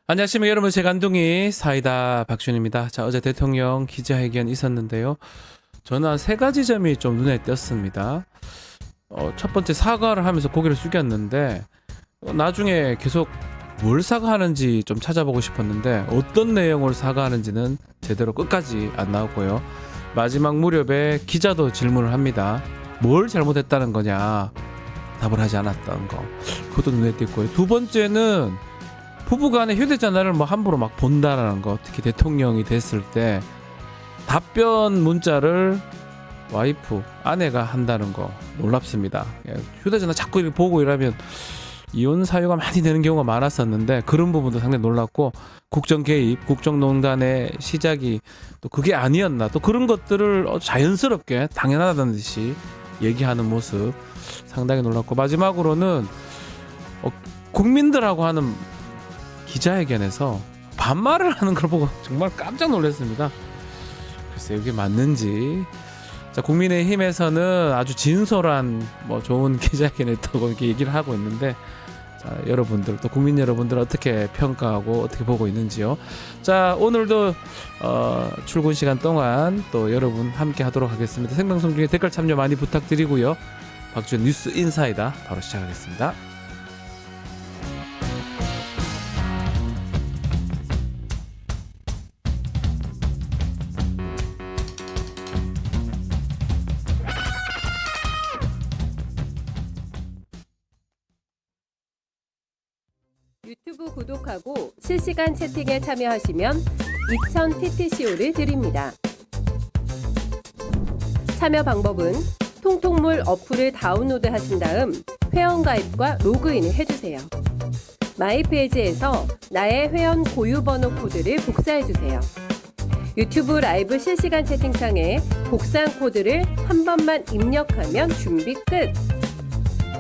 안녕하십니까 여러분, 제간둥이 사이다 박준입니다. 자, 어제 대통령 기자회견 있었는데요. 저는 한 세 가지 점이 좀 눈에 띄었습니다. 첫 번째, 사과를 하면서 고개를 숙였는데 나중에 계속 뭘 사과하는지 좀 찾아보고 싶었는데 어떤 내용을 사과하는지는 제대로 끝까지 안 나오고요. 마지막 무렵에 기자도 질문을 합니다. 뭘 잘못했다는 거냐, 답을 하지 않았던 거, 그것도 눈에 띄고요. 두 번째는 부부간의 휴대전화를 뭐 함부로 막 본다라는 거, 특히 대통령이 됐을 때 답변 문자를 와이프, 아내가 한다는 거 놀랍습니다. 휴대전화 자꾸 이렇게 보고 이러면 이혼 사유가 많이 되는 경우가 많았었는데 그런 부분도 상당히 놀랍고, 국정 개입, 국정농단의 시작이 또 그게 아니었나, 또 그런 것들을 자연스럽게 당연하다는 듯이 얘기하는 모습 상당히 놀랍고, 마지막으로는 국민들하고 하는 기자회견에서 반말을 하는 걸 보고 정말 깜짝 놀랐습니다. 글쎄 이게 맞는지. 자, 국민의힘에서는 아주 진솔한 좋은 기자회견이었다고 이렇게 얘기를 하고 있는데, 자, 여러분들, 또 국민 여러분들 어떻게 평가하고 어떻게 보고 있는지요. 자, 오늘도 출근 시간 동안 또 여러분 함께 하도록 하겠습니다. 생방송 중에 댓글 참여 많이 부탁드리고요. 박준 뉴스 인사이다 바로 시작하겠습니다. 유튜브 구독하고 실시간 채팅에 참여하시면 2000 TTCO를 드립니다. 참여 방법은 통통물 어플을 다운로드 하신 다음 회원가입과 로그인을 해주세요. 마이페이지에서 나의 회원 고유번호 코드를 복사해주세요. 유튜브 라이브 실시간 채팅창에 복사한 코드를 한 번만 입력하면 준비 끝!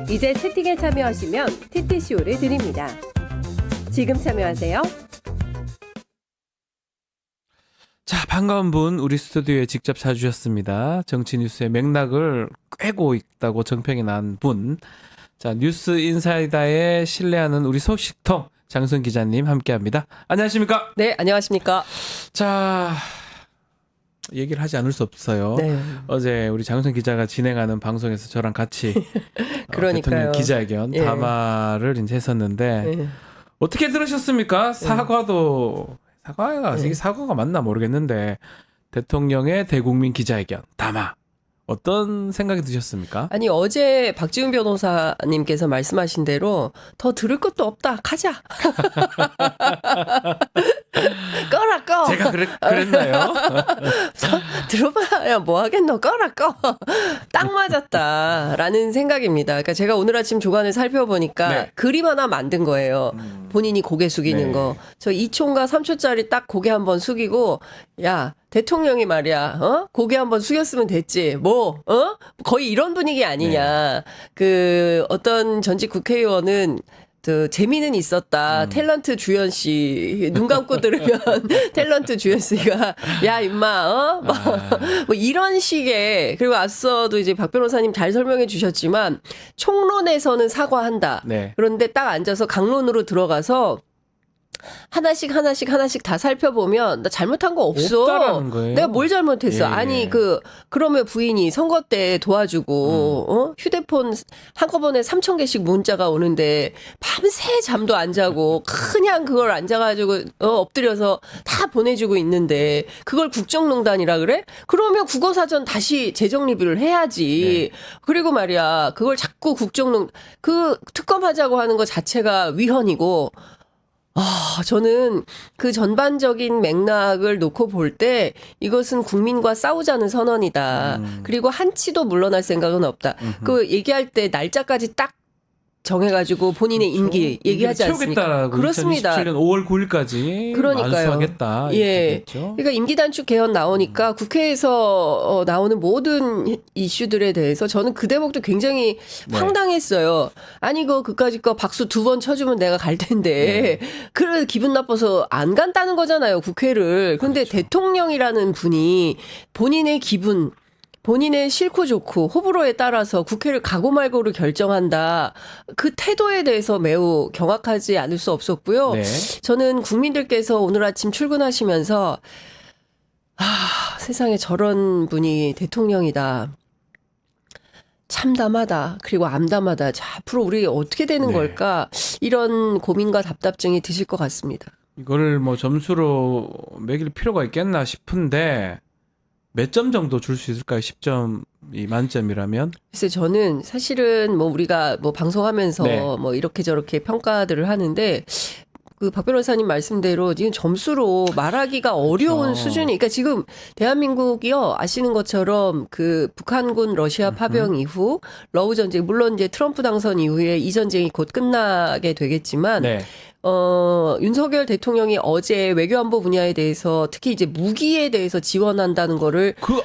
이제 채팅에 참여하시면 TTCO를 드립니다. 지금 참여하세요. 자, 반가운 분 우리 스튜디오에 직접 찾아주셨습니다. 정치 뉴스의 맥락을 꿰고 있다고 정평이 난 분. 자, 뉴스 인사이다에 신뢰하는 우리 소식통 장선 기자님 함께합니다. 안녕하십니까? 네, 안녕하십니까? 자, 얘기를 하지 않을 수 없어요. 네. 어제 우리 장선 기자가 진행하는 방송에서 저랑 같이 그러니까요. 대통령 기자회견 예. 담화를 이제 했었는데 네. 어떻게 들으셨습니까? 사과가 이게 사과가 맞나 모르겠는데 대통령의 대국민 기자회견 담화 어떤 생각이 드셨습니까? 아니 어제 박지훈 변호사님께서 말씀하신 대로 더 들을 것도 없다. 가자. 꺼라 꺼. 제가 그랬나요? 들어봐야 뭐 하겠노. 꺼라 꺼. 딱 맞았다라는 생각입니다. 그러니까 제가 오늘 아침 조간을 살펴보니까 네. 그림 하나 만든 거예요. 본인이 고개 숙이는 네. 거. 저 2초인가 3초짜리 딱 고개 한번 숙이고, 야 대통령이 말이야, 고개 한번 숙였으면 됐지. 거의 이런 분위기 아니냐. 그 어떤 전직 국회의원은 재미는 있었다. 탤런트 주현 씨. 눈 감고 들으면 탤런트 주현 씨가 야 임마 뭐 이런 식의, 그리고 앞서도 이제 박 변호사님 잘 설명해 주셨지만 총론에서는 사과한다. 네. 그런데 딱 앉아서 강론으로 들어가서 하나씩 다 살펴보면 나 잘못한 거 없어. 없다라는 거예요. 내가 뭘 잘못했어? 예. 아니 그러면 부인이 선거 때 도와주고 휴대폰 한꺼번에 3,000개씩 문자가 오는데 밤새 잠도 안 자고 그냥 그걸 앉아가지고 엎드려서 다 보내주고 있는데 그걸 국정농단이라 그래? 그러면 국어사전 다시 재정리비를 해야지. 네. 그리고 말이야 그걸 자꾸 그 특검하자고 하는 것 자체가 위헌이고. 저는 그 전반적인 맥락을 놓고 볼 때 이것은 국민과 싸우자는 선언이다. 그리고 한치도 물러날 생각은 없다. 그 얘기할 때 날짜까지 딱 정해가지고 본인의 임기 얘기하지 않습니까? 채우겠다라고 그렇습니다. 2027년 5월 9일까지 그러니까요. 완수하겠다. 예. 얘기했죠. 그러니까 임기 단축 개헌 나오니까 국회에서 나오는 모든 이슈들에 대해서 저는 그 대목도 굉장히 네. 황당했어요. 아니 그까짓 거 박수 2번 쳐주면 내가 갈 텐데 그래 기분 나빠서 안 간다는 거잖아요 국회를. 그런데 그렇죠. 대통령이라는 분이 본인의 기분 본인의 싫고 좋고 호불호에 따라서 국회를 가고 말고를 결정한다. 그 태도에 대해서 매우 경악하지 않을 수 없었고요. 네. 저는 국민들께서 오늘 아침 출근하시면서 세상에 저런 분이 대통령이다. 참담하다. 그리고 암담하다. 자, 앞으로 우리 어떻게 되는 네. 걸까? 이런 고민과 답답증이 드실 것 같습니다. 이거를 뭐 점수로 매길 필요가 있겠나 싶은데 몇 점 정도 줄 수 있을까요? 10점이 만점이라면? 글쎄 저는 사실은 뭐 우리가 뭐 방송하면서 네. 뭐 이렇게 저렇게 평가들을 하는데 그 박 변호사님 말씀대로 지금 점수로 말하기가 어려운 그렇죠. 수준이 그러니까 지금 대한민국이요 아시는 것처럼 그 북한군 러시아 파병 이후 러우 전쟁 물론 이제 트럼프 당선 이후에 이 전쟁이 곧 끝나게 되겠지만 네. 윤석열 대통령이 어제 외교안보 분야에 대해서 특히 이제 무기에 대해서 지원한다는 거를 그걸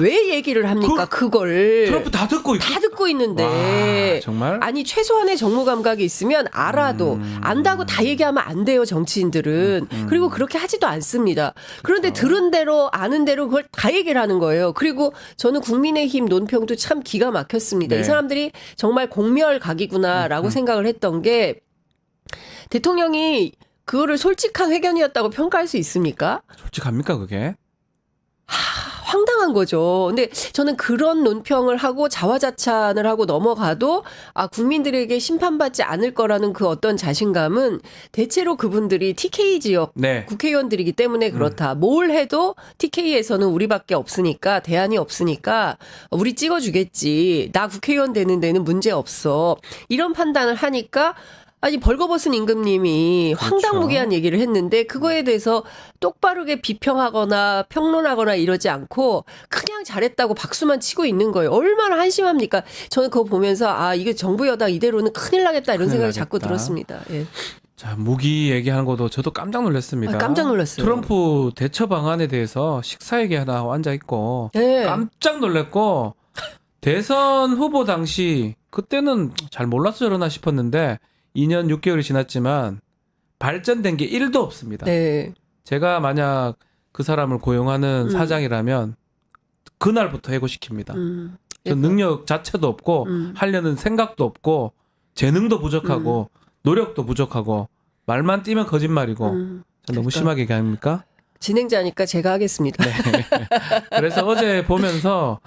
왜 얘기를 합니까? 그걸 트럼프 다 듣고 있고. 다 듣고 있는데 와, 정말? 아니 최소한의 정무 감각이 있으면 알아도 안다고 다 얘기하면 안 돼요 정치인들은 그리고 그렇게 하지도 않습니다. 그런데 들은 대로 아는 대로 그걸 다 얘기를 하는 거예요. 그리고 저는 국민의힘 논평도 참 기가 막혔습니다. 네. 이 사람들이 정말 공멸각이구나라고 생각을 했던 게 대통령이 그거를 솔직한 회견이었다고 평가할 수 있습니까? 솔직합니까 그게? 황당한 거죠. 근데 저는 그런 논평을 하고 자화자찬을 하고 넘어가도 국민들에게 심판받지 않을 거라는 그 어떤 자신감은 대체로 그분들이 TK 지역 네. 국회의원들이기 때문에 그렇다. 뭘 해도 TK에서는 우리밖에 없으니까 대안이 없으니까 우리 찍어주겠지. 나 국회의원 되는 데는 문제 없어. 이런 판단을 하니까 아니 벌거벗은 임금님이 황당무계한 얘기를 했는데 그거에 대해서 똑바르게 비평하거나 평론하거나 이러지 않고 그냥 잘했다고 박수만 치고 있는 거예요. 얼마나 한심합니까? 저는 그거 보면서 이게 정부 여당 이대로는 큰일 나겠다 이런 큰일 생각이 나겠다. 자꾸 들었습니다. 예. 자, 무기 얘기하는 것도 저도 깜짝 놀랐습니다. 깜짝 놀랐어요. 트럼프 대처 방안에 대해서 식사 얘기하다 앉아 있고 예. 깜짝 놀랐고 대선 후보 당시 그때는 잘 몰라서 저러나 싶었는데 2년 6개월이 지났지만 발전된 게 1도 없습니다. 네. 제가 만약 그 사람을 고용하는 사장이라면 그날부터 해고시킵니다. 전 능력 자체도 없고 하려는 생각도 없고 재능도 부족하고 노력도 부족하고 말만 띄면 거짓말이고 전 너무 심하게 얘기합니까? 진행자니까 제가 하겠습니다. 네. 그래서 어제 보면서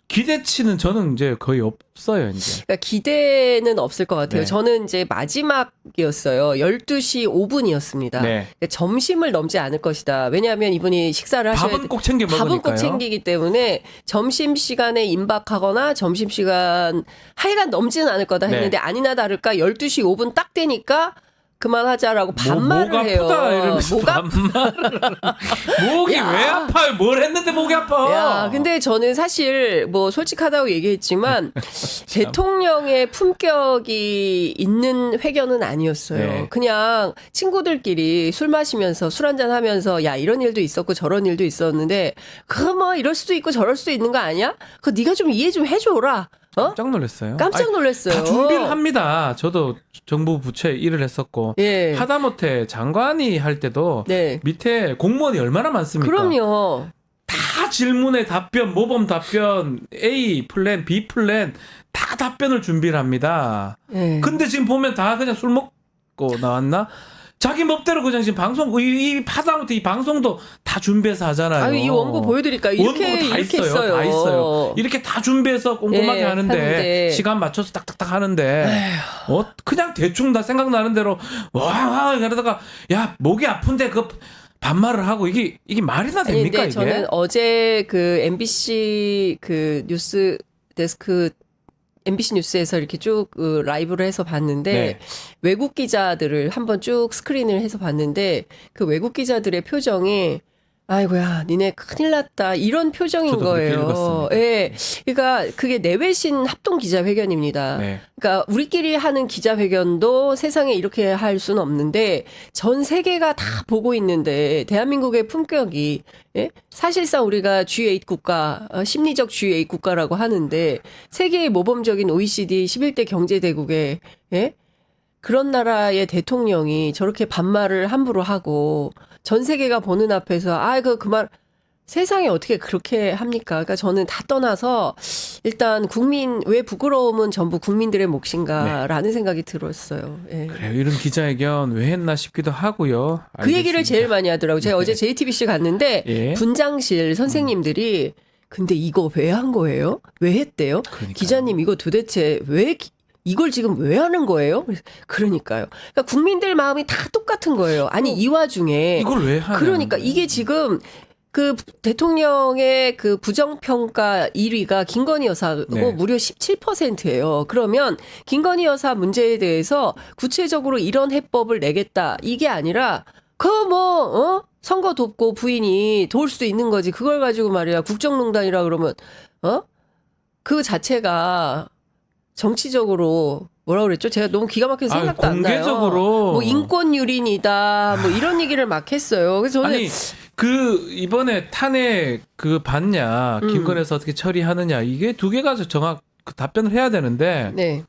기대치는 저는 이제 거의 없어요, 이제. 그러니까 기대는 없을 것 같아요. 네. 저는 이제 마지막이었어요. 12시 5분이었습니다. 네. 점심을 넘지 않을 것이다. 왜냐하면 이분이 식사를 하셔야 밥은 꼭 챙겨 밥은 먹으니까요. 꼭 챙기기 때문에 점심시간에 임박하거나 점심시간 하여간 넘지는 않을 거다 했는데 네. 아니나 다를까 12시 5분 딱 되니까 그만하자라고 반말을 목 해요. 아프다 이러면서 목 반말을 목이 왜 아파요? 뭘 했는데 목이 아파? 야, 근데 저는 사실 뭐 솔직하다고 얘기했지만 대통령의 품격이 있는 회견은 아니었어요. 네. 그냥 친구들끼리 술 마시면서 술 한잔 하면서 야, 이런 일도 있었고 저런 일도 있었는데 그 뭐 이럴 수도 있고 저럴 수도 있는 거 아니야? 그거 네가 좀 이해 좀 해줘라. 깜짝 놀랐어요. 깜짝 놀랐어요. 다 준비를 합니다. 저도 정부 부처에 일을 했었고 예. 하다못해 장관이 할 때도 네. 밑에 공무원이 얼마나 많습니까? 그럼요. 다 질문에 답변, 모범 답변, A 플랜, B 플랜 다 답변을 준비를 합니다. 예. 근데 지금 보면 다 그냥 술 먹고 나왔나? 자기 멋대로 그냥 지금 방송 이 하다못해 이 방송도 다 준비해서 하잖아요. 이 원고 보여드릴까요? 이렇게 원고가 다 이렇게 있어요. 있어요. 다 있어요. 이렇게 다 준비해서 꼼꼼하게 예, 하는데 하는데. 시간 맞춰서 딱딱딱 하는데 그냥 대충 다 생각나는 대로 와 이러다가 야 목이 아픈데 그 반말을 하고 이게 말이나 됩니까 근데 이게? 저는 어제 그 MBC 그 뉴스 데스크 MBC 뉴스에서 이렇게 쭉 라이브를 해서 봤는데 네. 외국 기자들을 한번 쭉 스크린을 해서 봤는데 그 외국 기자들의 표정이 아이고야, 니네 큰일 났다. 이런 표정인 저도 그렇게 거예요. 읽었습니다. 예. 그러니까 그게 내외신 합동 기자회견입니다. 네. 그러니까 우리끼리 하는 기자회견도 세상에 이렇게 할 수는 없는데 전 세계가 다 보고 있는데 대한민국의 품격이 사실상 우리가 G8 국가, 심리적 G8 국가라고 하는데 세계의 모범적인 OECD 11대 경제대국에 그런 나라의 대통령이 저렇게 반말을 함부로 하고 전 세계가 보는 앞에서 그만 세상에 어떻게 그렇게 합니까? 그러니까 저는 다 떠나서 일단 국민 왜 부끄러움은 전부 국민들의 몫인가라는 생각이 들었어요. 예. 그래요. 이런 기자회견 왜 했나 싶기도 하고요. 그 얘기를 알겠습니다. 제일 많이 하더라고요. 제가 어제 JTBC 갔는데 예. 분장실 선생님들이 근데 이거 왜 한 거예요? 왜 했대요? 그러니까요. 기자님 이거 도대체 왜 이걸 지금 왜 하는 거예요? 그러니까요. 그러니까 국민들 마음이 다 똑같은 거예요. 아니 이 와중에 이걸 왜 하냐? 그러니까 이게 지금 그 대통령의 그 부정평가 1위가 김건희 여사고 네. 무려 17%예요. 그러면 김건희 여사 문제에 대해서 구체적으로 이런 해법을 내겠다. 이게 아니라 선거 돕고 부인이 도울 수도 있는 거지. 그걸 가지고 말이야. 국정농단이라 그러면 그 자체가 정치적으로 뭐라 그랬죠? 제가 너무 기가 막혀서 생각도 안 나요. 공개적으로 뭐 인권 유린이다. 뭐 이런 얘기를 막 했어요. 그래서 저는 아니 그 이번에 탄핵 그 받냐 김건희에서 어떻게 처리하느냐 이게 두 개가 정확 그 답변을 해야 되는데 네.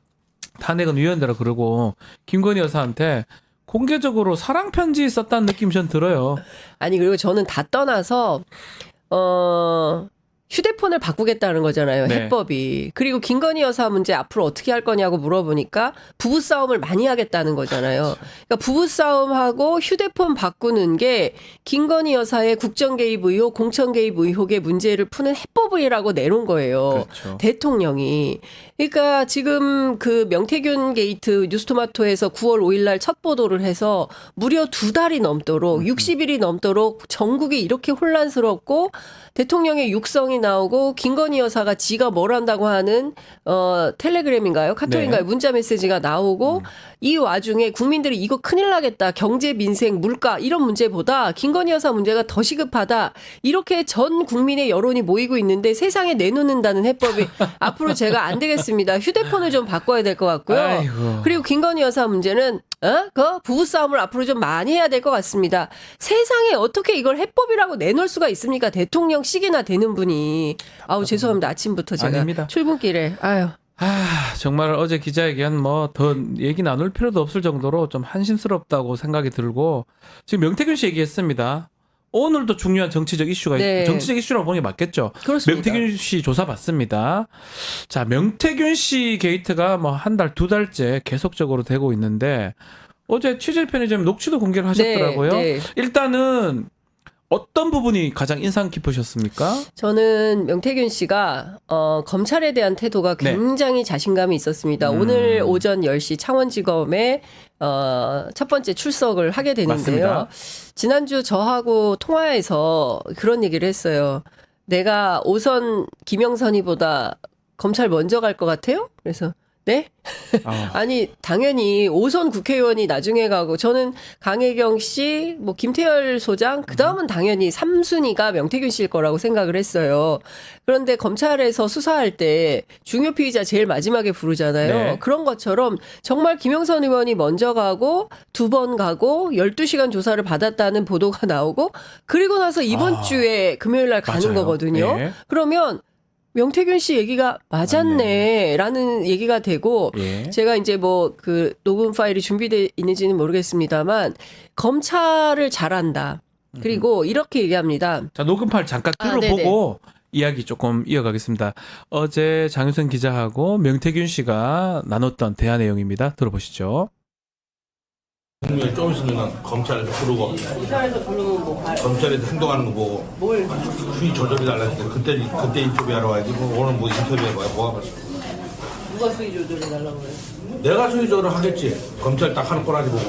탄핵은 위헌대로 그러고 김건희 여사한테 공개적으로 사랑 편지 썼다는 느낌이 전 들어요. 아니 그리고 저는 다 떠나서 휴대폰을 바꾸겠다는 거잖아요. 네. 해법이. 그리고 김건희 여사 문제 앞으로 어떻게 할 거냐고 물어보니까 부부싸움을 많이 하겠다는 거잖아요. 그러니까 부부싸움하고 휴대폰 바꾸는 게 김건희 여사의 국정개입 의혹, 공천개입 의혹의 문제를 푸는 해법이라고 내놓은 거예요. 그렇죠. 대통령이. 그러니까 지금 그 명태균 게이트 뉴스토마토에서 9월 5일 날 첫 보도를 해서 무려 2달이 넘도록 60일이 넘도록 전국이 이렇게 혼란스럽고 대통령의 육성이 나오고 김건희 여사가 지가 뭘 한다고 하는 텔레그램인가요? 카톡인가요? 네. 문자 메시지가 나오고 이 와중에 국민들이 이거 큰일 나겠다. 경제, 민생, 물가 이런 문제보다 김건희 여사 문제가 더 시급하다. 이렇게 전 국민의 여론이 모이고 있는데 세상에 내놓는다는 해법이 앞으로 제가 안 되겠습니다. 휴대폰을 좀 바꿔야 될 것 같고요. 아이고. 그리고 김건희 여사 문제는 그 부부싸움을 앞으로 좀 많이 해야 될 것 같습니다. 세상에 어떻게 이걸 해법이라고 내놓을 수가 있습니까? 대통령씩이나 되는 분이. 아우 죄송합니다. 아침부터 제가 아닙니다. 출근길에 아유. 정말 어제 기자회견 뭐 더 얘기 나눌 필요도 없을 정도로 좀 한심스럽다고 생각이 들고 지금 명태균 씨 얘기했습니다. 오늘도 중요한 정치적 이슈가 네. 정치적 이슈라고 보는 게 맞겠죠. 그렇습니다. 명태균 씨 조사 받습니다. 자, 명태균 씨 게이트가 뭐 한 달, 두 달째 계속적으로 되고 있는데 어제 취재 편의점 녹취도 공개를 하셨더라고요. 네, 네. 일단은 어떤 부분이 가장 인상 깊으셨습니까? 저는 명태균 씨가 검찰에 대한 태도가 네. 굉장히 자신감이 있었습니다. 오늘 오전 10시 창원지검에 첫 번째 출석을 하게 되는데요. 맞습니다. 지난주 저하고 통화에서 그런 얘기를 했어요. 내가 오선 김영선이보다 검찰 먼저 갈 것 같아요? 그래서 네? 아니 당연히 5선 국회의원이 나중에 가고 저는 강혜경 씨, 뭐 김태열 소장 그다음은 당연히 3순위가 명태균 씨일 거라고 생각을 했어요. 그런데 검찰에서 수사할 때 중요 피의자 제일 마지막에 부르잖아요. 네. 그런 것처럼 정말 김영선 의원이 먼저 가고 2번 가고 12시간 조사를 받았다는 보도가 나오고 그리고 나서 이번 주에 금요일 날 가는 맞아요. 거거든요. 네. 그러면 명태균 씨 얘기가 맞았네라는 얘기가 되고 예. 제가 이제 뭐 그 녹음 파일이 준비되어 있는지는 모르겠습니다만 검찰을 잘한다. 그리고 이렇게 얘기합니다. 자, 녹음 파일 잠깐 들어보고 이야기 조금 이어가겠습니다. 어제 장윤선 기자하고 명태균 씨가 나눴던 대화 내용입니다. 들어보시죠. 분명히 좀 있으면 검찰 부르고 검찰에서 부르면 뭐 검찰에서 행동하는 거 보고 뭘 수위 조절이 달라질 때 그때 인터뷰하러 와야지 뭐 오늘 뭐 인터뷰해봐야 뭐가 벌써 누가 수위 조절해 달라고 그래요? 내가 수위 조절을 하겠지 검찰 딱 하는 꼬라지 보고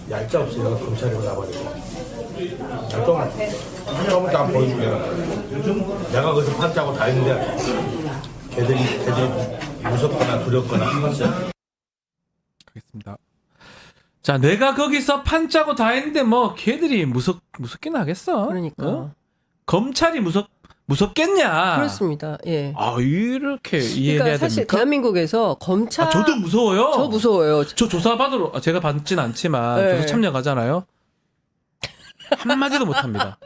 얄짤 없이 내가 검찰에 나버리고 얄짤 한번 딱 보여주게 내가 거기서 판짜고 다 했는데 걔들이 무섭거나 두렵거나 하겠어요. 하겠습니다. 자, 내가 거기서 판짜고 다 했는데 뭐 걔들이 무섭긴 하겠어. 그러니까. 어? 검찰이 무섭겠냐? 그렇습니다. 예. 이렇게 이해해야 그러니까 사실 됩니까? 대한민국에서 검찰 저도 무서워요. 저 무서워요. 저 조사 받으러 제가 받진 않지만 네. 조사 참여하잖아요. 한마디도 못 합니다.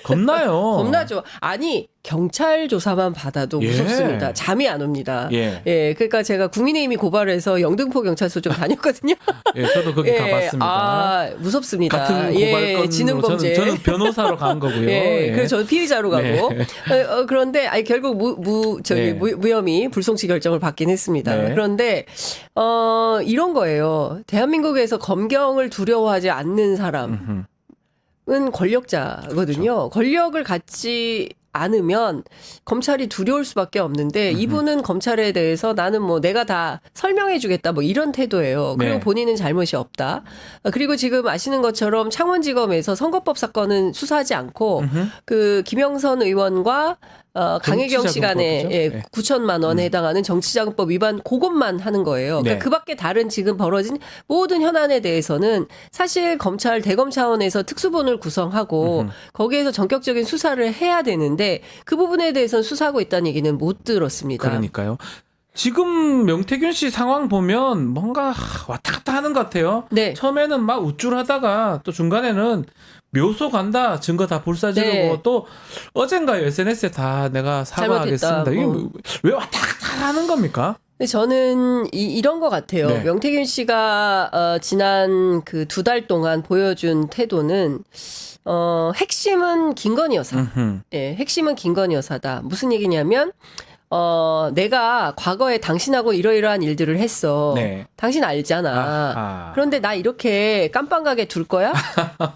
겁나요. 겁나죠. 아니 경찰 조사만 받아도 예. 무섭습니다. 잠이 안 옵니다. 예. 예, 그러니까 제가 국민의힘이 고발해서 영등포 경찰서 좀 다녔거든요. 예, 저도 거기 예, 가봤습니다. 아, 무섭습니다. 같은 예, 고발건으로 지능범죄. 저는 변호사로 간 거고요. 예, 예. 그래서 저는 피의자로 가고. 네. 그런데 아니 결국 네. 무혐의 불송치 결정을 받긴 했습니다. 네. 그런데 이런 거예요. 대한민국에서 검경을 두려워하지 않는 사람은 권력자거든요. 권력을 갖지 않으면 검찰이 두려울 수밖에 없는데 이분은 검찰에 대해서 나는 뭐 내가 다 설명해 주겠다 뭐 이런 태도예요. 그리고 네. 본인은 잘못이 없다. 그리고 지금 아시는 것처럼 창원지검에서 선거법 사건은 수사하지 않고 그 김영선 의원과 강혜경 씨 간에 정치자금법이죠? 예, 네. 9천만 원에 해당하는 정치자금법 위반 그것만 하는 거예요. 네. 그러니까 그 밖에 다른 지금 벌어진 모든 현안에 대해서는 사실 검찰 대검 차원에서 특수본을 구성하고 거기에서 전격적인 수사를 해야 되는데 그 부분에 대해서는 수사하고 있다는 얘기는 못 들었습니다. 그러니까요. 지금 명태균 씨 상황 보면 뭔가 왔다 갔다 하는 것 같아요. 네. 처음에는 막 우쭐하다가 또 중간에는 묘소 간다, 증거 다 불사지르고 네. 또 어젠가요 SNS에 다 내가 사과하겠습니다. 잘못했다. 이게 왜 왔다 갔다 하는 겁니까? 근데 저는 이런 것 같아요. 네. 명태균 씨가 지난 그 2달 동안 보여준 태도는 핵심은 김건희 여사. 예, 핵심은 김건희 여사다. 무슨 얘기냐면 내가 과거에 당신하고 이러이러한 일들을 했어. 네. 당신 알잖아. 아하. 그런데 나 이렇게 깜빵 가게 둘 거야?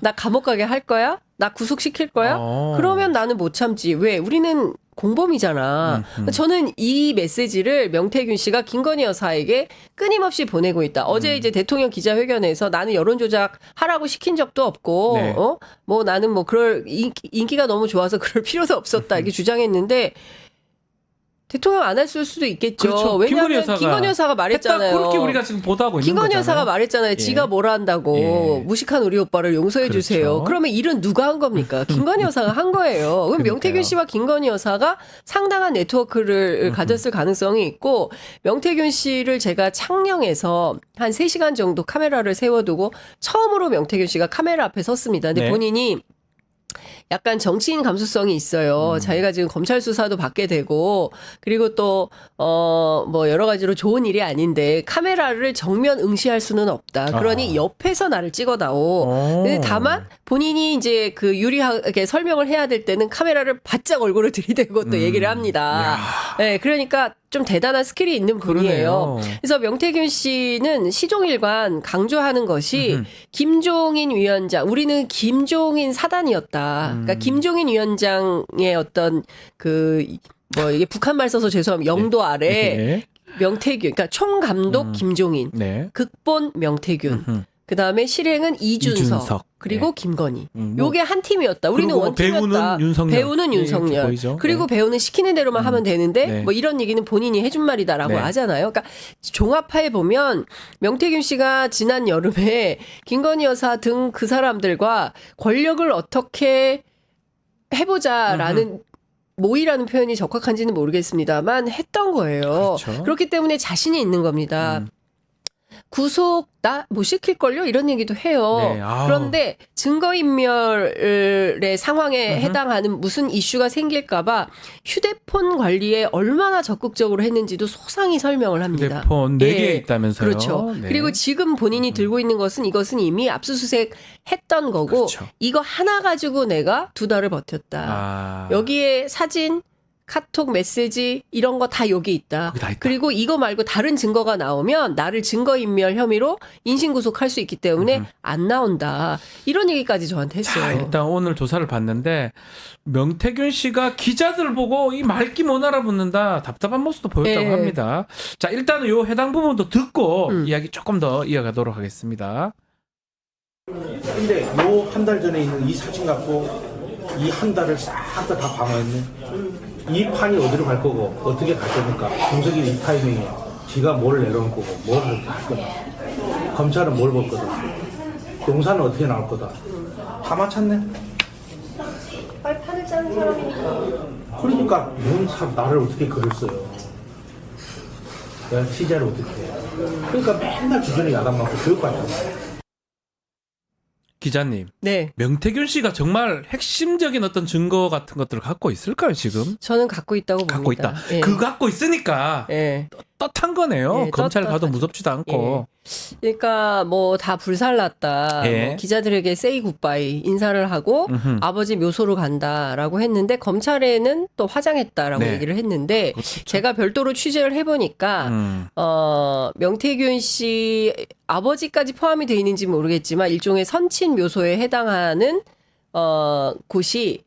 나 감옥 가게 할 거야? 나 구속시킬 거야? 그러면 나는 못 참지. 왜? 우리는 공범이잖아. 저는 이 메시지를 명태균 씨가 김건희 여사에게 끊임없이 보내고 있다. 어제 이제 대통령 기자회견에서 나는 여론조작 하라고 시킨 적도 없고, 네. 뭐 나는 뭐 그럴 인기가 너무 좋아서 그럴 필요도 없었다. 이렇게 주장했는데, 대통령 안 했을 수도 있겠죠. 그렇죠. 왜냐하면 김건희 여사가 말했잖아요. 했다, 그렇게 우리가 지금 보도하고 있는 김건희 거잖아요. 여사가 말했잖아요. 예. 지가 뭘 한다고. 예. 무식한 우리 오빠를 용서해 그렇죠. 주세요. 그러면 일은 누가 한 겁니까? 김건희 여사가 한 거예요. 그럼 그러니까요. 명태균 씨와 김건희 여사가 상당한 네트워크를 가졌을 가능성이 있고 명태균 씨를 제가 창녕에서 한 3시간 정도 카메라를 세워두고 처음으로 명태균 씨가 카메라 앞에 섰습니다. 근데 네. 본인이 약간 정치인 감수성이 있어요. 자기가 지금 검찰 수사도 받게 되고, 그리고 또, 뭐 여러 가지로 좋은 일이 아닌데, 카메라를 정면 응시할 수는 없다. 그러니 옆에서 나를 찍어다오. 근데 다만, 본인이 이제 그 유리하게 설명을 해야 될 때는 카메라를 바짝 얼굴을 들이대고 또 얘기를 합니다. 네, 그러니까 좀 대단한 스킬이 있는 분이에요. 그러네요. 그래서 명태균 씨는 시종일관 강조하는 것이 김종인 위원장, 우리는 김종인 사단이었다. 그러니까 김종인 위원장의 어떤 이게 북한말 써서 죄송합니다. 영도 아래 네. 명태균, 그러니까 총감독 김종인, 네. 극본 명태균. 그 다음에 실행은 이준석, 그리고 네. 김건희. 뭐 요게 한 팀이었다. 우리는 그리고 원팀이었다. 배우는 윤석열. 예, 이렇게 윤석열. 보이죠? 그리고 네. 배우는 시키는 대로만 하면 되는데 네. 뭐 이런 얘기는 본인이 해준 말이다라고 네. 하잖아요. 그러니까 종합해 보면 명태균 씨가 지난 여름에 김건희 여사 등 그 사람들과 권력을 어떻게 해보자라는 모의라는 표현이 적확한지는 모르겠습니다만 했던 거예요. 그렇죠. 그렇기 때문에 자신이 있는 겁니다. 구속 나 못 시킬걸요? 이런 얘기도 해요. 네, 아우. 그런데 증거인멸의 상황에 해당하는 무슨 이슈가 생길까봐 휴대폰 관리에 얼마나 적극적으로 했는지도 소상히 설명을 합니다. 휴대폰 4개 예. 있다면서요. 그렇죠. 네. 그리고 지금 본인이 들고 있는 것은 이것은 이미 압수수색 했던 거고 그렇죠. 이거 하나 가지고 내가 2달을 버텼다. 여기에 사진 카톡 메시지 이런 거 다 여기 있다. 거기 다 있다. 그리고 이거 말고 다른 증거가 나오면 나를 증거인멸 혐의로 인신구속할 수 있기 때문에 안 나온다. 이런 얘기까지 저한테 자, 했어요. 일단 오늘 조사를 봤는데 명태균 씨가 기자들 보고 이 말귀 못 알아붙는다 답답한 모습도 보였다고 네. 합니다. 자, 일단은 요 해당 부분도 듣고 이야기 조금 더 이어가도록 하겠습니다. 근데 요 한 달 전에 있는 이 사진 갖고 이 한 달을 싹 다 방어했네. 이 판이 어디로 갈 거고 어떻게 갈 겁니까? 공석이 이 타이밍에 지가 뭘 내려놓을 거고 뭘 할 거다. 검찰은 뭘 볼 거다. 용사는 어떻게 나올 거다. 다 맞췄네. 빨리 판을 짜는 사람이니까. 그러니까 뭔 나를 어떻게 그렸어요. 내가 취재를 어떻게 해. 그러니까 맨날 주전에 야단 맞고 교육받잖아. 기자님, 네. 명태균 씨가 정말 핵심적인 어떤 증거 같은 것들을 갖고 있을까요, 지금? 저는 갖고 있다고 갖고 봅니다. 있다. 예. 그거 갖고 있으니까 예. 떳한 거네요. 예, 검찰 가도 떳떳하죠. 무섭지도 않고. 그러니까 뭐 다 불살났다. 예. 뭐 기자들에게 세이 굿바이 인사를 하고 음흠. 아버지 묘소로 간다라고 했는데 검찰에는 또 화장했다라고 네. 얘기를 했는데 그렇죠. 제가 별도로 취재를 해보니까 명태균 씨 아버지까지 포함이 돼 있는지 모르겠지만 일종의 선친 묘소에 해당하는 곳이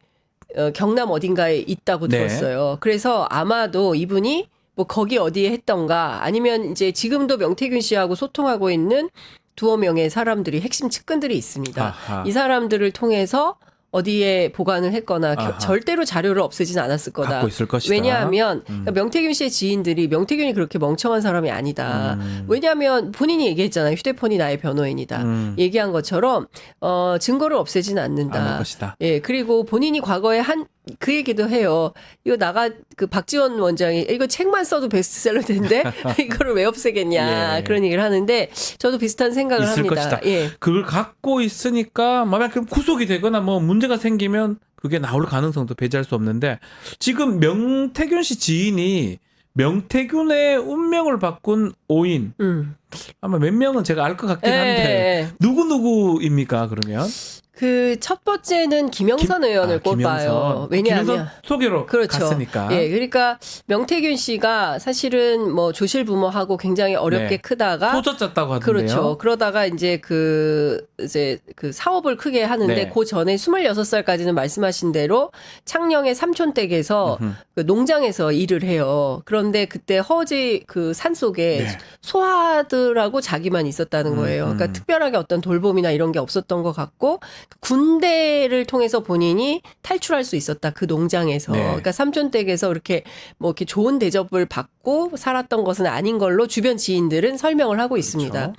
경남 어딘가에 있다고 네. 들었어요. 그래서 아마도 이분이 뭐 거기 어디에 했던가 아니면 이제 지금도 명태균 씨하고 소통하고 있는 두어 명의 사람들이 핵심 측근들이 있습니다. 아하. 이 사람들을 통해서 어디에 보관을 했거나 아하. 절대로 자료를 없애진 않았을 거다. 갖고 있을 것이다. 왜냐하면 그러니까 명태균 씨의 지인들이 명태균이 그렇게 멍청한 사람이 아니다. 왜냐하면 본인이 얘기했잖아요. 휴대폰이 나의 변호인이다. 얘기한 것처럼 증거를 없애지는 않는다. 않을 것이다. 예, 그리고 본인이 과거에 그 얘기도 해요. 이거 그 박지원 원장이 이거 책만 써도 베스트셀러 된데 이거를 왜 없애겠냐 예. 그런 얘기를 하는데 저도 비슷한 생각을 있을 합니다. 것이다. 예. 그걸 갖고 있으니까 만약 구속이 되거나 뭐 문제가 생기면 그게 나올 가능성도 배제할 수 없는데 지금 명태균 씨 지인이 명태균의 운명을 바꾼 5인 아마 몇 명은 제가 알 것 같긴 한데 누구입니까 그러면? 그 첫 번째는 김영선 의원을 꼽아요. 왜냐하면 김영선 소개로 그렇죠. 갔으니까. 예, 그러니까 명태균 씨가 사실은 뭐 조실부모하고 굉장히 어렵게 네. 크다가 소젖 짰다고 하던데요. 그렇죠. 그러다가 이제 그 사업을 크게 하는데 네. 그 전에 26살까지는 말씀하신 대로 창녕의 삼촌댁에서 그 농장에서 일을 해요. 그런데 그때 허지 그 산속에 네. 소아들하고 자기만 있었다는 거예요. 그러니까 특별하게 어떤 돌봄이나 이런 게 없었던 것 같고 군대를 통해서 본인이 탈출할 수 있었다. 그 농장에서. 네. 그러니까 삼촌댁에서 이렇게 뭐 이렇게 좋은 대접을 받고 살았던 것은 아닌 걸로 주변 지인들은 설명을 하고 있습니다. 그렇죠.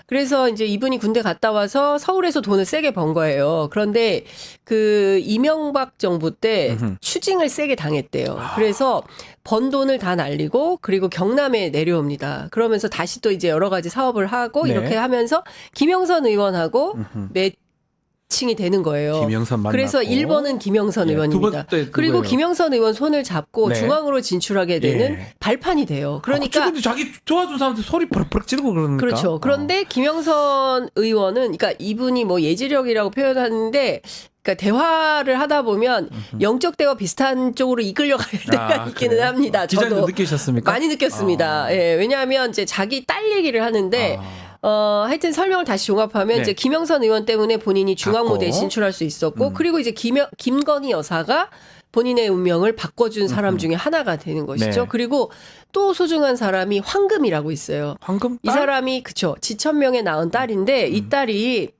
그래서 이제 이분이 군대 갔다 와서 서울에서 돈을 세게 번 거예요. 그런데 그 이명박 정부 때 추징을 세게 당했대요. 그래서 번 돈을 다 날리고 그리고 경남에 내려옵니다. 그러면서 다시 또 이제 여러 가지 사업을 하고 네. 이렇게 하면서 김영선 의원하고 매칭이 되는 거예요. 김영선 만났고. 그래서 1번은 김영선 예, 의원입니다. 두 번째 그리고 누구예요? 김영선 의원 손을 잡고 네. 중앙으로 진출하게 되는 예. 발판이 돼요. 그러니까 근데 자기 도와준 사람한테 소리 버럭버럭 지르고 그러니까. 그렇죠. 그런데 김영선 의원은 그러니까 이분이 뭐 예지력이라고 표현하는데 그러니까 대화를 하다 보면 영적 대화 비슷한 쪽으로 이끌려갈 때가 있기는 그래요? 합니다. 기자님도 저도 느끼셨습니까? 많이 느꼈습니다. 예, 왜냐하면 이제 자기 딸 얘기를 하는데 하여튼 설명을 다시 종합하면 네. 이제 김영선 의원 때문에 본인이 중앙 갖고. 무대에 진출할 수 있었고 그리고 이제 김건희 여사가 본인의 운명을 바꿔준 사람 중에 하나가 되는 것이죠. 네. 그리고 또 소중한 사람이 황금이라고 있어요. 황금 이 딸? 사람이 그쵸 지천명에 낳은 딸인데 이 딸이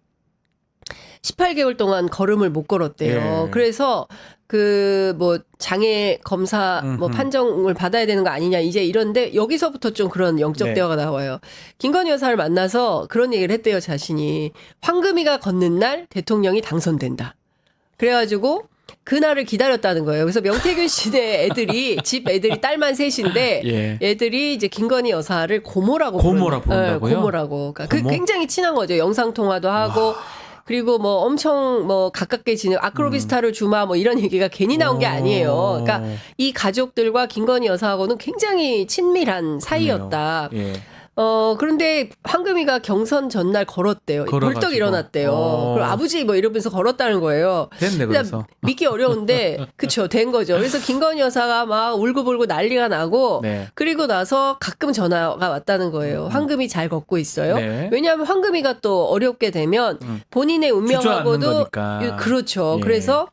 18개월 동안 걸음을 못 걸었대요. 예. 그래서 그 뭐 장애 검사 뭐 판정을 받아야 되는 거 아니냐 이제 이런데 여기서부터 좀 그런 영적 네. 대화가 나와요. 김건희 여사를 만나서 그런 얘기를 했대요. 자신이 황금이가 걷는 날 대통령이 당선된다. 그래가지고 그날을 기다렸다는 거예요. 그래서 명태균 씨네 애들이 집 애들이 딸만 셋인데 예. 애들이 이제 김건희 여사를 고모라고 부른다고요? 고모라고. 그러니까 고모? 굉장히 친한 거죠. 영상 통화도 하고 그리고 뭐 엄청 뭐 가깝게 지내 아크로비스타를 주마 뭐 이런 얘기가 괜히 나온 게 아니에요. 그러니까 이 가족들과 김건희 여사하고는 굉장히 친밀한 사이였다. 예. 그런데 황금이가 경선 전날 걸었대요. 걸어가지고. 벌떡 일어났대요. 그리고 아버지 뭐 이러면서 걸었다는 거예요. 됐네 그래서. 믿기 어려운데 그쵸 된 거죠. 그래서 김건희 여사가 막 울고불고 난리가 나고 네. 그리고 나서 가끔 전화가 왔다는 거예요. 황금이 잘 걷고 있어요. 네. 왜냐하면 황금이가 또 어렵게 되면 본인의 운명하고도 주저앉는 거니까. 그렇죠. 예. 그래서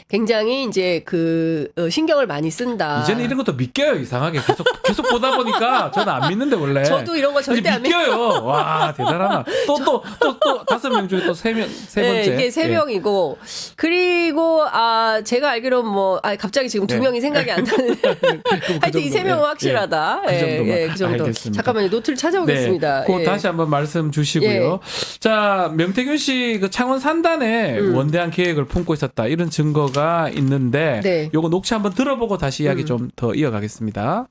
굉장히 이제 신경을 많이 쓴다. 이제는 이런 것도 믿겨요 이상하게 계속 보다 보니까 저는 안 믿는데 원래. 저도 이런 거 절대 이제 안 믿어요. 믿겨요. 와 대단하다. 또 5명 중에 또 세 번째. 네, 이게 세 예. 명이고 그리고 제가 알기로는 뭐 갑자기 지금 두 네. 명이 생각이 안 나는데 하여튼 이 세 정도, 명은 예. 확실하다. 예, 그 정도만. 예, 그 정도. 알겠습니다. 잠깐만요. 노트를 찾아오겠습니다. 네, 그 예. 다시 한번 말씀 주시고요. 자, 명태균 씨 그 창원 산단에 원대한 계획을 품고 있었다 이런 증거가 있는데, 네. 요거 녹취 한번 들어보고 다시 이야기 좀 더 이어가겠습니다.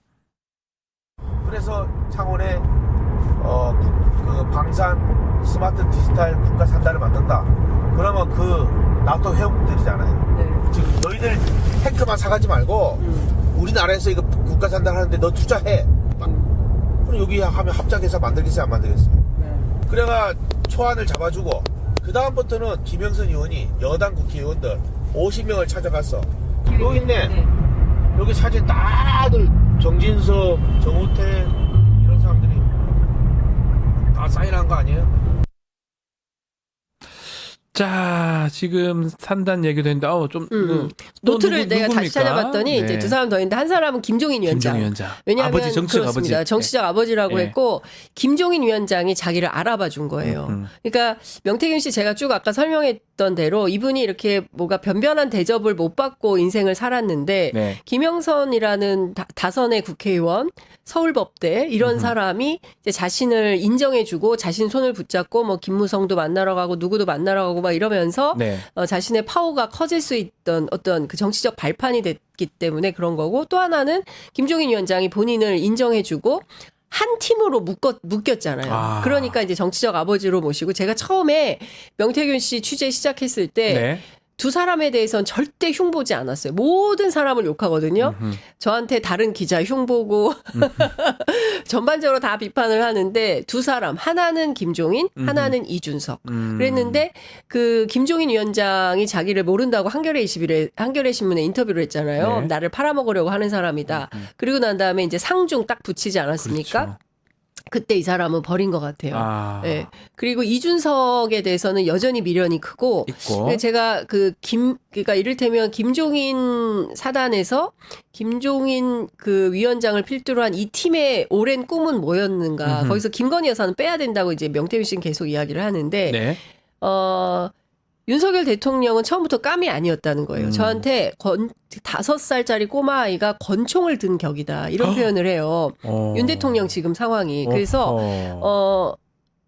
그래서 창원에 그 그 방산 스마트 디지털 국가 산다를 만든다. 그러면 그 나토 회원국들이잖아요. 네. 지금 너희들 탱크만 사가지 말고 우리나라에서 이거 국가 산다 하는데 너 투자해. 그럼 여기 하면 합작해서 만들겠어요, 안 만들겠어요? 그래가 초안을 잡아주고 그 다음부터는 김영선 의원이 여당 국회의원들 50명을 찾아갔어. 여기 있네. 여기 사진 다들 정진석, 정우택 이런 사람들이 다 사인한 거 아니에요? 자, 지금 산단 얘기도 했는데, 좀, 노트를 내가 다시 찾아봤더니 네. 이제 두 사람 더 있는데 한 사람은 김종인 위원장. 김종인 위원장. 왜냐하면 아버지, 정치적 그렇습니다. 아버지. 정치적 아버지라고 네. 했고 김종인 위원장이 자기를 알아봐 준 거예요. 그러니까 명태균 씨 제가 쭉 아까 설명했던 대로 이분이 이렇게 뭐가 변변한 대접을 못 받고 인생을 살았는데 네. 김영선이라는 다선의 국회의원, 서울법대 이런 사람이 이제 자신을 인정해주고 자신 손을 붙잡고 뭐 김무성도 만나러 가고 누구도 만나러 가고 막 이러면서 네. 자신의 파워가 커질 수 있던 어떤 그 정치적 발판이 됐기 때문에 그런 거고 또 하나는 김종인 위원장이 본인을 인정해주고 한 팀으로 묶였잖아요. 아. 그러니까 이제 정치적 아버지로 모시고 제가 처음에 명태균 씨 취재 시작했을 때 네. 두 사람에 대해서는 절대 흉보지 않았어요. 모든 사람을 욕하거든요. 저한테 다른 기자 흉보고 전반적으로 다 비판을 하는데 두 사람 하나는 김종인 하나는 이준석 그랬는데 그 김종인 위원장이 자기를 모른다고 한겨레 신문에 인터뷰를 했잖아요. 네. 나를 팔아먹으려고 하는 사람이다. 그리고 난 다음에 이제 상중 딱 붙이지 않았습니까? 그렇죠. 그때 이 사람은 버린 것 같아요. 아. 네. 그리고 이준석에 대해서는 여전히 미련이 크고 있고. 근데 제가 그러니까 이를테면 김종인 사단에서 김종인 그 위원장을 필두로 한 이 팀의 오랜 꿈은 뭐였는가. 거기서 김건희 여사는 빼야 된다고 이제 명태균 씨는 계속 이야기를 하는데 네. 윤석열 대통령은 처음부터 깜이 아니었다는 거예요. 저한테 5살짜리 꼬마아이가 권총을 든 격이다. 이런 표현을 해요. 윤 대통령 지금 상황이. 그래서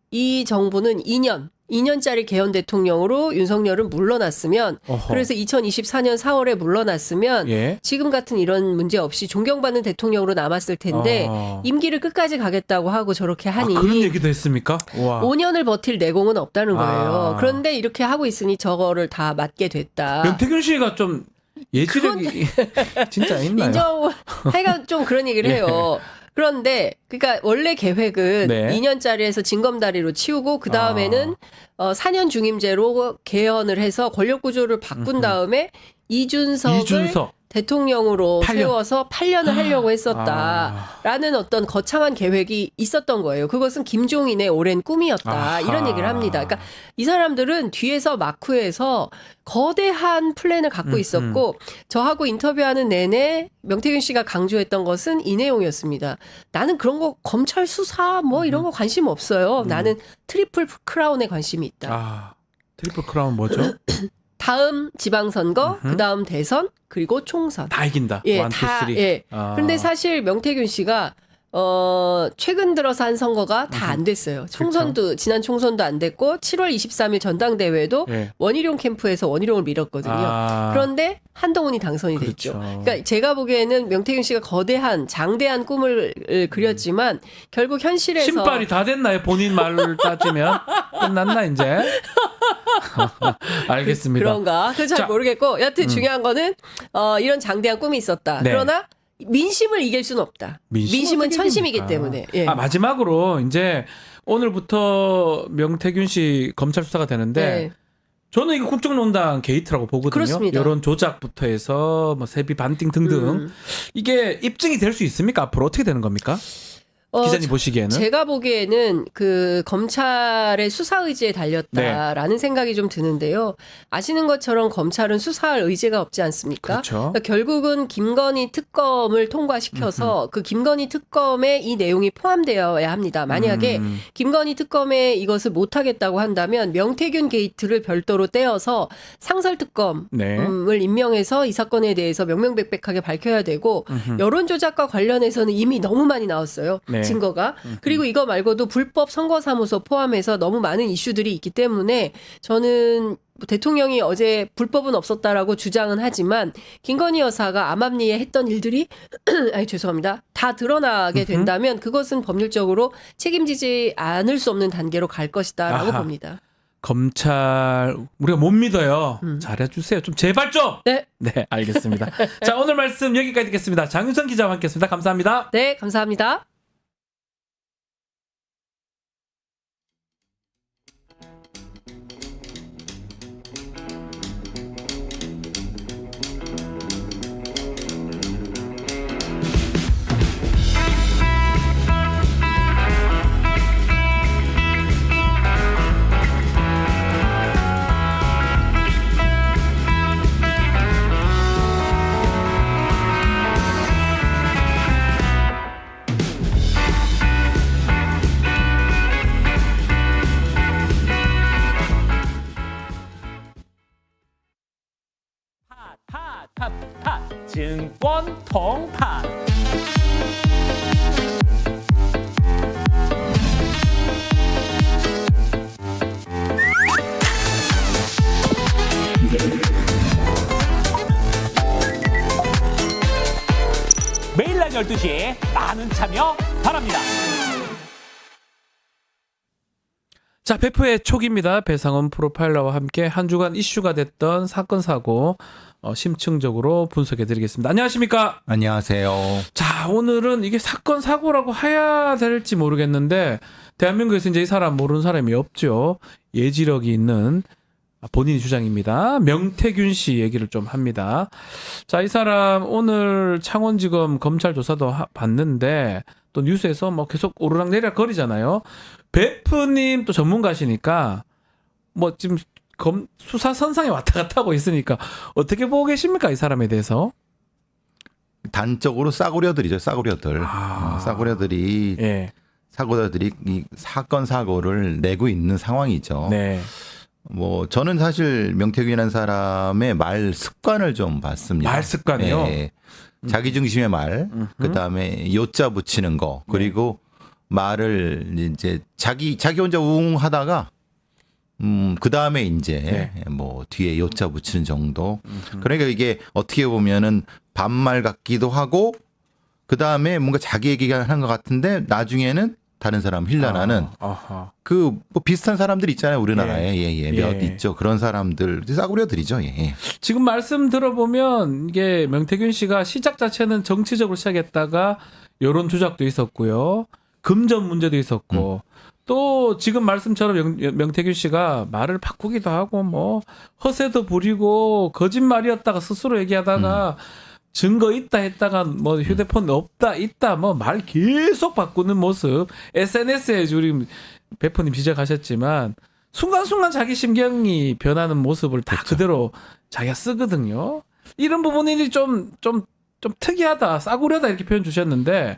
이 정부는 2년짜리 개헌 대통령으로 윤석열은 물러났으면 어허. 그래서 2024년 4월에 물러났으면 예. 지금 같은 이런 문제 없이 존경받는 대통령으로 남았을 텐데 임기를 끝까지 가겠다고 하고 저렇게 하니 그런 얘기도 했습니까? 와. 5년을 버틸 내공은 없다는 거예요. 아. 그런데 이렇게 하고 있으니 저거를 다 맞게 됐다. 명태균 씨가 좀 예지력이 진짜 있나요? 하여간 좀 그런 얘기를 해요. 그런데 그러니까 원래 계획은 네. 2년짜리에서 징검다리로 치우고 그 다음에는 4년 중임제로 개헌을 해서 권력 구조를 바꾼 다음에 이준석을 대통령으로 8년. 세워서 8년을 하려고 했었다라는 어떤 거창한 계획이 있었던 거예요. 그것은 김종인의 오랜 꿈이었다. 이런 얘기를 합니다. 그러니까 이 사람들은 뒤에서 마쿠에서 거대한 플랜을 갖고 있었고 저하고 인터뷰하는 내내 명태균 씨가 강조했던 것은 이 내용이었습니다. 나는 그런 거 검찰 수사 뭐 이런 거 관심 없어요. 나는 트리플 크라운에 관심이 있다. 트리플 크라운 뭐죠? 다음 지방선거, 그 다음 대선, 그리고 총선. 다 이긴다. 예, 1, 2, 3. 예. 그런데 사실 명태균 씨가 최근 들어서 한 선거가 다 안 됐어요. 총선도 지난 총선도 안 됐고 7월 23일 전당대회도 예. 원희룡 캠프에서 원희룡을 밀었거든요. 그런데 한동훈이 당선이 됐죠. 그렇죠. 그러니까 제가 보기에는 명태균 씨가 거대한 장대한 꿈을 그렸지만 결국 현실에서 신발이 다 됐나요? 본인 말을 따지면 끝났나 이제? 알겠습니다. 그런가? 그래서 잘 자, 모르겠고 여튼 중요한 거는 이런 장대한 꿈이 있었다. 네. 그러나 민심을 이길 수는 없다. 민심은 어떻게 천심이기 됩니까? 때문에. 예. 마지막으로 이제 오늘부터 명태균 씨 검찰 수사가 되는데 네. 저는 이거 국정농단 게이트라고 보거든요. 그렇습니다. 여론 조작부터 해서 뭐 세비 반띵 등등 이게 입증이 될 수 있습니까? 앞으로 어떻게 되는 겁니까? 기자님 보시기에는 제가 보기에는 그 검찰의 수사 의지에 달렸다라는 생각이 좀 드는데요. 아시는 것처럼 검찰은 수사할 의지가 없지 않습니까? 그렇죠. 그러니까 결국은 김건희 특검을 통과시켜서 그 김건희 특검에 이 내용이 포함되어야 합니다. 만약에 김건희 특검에 이것을 못하겠다고 한다면 명태균 게이트를 별도로 떼어서 상설특검을 네. 임명해서 이 사건에 대해서 명명백백하게 밝혀야 되고 여론 조작과 관련해서는 이미 너무 많이 나왔어요. 네. 증거가. 그리고 이거 말고도 불법 선거사무소 포함해서 너무 많은 이슈들이 있기 때문에 저는 대통령이 어제 불법은 없었다라고 주장은 하지만 김건희 여사가 암암리에 했던 일들이 아니 죄송합니다. 다 드러나게 된다면 그것은 법률적으로 책임지지 않을 수 없는 단계로 갈 것이다라고 아하. 봅니다. 검찰 우리가 못 믿어요. 잘해주세요. 좀 제발 좀. 네. 네, 알겠습니다. 자, 오늘 말씀 여기까지 듣겠습니다. 장윤선 기자와 함께했습니다. 감사합니다. 네, 감사합니다. 핫 증권 통판 매일 낮 12시에 많은 참여 바랍니다. 자, 배프의 촉입니다. 배상원 프로파일러와 함께 한 주간 이슈가 됐던 사건 사고 심층적으로 분석해드리겠습니다. 안녕하십니까? 안녕하세요. 자, 오늘은 이게 사건 사고라고 해야 될지 모르겠는데 대한민국에서 이제 이 사람 모르는 사람이 없죠. 예지력이 있는 본인 주장입니다. 명태균 씨 얘기를 좀 합니다. 자, 이 사람 오늘 창원지검 검찰 조사도 봤는데 또 뉴스에서 뭐 계속 오르락내리락 거리잖아요. 베프님 또 전문가시니까 뭐 지금 수사 선상에 왔다 갔다 하고 있으니까 어떻게 보고 계십니까? 이 사람에 대해서? 단적으로 싸구려들이죠. 싸구려들. 싸구려들이 예. 사고자들이 이 사건 사고를 내고 있는 상황이죠. 네. 뭐 저는 사실 명태균이라는 사람의 말 습관을 좀 봤습니다. 말 습관이요? 예. 자기 중심의 말, 그다음에 요자 붙이는 거, 그리고 말을 이제 자기 혼자 우웅 하다가 그다음에 이제 뭐 뒤에 요자 붙이는 정도. 그러니까 이게 어떻게 보면은 반말 같기도 하고 그다음에 뭔가 자기 얘기가 하는 것 같은데 나중에는 다른 사람 힐난하는 그 뭐 비슷한 사람들 있잖아요. 우리나라에 몇 있죠. 그런 사람들 싸구려들이죠. 예. 지금 말씀 들어보면 이게 명태균 씨가 시작 자체는 정치적으로 시작했다가 여론 조작도 있었고요. 금전 문제도 있었고 또 지금 말씀처럼 명태균 씨가 말을 바꾸기도 하고 뭐 허세도 부리고 거짓말이었다가 스스로 얘기하다가 증거 있다 했다가 뭐 휴대폰 없다 있다 뭐 말 계속 바꾸는 모습 SNS에 우리 배프님 지적하셨지만 순간순간 자기 심경이 변하는 모습을 다 그대로 자기가 쓰거든요. 이런 부분이 좀 특이하다 싸구려다 이렇게 표현 주셨는데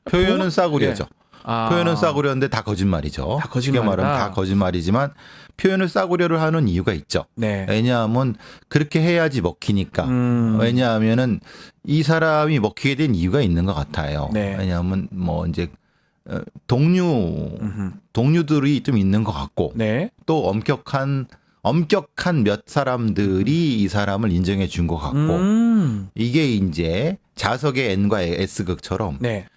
표현은 싸구려죠. 아. 표현은 싸구려인데 다 거짓말이죠. 다 거짓말이다. 쉽게 말하면 다 거짓말이지만 표현을 싸구려를 하는 이유가 있죠. 네. 왜냐하면 그렇게 해야지 먹히니까. 왜냐하면은 이 사람이 먹히게 된 이유가 있는 것 같아요. 네. 왜냐하면 뭐 이제 동료들이 좀 있는 것 같고 네. 또 엄격한 몇 사람들이 이 사람을 인정해 준 것 같고 이게 이제 자석의 N과 S극처럼 네.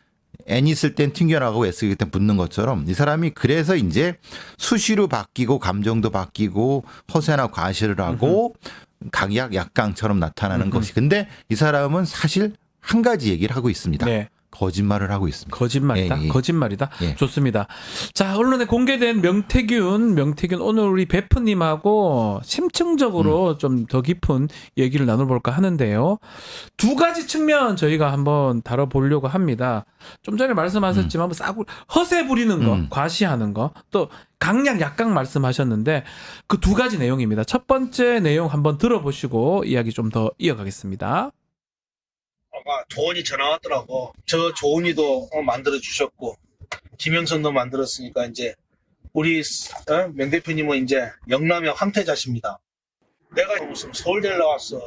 N 있을 땐 튕겨나가고 S 있을 땐 붙는 것처럼 이 사람이 그래서 이제 수시로 바뀌고 감정도 바뀌고 허세나 과실을 하고 강약 약강처럼 나타나는 것이 근데 이 사람은 사실 한 가지 얘기를 하고 있습니다. 네. 거짓말을 하고 있습니다. 거짓말이다. 예. 거짓말이다. 예. 좋습니다. 자, 언론에 공개된 명태균 오늘 우리 베프님하고 심층적으로 좀 더 깊은 얘기를 나눠볼까 하는데요. 두 가지 측면 저희가 한번 다뤄보려고 합니다. 좀 전에 말씀하셨지만 뭐 허세 부리는 거, 과시하는 거, 또 강약 약강 말씀하셨는데 그 두 가지 내용입니다. 첫 번째 내용 한번 들어보시고 이야기 좀 더 이어가겠습니다. 아마 조은이 전화 왔더라고. 저 조은이도 만들어 주셨고 김영선도 만들었으니까 이제 우리 명 대표님은 이제 영남의 황태자십니다. 내가 무슨 서울대를 나왔어.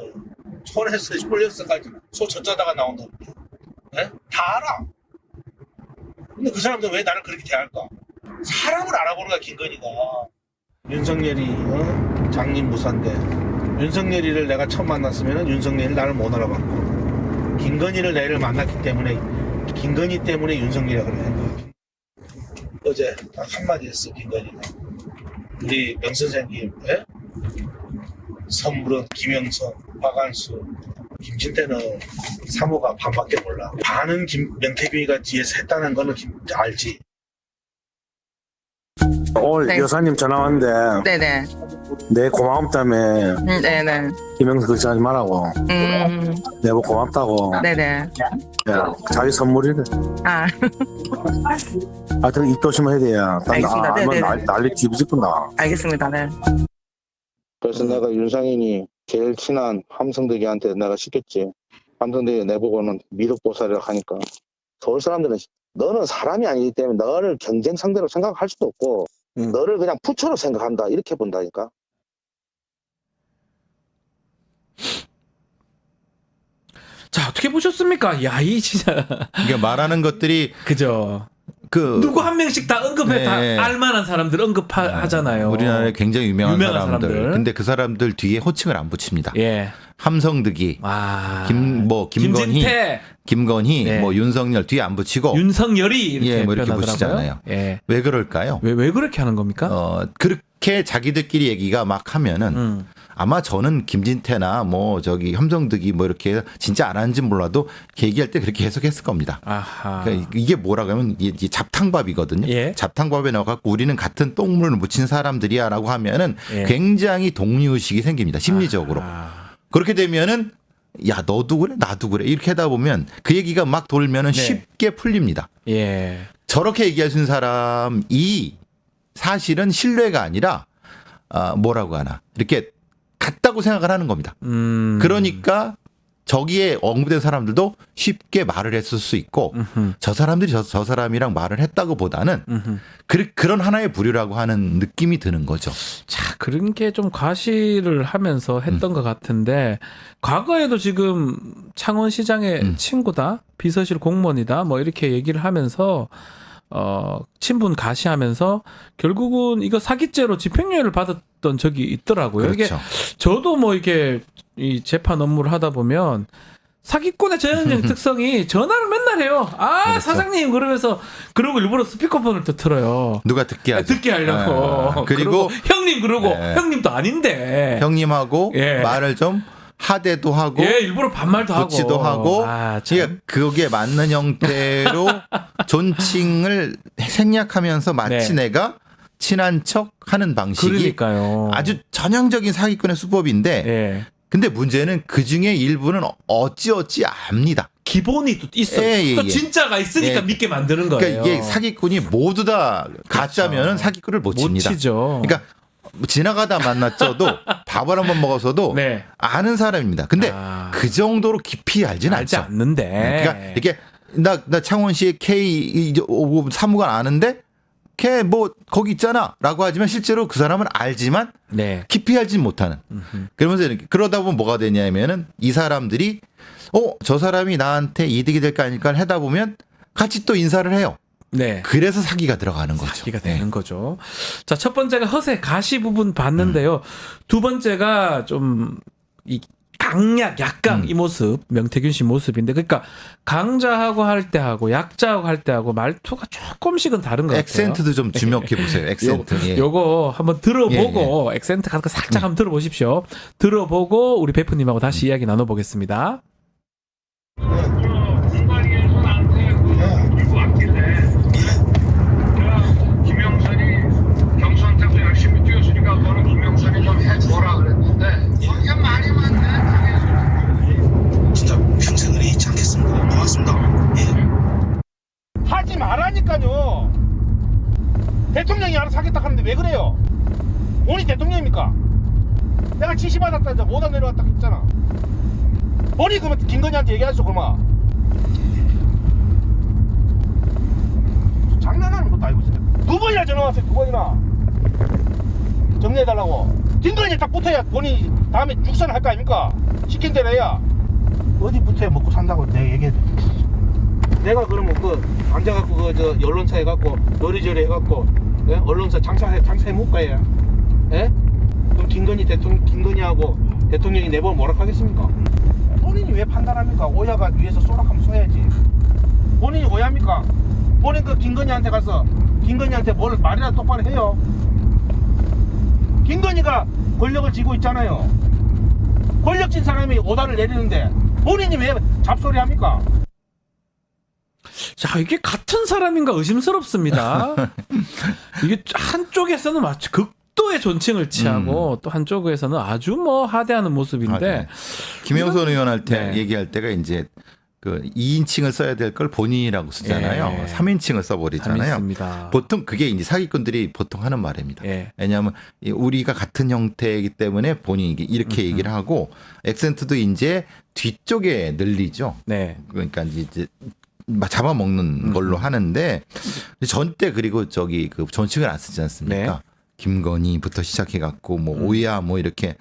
촌에서 홀렸어까지 소 젖자다가 나온다. 다 알아. 근데 그 사람들 왜 나를 그렇게 대할까? 사람을 알아보는 거야, 김건희가. 윤석열이 장님 무사인데 윤석열이를 내가 처음 만났으면 윤석열이 나를 못 알아봤고 김건희를 내를 만났기 때문에 김건희 때문에 윤석열이가 그렇게 한 거야. 어제 딱 한마디 했어, 김건희가. 우리 명 선생님 선물은 김영선, 박한수, 김진태는 사모가 반밖에 몰라. 반은 명태균이가 뒤에서 했다는 거는 알지. 오늘 네. 여사님 전화 왔는데 네네. 내 고마움 때문에 네네. 김영수 걱정하지 말라고 내가 고맙다고 네네. 야, 자기 선물이래. 아, 하여튼 입 조심해야 돼요. 알겠습니다. 네네네. 난리 뒤집힌다. 알겠습니다. 네. 그래서 내가 윤상인이 제일 친한 함성득이한테 내가 시켰지. 함성득이 내보고는 미륵보살이라고 하니까 서울 사람들은 너는 사람이 아니기 때문에 너를 경쟁 상대로 생각할 수도 없고 너를 그냥 부처로 생각한다 이렇게 본다니까. 자, 어떻게 보셨습니까? 야, 이 진짜 그러니까 말하는 것들이 그죠. 그 누구 한 명씩 다 언급해 네. 다 알만한 사람들 언급하잖아요. 우리나라에 굉장히 유명한 유명한 사람들. 근데 그 사람들 뒤에 호칭을 안 붙입니다. 예. 함성득이, 아. 김건희, 김진태, 김건희, 네. 윤석열 뒤에 안 붙이고 윤석열이 이렇게 예, 뭐 이렇게 표현하더라고요. 붙이잖아요. 예. 왜 그럴까요? 왜 그렇게 하는 겁니까? 그렇게 자기들끼리 얘기가 막 하면은 아마 저는 김진태나 뭐 저기 함성득이 뭐 이렇게 진짜 안 하는지 몰라도 얘기할 때 그렇게 계속 했을 겁니다. 아하. 그러니까 이게 뭐라고 하면 이게 잡탕밥이거든요. 예. 잡탕밥에 넣어갖고 우리는 같은 똥물을 묻힌 사람들이야라고 하면은 예. 굉장히 동료의식이 생깁니다. 심리적으로. 아하. 그렇게 되면은 야 너도 그래 나도 그래 이렇게 하다 보면 그 얘기가 막 돌면은 네. 쉽게 풀립니다. 예. 저렇게 얘기할 수 있는 사람이 사실은 신뢰가 아니라 뭐라고 하나 이렇게 같다고 생각을 하는 겁니다. 그러니까 저기에 언급된 사람들도 쉽게 말을 했을 수 있고 저 사람들이 저 사람이랑 말을 했다고 보다는 그런 하나의 부류라고 하는 느낌이 드는 거죠. 자, 그런 게 좀 과시를 하면서 했던 것 같은데 과거에도 지금 창원시장의 친구다, 비서실 공무원이다, 뭐 이렇게 얘기를 하면서 친분 가시하면서 결국은 이거 사기죄로 집행유예를 받았던 적이 있더라고요. 그렇죠. 이게 저도 뭐 이렇게 이 재판 업무를 하다 보면 사기꾼의 전형적인 특성이 전화를 맨날 해요. 아, 그렇죠. 사장님 그러면서 그러고 일부러 스피커폰을 또 틀어요. 누가 듣게 하죠. 듣게 하려고. 그리고 형님 그러고 네. 형님도 아닌데. 형님하고 예. 말을 좀 하대도 하고 예, 일부러 반말도 하고. 붙이도 하고 아, 참. 그러니까 그게 맞는 형태로 존칭을 생략하면서 마치 네. 내가 친한 척 하는 방식이 그러니까요. 아주 전형적인 사기꾼의 수법인데 예. 근데 문제는 그 중에 일부는 어찌어찌 압니다. 기본이 또 있어. 예, 또 예. 진짜가 있으니까 예. 믿게 만드는 거예요. 그러니까 이게 사기꾼이 모두 다 가짜면은 사기꾼을 못 못 칩니다. 치죠. 그러니까 지나가다 만났어도 밥을 한번 먹어서도 네. 아는 사람입니다. 근데 그 정도로 깊이 알지는 알지 않죠. 않는데. 그러니까 이게 나 창원시의 K 사무관 아는데 걔 뭐 거기 있잖아라고 하지만 실제로 그 사람은 알지만 네. 깊이 알지 못하는. 그러면서 이렇게 그러다 보면 뭐가 되냐면은 이 사람들이 저 사람이 나한테 이득이 될까 아닐까 하다 보면 같이 또 인사를 해요. 네. 그래서 사기가 들어가는 거죠. 사기가 네. 되는 거죠. 자, 첫 번째가 허세 가시 부분 봤는데요. 두 번째가 좀 이 강약, 약강 이 모습, 명태균 씨 모습인데, 그러니까 강자하고 할 때하고 약자하고 할 때하고 말투가 조금씩은 다른 것 같아요. 액센트도 좀 주목해 보세요. 액센트. 예. 요거 한번 들어보고 액센트 같은 거 살짝 한번 들어보십시오. 들어보고 우리 베프님하고 다시 이야기 나눠보겠습니다. 김영선이 경선한테도 열심히 뛰었으니까 너는 김영선이 좀 해줘라 그랬는데 그게 말이 많네. 진짜 평생을 잊지 않겠습니다. 고맙습니다. 예. 하지 말라니까요. 대통령이 알아서 하겠다 하는데 왜 그래요? 본인이 대통령입니까? 내가 지시받았다 이제 못안 내려왔다 했잖아. 본인이 그러면 김건희한테 얘기하죠 그러면. 장난하는 것도 아니고 진짜. 두 번이나 전화 왔어요. 두 번이나 정리해달라고. 김건희에 딱 붙어야 본인이 다음에 육선을 할 거 아닙니까? 시킨 대로 해야. 어디 붙어야 먹고 산다고 내가 얘기해도 내가 그러면 그 앉아갖고 그 저 언론사 해갖고 요리조리 해갖고 예? 언론사 장사해 못 가야. 예? 그럼 김건희하고 대통령이 내보면 뭐라 하겠습니까? 본인이 왜 판단합니까? 오야가 위에서 쏘락하면 쏘야지. 본인이 오야입니까? 본인 그 김건희한테 가서 김건희한테 뭘 말이나 똑바로 해요. 김건희가 권력을 쥐고 있잖아요. 권력진 사람이 오다를 내리는데 본인이 왜 잡소리 합니까? 자, 이게 같은 사람인가 의심스럽습니다. 이게 한쪽에서는 마치 극도의 존칭을 취하고 또 한쪽에서는 아주 뭐 하대하는 모습인데 김영선 의원 할 때 네. 얘기할 때가 이제 그 2인칭을 써야 될 걸 본인이라고 쓰잖아요. 예. 3인칭을 써버리잖아요. 재밌습니다. 보통 그게 이제 사기꾼들이 보통 하는 말입니다. 예. 왜냐하면 우리가 같은 형태이기 때문에 본인이 이렇게 얘기를 하고 액센트도 이제 뒤쪽에 늘리죠. 네. 그러니까 이제 잡아먹는 걸로 하는데 전때 그리고 저기 그 존칭을 안 쓰지 않습니까? 네. 김건희부터 시작해갖고 뭐 오야 뭐 이렇게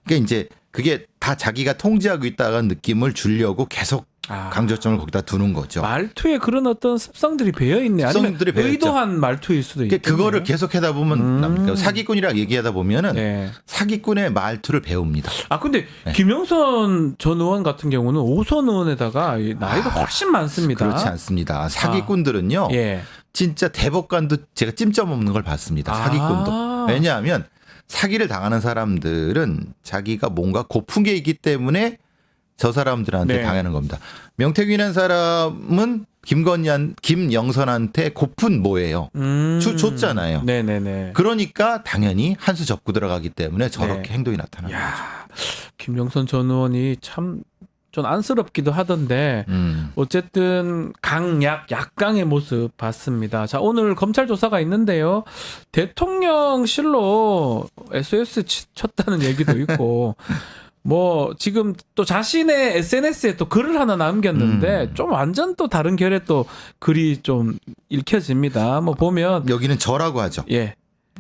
그러니까 이제 그게 다 자기가 통제하고 있다는 느낌을 주려고 계속 강조점을 거기다 두는 거죠. 말투에 그런 어떤 습성들이 배어 있네. 아니면 습성들이 배어 있죠. 의도한 말투일 수도 있고. 그거를 계속 하다 보면 납니까? 사기꾼이라 얘기하다 보면은 네. 사기꾼의 말투를 배웁니다. 아 근데 네. 김영선 전 의원 같은 경우는 오선 의원에다가 나이가 훨씬 많습니다. 그렇지 않습니다. 사기꾼들은요. 예. 진짜 대법관도 제가 찜점 없는 걸 봤습니다. 사기꾼도. 왜냐하면 사기를 당하는 사람들은 자기가 뭔가 고픈 게 있기 때문에 저 사람들한테 네. 당하는 겁니다. 명태균이라는 사람은 김영선한테 고픈 뭐예요? 줬잖아요. 네네네. 그러니까 당연히 한 수 접고 들어가기 때문에 저렇게 네. 행동이 나타나는 야, 거죠. 김영선 전 의원이 참 좀 안쓰럽기도 하던데 어쨌든 약강의 모습 봤습니다. 자, 오늘 검찰 조사가 있는데요. 대통령실로 SOS 쳤다는 얘기도 있고 뭐 지금 또 자신의 SNS에 또 글을 하나 남겼는데 좀 완전 또 다른 결의 또 글이 좀 읽혀집니다. 뭐 보면 여기는 저라고 하죠. 예.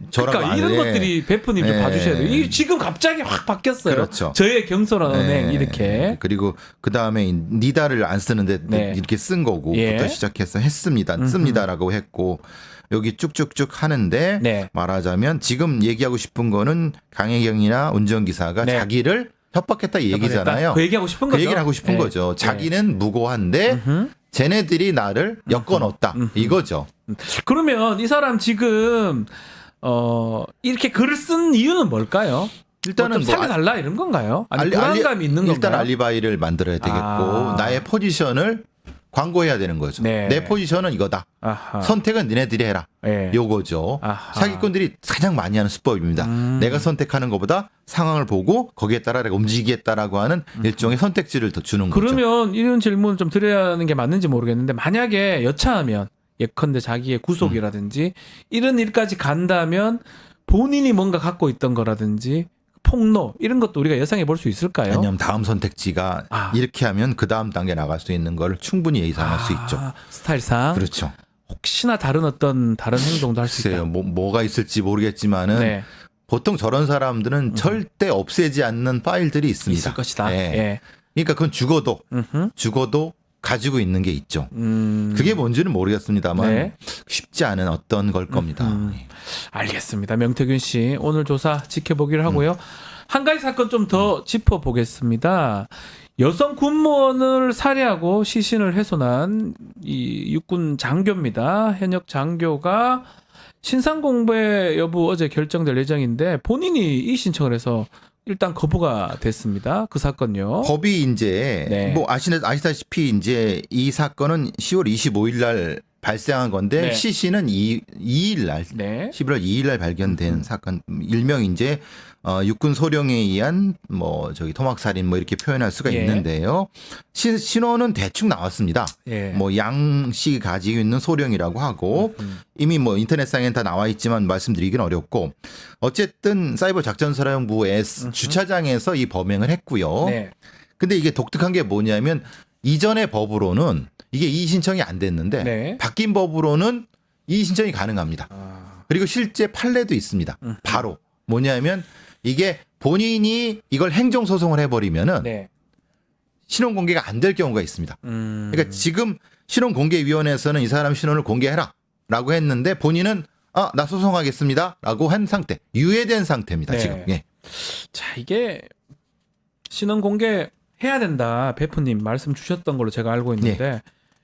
저라고 그러니까 이런 하는데. 것들이 베프님 좀 예. 봐주셔야 돼요. 이게 지금 갑자기 확 바뀌었어요. 그렇죠. 저의 경솔한 은행 네. 이렇게. 그리고 그 다음에 니다를 안 쓰는데 네. 이렇게 쓴 거고부터 예. 시작해서 씁니다라고 했고 여기 쭉쭉쭉 하는데 네. 말하자면 지금 얘기하고 싶은 거는 강혜경이나 운전기사가 네. 자기를 협박했다 이 얘기잖아요. 그 얘기하고 싶은 그 거죠. 얘기를 하고 싶은 네. 거죠. 자기는 무고한데 쟤네들이 나를 엮어놓았다 이거죠. 그러면 이 사람 지금 이렇게 글을 쓴 이유는 뭘까요? 일단은 좀 살려달라 이런 건가요? 아니 불안감이 있는 일단 건가요? 알리바이를 만들어야 되겠고 나의 포지션을 광고해야 되는 거죠. 네. 내 포지션은 이거다. 아하. 선택은 니네들이 해라. 네. 요거죠. 아하. 사기꾼들이 가장 많이 하는 수법입니다. 내가 선택하는 것보다 상황을 보고 거기에 따라 내가 움직이겠다라고 하는 일종의 선택지를 더 주는 거죠. 그러면 이런 질문 좀 드려야 하는 게 맞는지 모르겠는데 만약에 여차하면 예컨대 자기의 구속이라든지 이런 일까지 간다면 본인이 뭔가 갖고 있던 거라든지 폭로 이런 것도 우리가 예상해 볼 수 있을까요? 왜냐하면 다음 선택지가 이렇게 하면 그 다음 단계 나갈 수 있는 걸 충분히 예상할 수 있죠. 스타일상. 그렇죠. 혹시나 다른 행동도 할 수 있다. 글쎄요. 뭐가 있을지 모르겠지만은 네. 보통 저런 사람들은 절대 없애지 않는 파일들이 있습니다. 있을 것이다. 네. 예. 그러니까 그건 죽어도 가지고 있는 게 있죠. 그게 뭔지는 모르겠습니다만 네. 쉽지 않은 어떤 걸 겁니다. 알겠습니다. 명태균 씨 오늘 조사 지켜보기로 하고요. 한 가지 사건 좀 더 짚어보겠습니다. 여성 군무원을 살해하고 시신을 훼손한 이 육군 장교입니다. 현역 장교가 신상 공개 여부 어제 결정될 예정인데 본인이 이 신청을 해서 일단 거부가 됐습니다. 그 사건요. 법이 이제 네. 뭐 아시다시피 이제 이 사건은 10월 25일 날 발생한 건데 네. 시신은 2일 날 네. 11월 2일 날 발견된 사건 일명 이제 육군 소령에 의한 뭐 저기 토막살인 뭐 이렇게 표현할 수가 예. 있는데요. 신원은 대충 나왔습니다. 예. 뭐 양씨 가지고 있는 소령이라고 하고 이미 뭐 인터넷상엔 다 나와 있지만 말씀드리기는 어렵고 어쨌든 사이버 작전사령부의 주차장에서 이 범행을 했고요. 네. 근데 이게 독특한 게 뭐냐면 이전의 법으로는 이게 이의 신청이 안 됐는데 네. 바뀐 법으로는 이의 신청이 가능합니다. 그리고 실제 판례도 있습니다. 바로 뭐냐면 이게 본인이 이걸 행정소송을 해버리면은 네. 신원 공개가 안 될 경우가 있습니다. 그러니까 지금 신원공개위원회에서는 이 사람 신원을 공개해라라고 했는데 본인은 나 소송하겠습니다라고 한 상태, 유예된 상태입니다. 네. 지금. 예. 자, 이게 신원 공개 해야 된다. 베프님 말씀 주셨던 걸로 제가 알고 있는데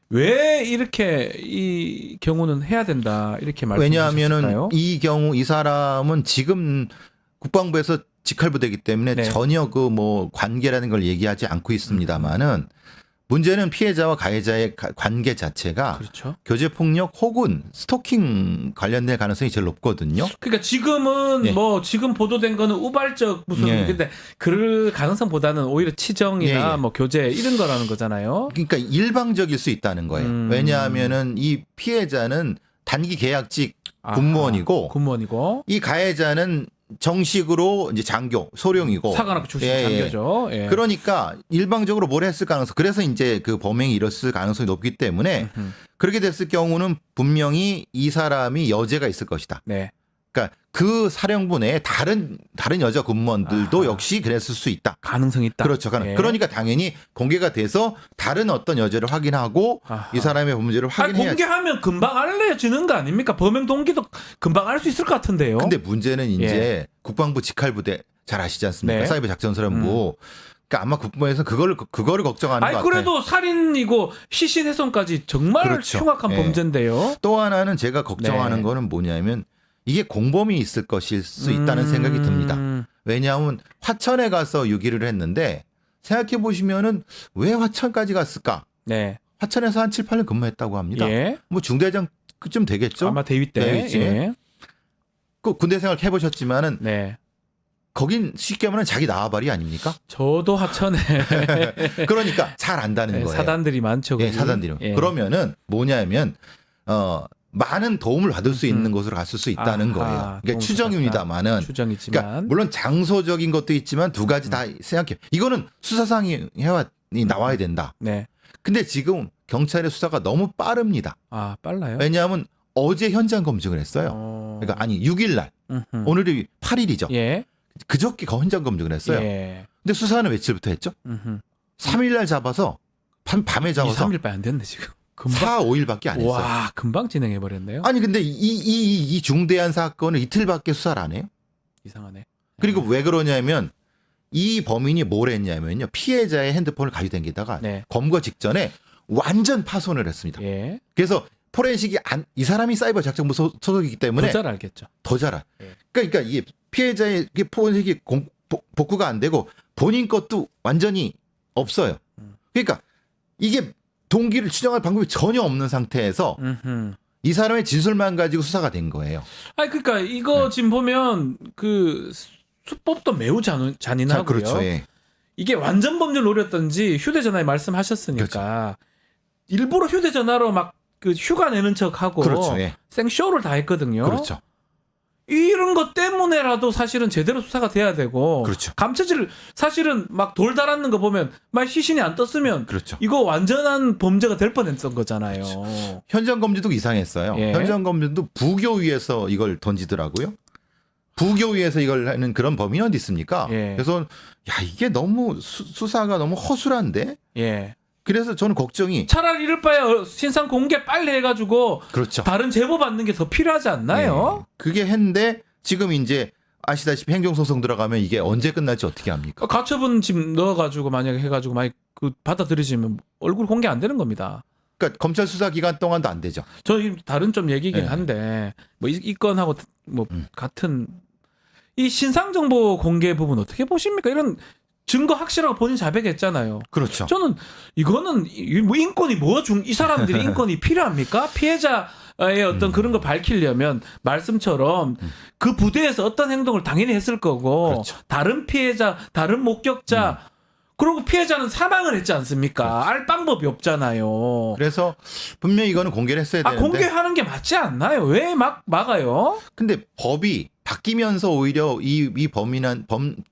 왜 이렇게 이 경우는 해야 된다 이렇게 말씀하셨을까요? 왜냐하면은 이 경우 이 사람은 지금 국방부에서 직할부대이기 때문에 네. 전혀 그 뭐 관계라는 걸 얘기하지 않고 있습니다만은 문제는 피해자와 가해자의 관계 자체가 그렇죠. 교제폭력 혹은 스토킹 관련될 가능성이 제일 높거든요. 그러니까 지금은 네. 뭐 지금 보도된 거는 우발적 무슨 네. 근데 그 가능성보다는 오히려 치정이나 예, 예. 뭐 교제 이런 거라는 거잖아요. 그러니까 일방적일 수 있다는 거예요. 왜냐하면은 이 피해자는 단기 계약직 군무원이고 군무원이고 이 가해자는 정식으로 이제 장교, 소령이고 사관학교 출신 예, 예. 장교죠. 예. 그러니까 일방적으로 뭘 했을 가능성, 그래서 이제 그 범행이 일었을 가능성이 높기 때문에 그렇게 됐을 경우는 분명히 이 사람이 여죄가 있을 것이다. 네. 그러니까 그 사령부 내에 다른 여자 군무원들도 역시 그랬을 수 있다. 가능성이 있다. 그렇죠. 예. 그러니까 당연히 공개가 돼서 다른 어떤 여죄를 확인하고 아하. 이 사람의 범죄를 아니, 확인해야지. 공개하면 금방 알려지는 거 아닙니까? 범행 동기도 금방 알 수 있을 것 같은데요. 근데 문제는 이제 예. 국방부 직할부대 잘 아시지 않습니까? 네. 사이버 작전사령부. 그러니까 아마 국방부에서 그거를 걱정하는 것 아니 같아요. 그래도 살인이고 시신훼손까지 정말 그렇죠. 흉악한 예. 범죄인데요. 또 하나는 제가 걱정하는 네. 거는 뭐냐면 이게 공범이 있을 것일 수 있다는 생각이 듭니다. 왜냐하면 화천에 가서 유기를 했는데 생각해 보시면은 왜 화천까지 갔을까? 네. 화천에서 한 7, 8년 근무했다고 합니다. 예. 뭐 중대장쯤 되겠죠? 아마 대위 때. 네, 이제. 예. 그 군대 생활 해보셨지만은 네. 거긴 쉽게 말하면 자기 나와바리 아닙니까? 저도 하천에 그러니까 잘 안다는 네, 거예요. 사단들이 많죠. 예, 거기. 사단들이. 예. 그러면은 뭐냐면 많은 도움을 받을 수 있는 곳으로 갔을 수 있다는 아하, 거예요. 도움을 그러니까 추정입니다만은. 추정이지만 그러니까 물론 장소적인 것도 있지만 두 가지 다 생각해. 이거는 수사상이 나와야 된다. 네. 근데 지금 경찰의 수사가 너무 빠릅니다. 아, 빨라요? 왜냐하면 어제 현장 검증을 했어요. 그러니까 아니 6일 날. 오늘이 8일이죠. 예. 그저께 현장 검증을 했어요. 예. 근데 수사는 며칠부터 했죠? 3일 날 잡아서 밤에 2, 잡아서 3일밖에 안 됐네 지금. 금방 4, 5일밖에 안 했어요. 와, 금방 진행해 버렸네요. 아니 근데 이 중대한 사건을 이틀밖에 수사를 안 해요. 이상하네. 그리고 왜 그러냐면 이 범인이 뭘 했냐면요. 피해자의 핸드폰을 가지고 다니다가 네. 검거 직전에 완전 파손을 했습니다. 예. 그래서 포렌식이 이 사람이 사이버 작전부 소속이기 때문에 더 잘 알겠죠. 더 잘 알아. 예. 그러니까 이게 피해자의 포렌식이 복구가 안 되고 본인 것도 완전히 없어요. 그러니까 이게 동기를 추정할 방법이 전혀 없는 상태에서 이 사람의 진술만 가지고 수사가 된 거예요. 아니 그러니까 이거 지금 보면 그 수법도 매우 잔인하고요. 그렇죠. 예. 이게 완전 범죄를 노렸던지 휴대전화에 말씀하셨으니까 일부러 휴대전화로 막 그 휴가 내는 척하고 그렇죠. 예. 생쇼를 다 했거든요. 그렇죠. 이런 것 때문에라도 사실은 제대로 수사가 돼야 되고 그렇죠. 감춰질 사실은 막 돌 달았는 거 보면 막 시신이 안 떴으면 그렇죠. 이거 완전한 범죄가 될 뻔했던 거잖아요. 그렇죠. 현장 검증도 이상했어요. 예. 현장 검증도 부교위에서 이걸 던지더라고요. 부교위에서 이걸 하는 그런 범인이 어디 있습니까? 예. 그래서 야 이게 너무 수사가 너무 허술한데. 예. 그래서 저는 걱정이 차라리 이럴 바에 신상 공개 빨리 해가지고 그렇죠. 다른 제보 받는 게 더 필요하지 않나요? 네. 그게 했는데 지금 이제 아시다시피 행정소송 들어가면 이게 언제 끝날지 어떻게 합니까? 가처분 지금 넣어가지고 만약에 해가지고 만약 그 받아들이시면 얼굴 공개 안 되는 겁니다. 그러니까 검찰 수사 기간 동안도 안 되죠. 저 다른 좀 얘기긴 네. 한데 뭐 이 건하고 뭐 같은 이 신상 정보 공개 부분 어떻게 보십니까? 이런 증거 확실하고 본인 자백했잖아요. 그렇죠. 저는 이거는 뭐 인권이 이 사람들이 인권이 필요합니까? 피해자의 어떤 그런 거 밝히려면 말씀처럼 그 부대에서 어떤 행동을 당연히 했을 거고 그렇죠. 다른 피해자, 다른 목격자 그리고 피해자는 사망을 했지 않습니까? 그렇죠. 알 방법이 없잖아요. 그래서 분명히 이거는 공개를 했어야 되는데. 공개하는 게 맞지 않나요? 왜 막아요? 근데 법이 바뀌면서 오히려 이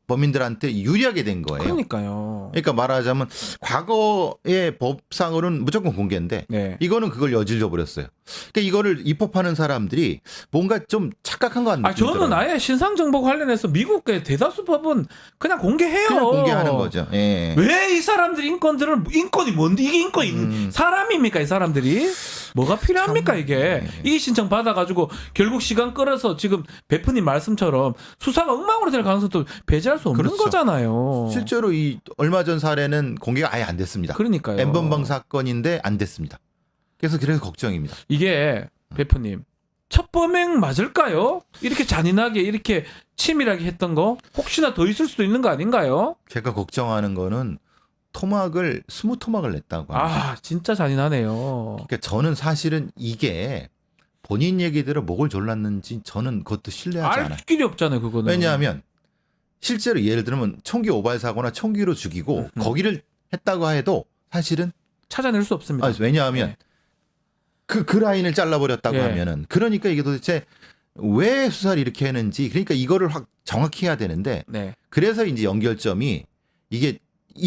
범인들한테 유리하게 된 거예요. 그러니까요. 그러니까 말하자면 과거의 법상으로는 무조건 공개인데 네. 이거는 그걸 여질러 버렸어요. 그러니까 이거를 입법하는 사람들이 뭔가 좀 착각한 것 같은 느낌이 저는 들어요. 아예 신상정보 관련해서 미국의 대다수 법은 그냥 공개해요. 그냥 공개하는 거죠. 예. 왜 이 사람들이 인권이 뭔데? 이게 인권이 사람입니까? 이 사람들이 뭐가 필요합니까? 이게 신청 받아가지고 결국 시간 끌어서 지금 베프님 말씀처럼 수사가 엉망으로 될 가능성도 배제할 수 없는 그렇죠. 거잖아요. 실제로 이 얼마 전 사례는 공개가 아예 안 됐습니다. 그러니까요. N번방 사건인데 안 됐습니다. 그래서 걱정입니다. 이게 베프님 첫 범행 맞을까요? 이렇게 잔인하게 이렇게 치밀하게 했던 거 혹시나 더 있을 수도 있는 거 아닌가요? 제가 걱정하는 거는 20토막을 냈다고 합니다. 진짜 잔인하네요. 그러니까 저는 사실은 이게 본인 얘기대로 목을 졸랐는지 저는 그것도 신뢰하지 않아요. 알 길이 없잖아요, 그거는. 왜냐하면 실제로 예를 들면 총기 오발 사고나 총기로 죽이고 거기를 했다고 해도 사실은 찾아낼 수 없습니다. 왜냐하면 그 라인을 잘라버렸다고 예. 하면은 그러니까 이게 도대체 왜 수사를 이렇게 했는지 그러니까 이거를 확 정확히 해야 되는데 네. 그래서 이제 연결점이 이게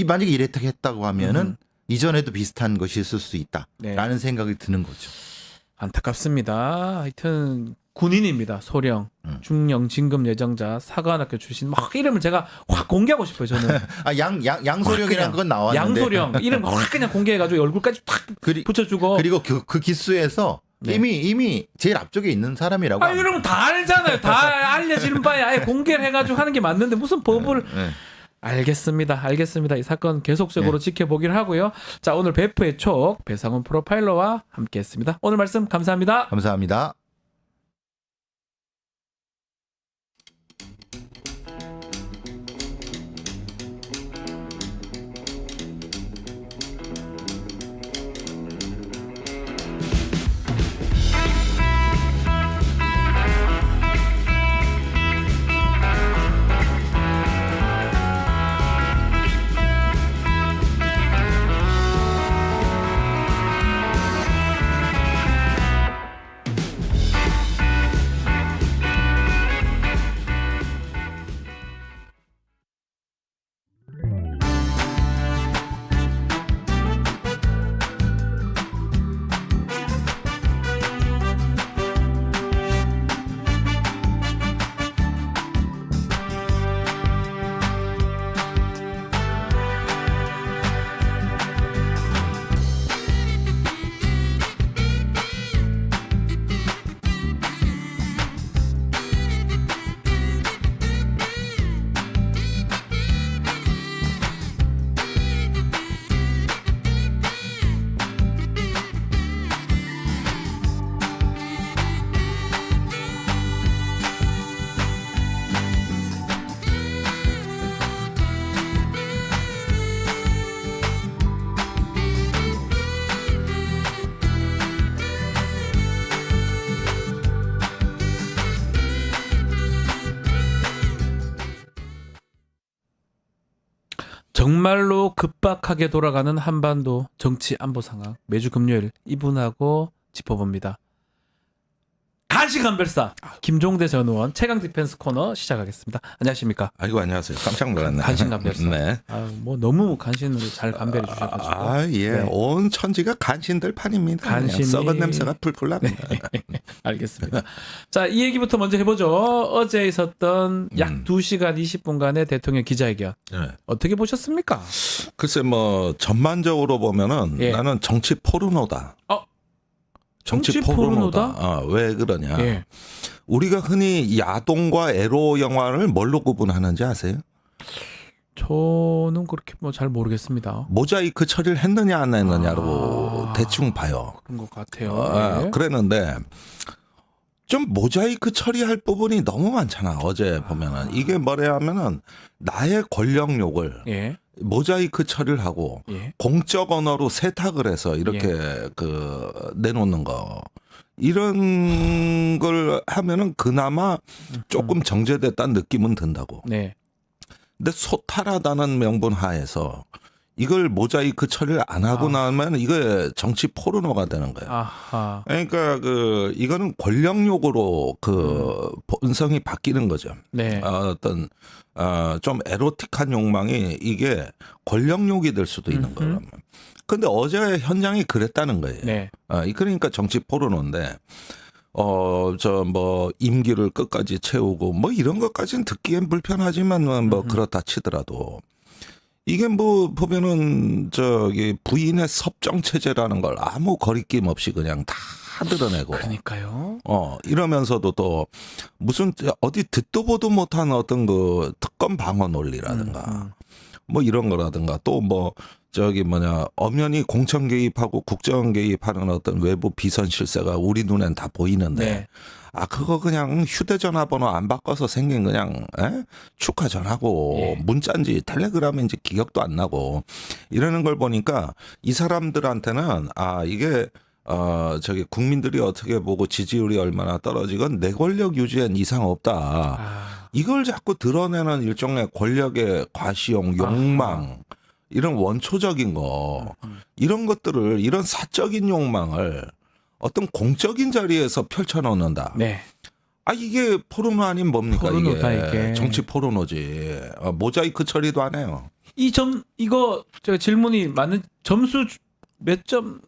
만약에 이랬다고 했다고 하면은 이전에도 비슷한 것이 있을 수 있다라는 생각이 드는 거죠. 안타깝습니다. 하여튼 군인입니다. 소령, 중령, 진급 예정자, 사관학교 출신. 막 이름을 제가 확 공개하고 싶어요. 저는. 양소령이라는 건 나왔는데. 양소령 이름 확 그냥 공개해가지고 얼굴까지 탁 붙여주고. 그리고 그 기수에서 이미 제일 앞쪽에 있는 사람이라고. 이러면 다 알잖아요. 다 알려지는 바에 아예 공개를 해가지고 하는 게 맞는데 무슨 법을. 알겠습니다. 이 사건 계속적으로 지켜보기를 하고요. 자, 오늘 베프의 촉 배상훈 프로파일러와 함께했습니다. 오늘 말씀 감사합니다. 감사합니다. 정말로 급박하게 돌아가는 한반도 정치 안보 상황 매주 금요일 이분하고 짚어봅니다. 간신간별사 김종대 전 의원 최강 디펜스 코너 시작하겠습니다. 안녕하십니까? 아이고 안녕하세요. 깜짝 놀랐네. 간신간별사. 네. 뭐 너무 간신으로 잘 감별해 주셔가지고. 예. 네. 온 천지가 간신들 판입니다. 간신이... 썩은 냄새가 풀풀 납니다. 알겠습니다. 자, 이 얘기부터 먼저 해보죠. 어제 있었던 약 2시간 20분간의 대통령 기자회견. 네. 어떻게 보셨습니까? 글쎄 뭐 전반적으로 보면은 나는 정치 포르노다. 정치 포르노다. 왜 그러냐? 우리가 흔히 야동과 에로 영화를 뭘로 구분하는지 아세요? 저는 그렇게 뭐 잘 모르겠습니다. 모자이크 처리를 했느냐 안 했느냐로 대충 봐요. 그런 것 같아요. 그랬는데 좀 모자이크 처리할 부분이 너무 많잖아. 어제 보면은 이게 뭐래 하면은 나의 권력욕을 모자이크 처리를 하고 공적 언어로 세탁을 해서 이렇게 내놓는 거 이런 걸 하면은 그나마 조금 정제됐다는 느낌은 든다고. 근데 소탈하다는 명분 하에서 이걸 모자이크 처리를 안 하고 나면 이게 정치 포르노가 되는 거예요. 아하. 그러니까 이거는 권력욕으로 본성이 바뀌는 거죠. 네. 어떤 좀 에로틱한 욕망이 이게 권력욕이 될 수도 있는 거예요. 근데 어제 현장이 그랬다는 거예요. 네. 그러니까 정치 포르노인데 임기를 끝까지 채우고 뭐 이런 것까지는 듣기엔 불편하지만 뭐 그렇다 치더라도 이게 뭐 보면은 부인의 섭정 체제라는 걸 아무 거리낌 없이 그냥 다 드러내고. 그러니까요. 이러면서도 또 무슨 어디 듣도 보도 못한 어떤 특검 방어 논리라든가 뭐 이런 거라든가 또 뭐 엄연히 공천 개입하고 국정 개입하는 어떤 외부 비선 실세가 우리 눈엔 다 보이는데 네. 그거 그냥 휴대전화 번호 안 바꿔서 생긴 그냥 축하 전화고 예. 문자인지 텔레그램인지 기억도 안 나고 이러는 걸 보니까 이 사람들한테는 이게 국민들이 어떻게 보고 지지율이 얼마나 떨어지건 내 권력 유지엔 이상 없다. 이걸 자꾸 드러내는 일종의 권력의 과시용, 욕망 이런 원초적인 거 이런 것들을 이런 사적인 욕망을 어떤 공적인 자리에서 펼쳐놓는다. 네. 이게 포르노 아닌 뭡니까 포르노다, 이게. 정치 포르노지. 모자이크 처리도 안 해요. 이거 제가 질문이 맞는 점수 몇 점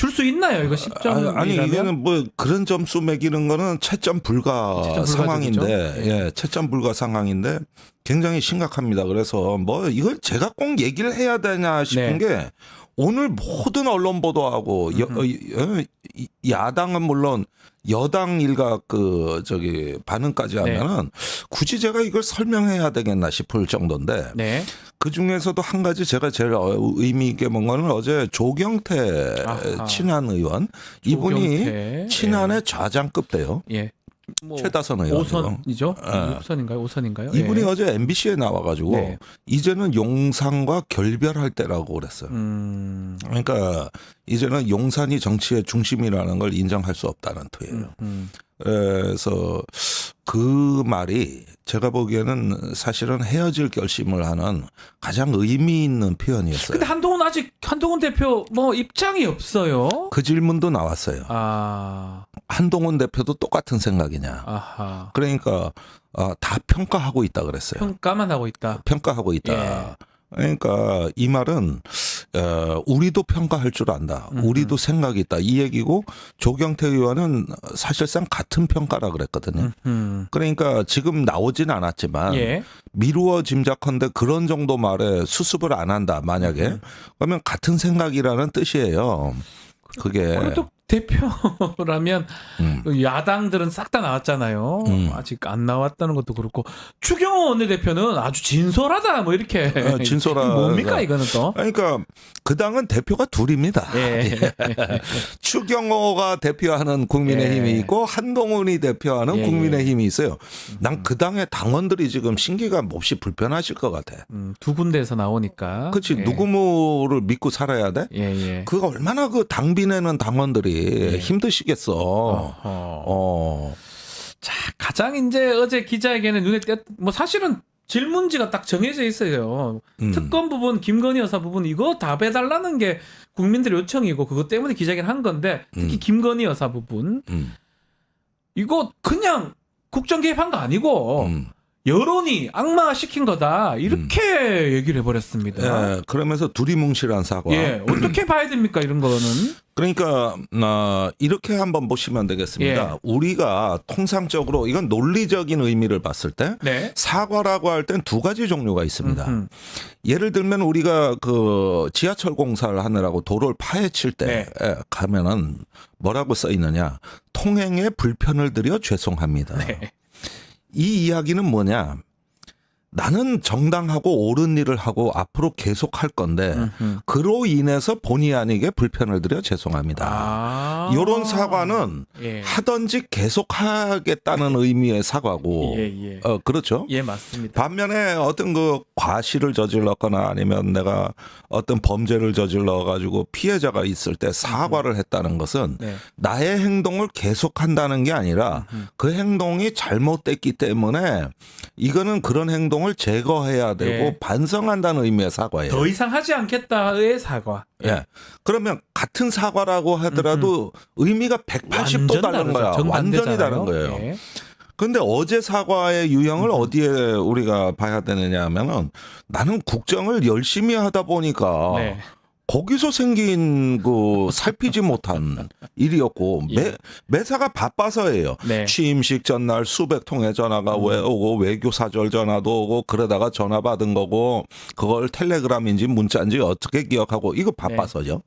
줄 수 있나요? 이거 10점이라면? 아니 이거는 뭐 그런 점수 매기는 거는 채점 불가 상황인데, 예, 채점 불가 상황인데 굉장히 심각합니다. 그래서 뭐 이걸 제가 꼭 얘기를 해야 되냐 싶은 게 오늘 모든 언론 보도하고 야당은 물론 여당 일각 반응까지 하면은 굳이 제가 이걸 설명해야 되겠나 싶을 정도인데 그 중에서도 한 가지 제가 제일 의미 있게 본 거는 어제 조경태 친한 의원 이분이 친한의 좌장급 돼요. 최다선 의원 5선이죠? 6선인가요? 5선인가요? 이분이 어제 MBC에 나와가지고 이제는 용산과 결별할 때라고 그랬어요. 그러니까 이제는 용산이 정치의 중심이라는 걸 인정할 수 없다는 투예요. 그래서 그 말이 제가 보기에는 사실은 헤어질 결심을 하는 가장 의미 있는 표현이었어요. 근데 한동훈 대표 뭐 입장이 없어요. 그 질문도 나왔어요. 한동훈 대표도 똑같은 생각이냐. 아하. 그러니까 다 평가하고 있다 그랬어요. 평가만 하고 있다. 평가하고 있다. 그러니까 이 말은 우리도 평가할 줄 안다. 우리도 생각이 있다. 이 얘기고 조경태 의원은 사실상 같은 평가라 그랬거든요. 그러니까 지금 나오진 않았지만 미루어 짐작컨대 그런 정도 말에 수습을 안 한다. 만약에 그러면 같은 생각이라는 뜻이에요. 그게 또 대표라면 야당들은 싹 다 나왔잖아요. 아직 안 나왔다는 것도 그렇고 추경호 원내대표는 아주 진솔하다 뭐 이렇게 진솔하다. 뭡니까 이거는 또? 그러니까 그 당은 대표가 둘입니다. 추경호가 대표하는 국민의힘이 있고 한동훈이 대표하는 국민의힘이 있어요. 난 그 당의 당원들이 지금 심기가 몹시 불편하실 것 같아. 두 군데에서 나오니까. 그렇지. 누구를 믿고 살아야 돼? 그거 얼마나 그 당비내는 당원들이 힘드시겠어. 자, 가장 이제 어제 기자회견에 눈에 뭐 사실은 질문지가 딱 정해져 있어요. 특검 부분, 김건희 여사 부분 이거 답해달라는 게 국민들의 요청이고 그것 때문에 기자회견 한 건데 특히 김건희 여사 부분 이거 그냥 국정 개입한 거 아니고 여론이 악마시킨 거다 이렇게 얘기를 해버렸습니다. 그러면서 두리뭉실한 사과. 어떻게 봐야 됩니까 이런 거는? 그러니까 이렇게 한번 보시면 되겠습니다. 우리가 통상적으로 이건 논리적인 의미를 봤을 때 사과라고 할 땐 두 가지 종류가 있습니다. 예를 들면 우리가 그 지하철 공사를 하느라고 도로를 파헤칠 때 가면은 뭐라고 써 있느냐? 통행에 불편을 드려 죄송합니다. 이 이야기는 뭐냐? 나는 정당하고 옳은 일을 하고 앞으로 계속 할 건데 그로 인해서 본의 아니게 불편을 드려 죄송합니다. 이런 사과는 하든지 계속하겠다는 의미의 사과고 그렇죠? 맞습니다. 반면에 어떤 그 과실을 저질렀거나 아니면 내가 어떤 범죄를 저질러 가지고 피해자가 있을 때 사과를 했다는 것은 나의 행동을 계속한다는 게 아니라 그 행동이 잘못됐기 때문에 이거는 그런 행동 행동을 제거해야 되고 예. 반성한다는 의미의 사과예요. 더 이상 하지 않겠다의 사과. 예. 그러면 같은 사과라고 하더라도 의미가 180도 완전 다른 거야. 다르죠. 완전히 정반대잖아요. 다른 거예요. 예. 근데 어제 사과의 유형을 어디에 우리가 봐야 되느냐 하면은 나는 국정을 열심히 하다 보니까 네. 거기서 생긴 그 살피지 못한 일이었고 예. 매사가 바빠서예요. 네. 취임식 전날 수백 통의 전화가 오고 외교 사절 전화도 오고 그러다가 전화 받은 거고 그걸 텔레그램인지 문자인지 어떻게 기억하고 이거 바빠서죠.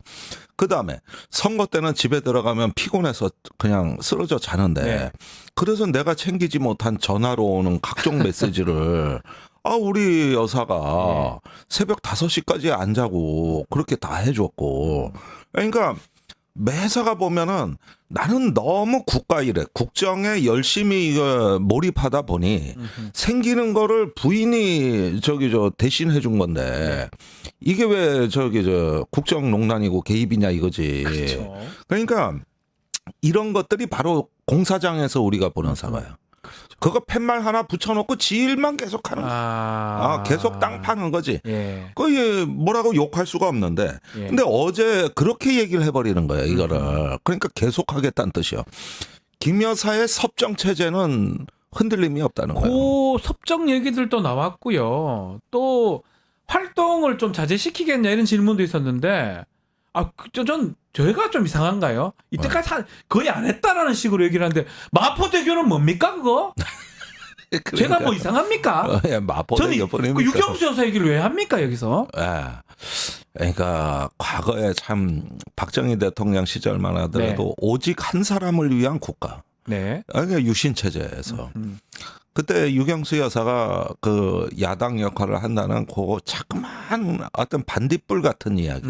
그다음에 선거 때는 집에 들어가면 피곤해서 그냥 쓰러져 자는데 네. 그래서 내가 챙기지 못한 전화로 오는 각종 메시지를 우리 여사가 새벽 5시까지 안 자고 그렇게 다 해줬고. 그러니까 매사가 보면은 나는 너무 국가 일에 국정에 열심히 몰입하다 보니 생기는 거를 부인이 대신해 준 건데 이게 왜 국정농단이고 개입이냐 이거지. 그렇죠. 그러니까 이런 것들이 바로 공사장에서 우리가 보는 사과야. 그거 팻말 하나 붙여놓고 지일만 계속 하는 거야. 계속 땅 파는 거지. 예. 그게 뭐라고 욕할 수가 없는데. 예. 근데 어제 그렇게 얘기를 해버리는 거예요, 이거를. 그러니까 계속하겠다는 뜻이요. 김 여사의 섭정 체제는 흔들림이 없다는 거예요. 그 섭정 얘기들도 나왔고요. 또 활동을 좀 자제시키겠냐 이런 질문도 있었는데 전 저희가 좀 이상한가요? 이때까지 거의 안 했다라는 식으로 얘기를 하는데 마포대교는 뭡니까 그거? 제가 뭐 이상합니까? 마포대교 저는 그 유경수 여사 얘기를 왜 합니까 여기서? 그러니까 과거에 참 박정희 대통령 시절만 하더라도 오직 한 사람을 위한 국가. 네. 그러니까 유신 체제에서 그때 유경수 여사가 그 야당 역할을 한다는 그 자그마한 어떤 반딧불 같은 이야기.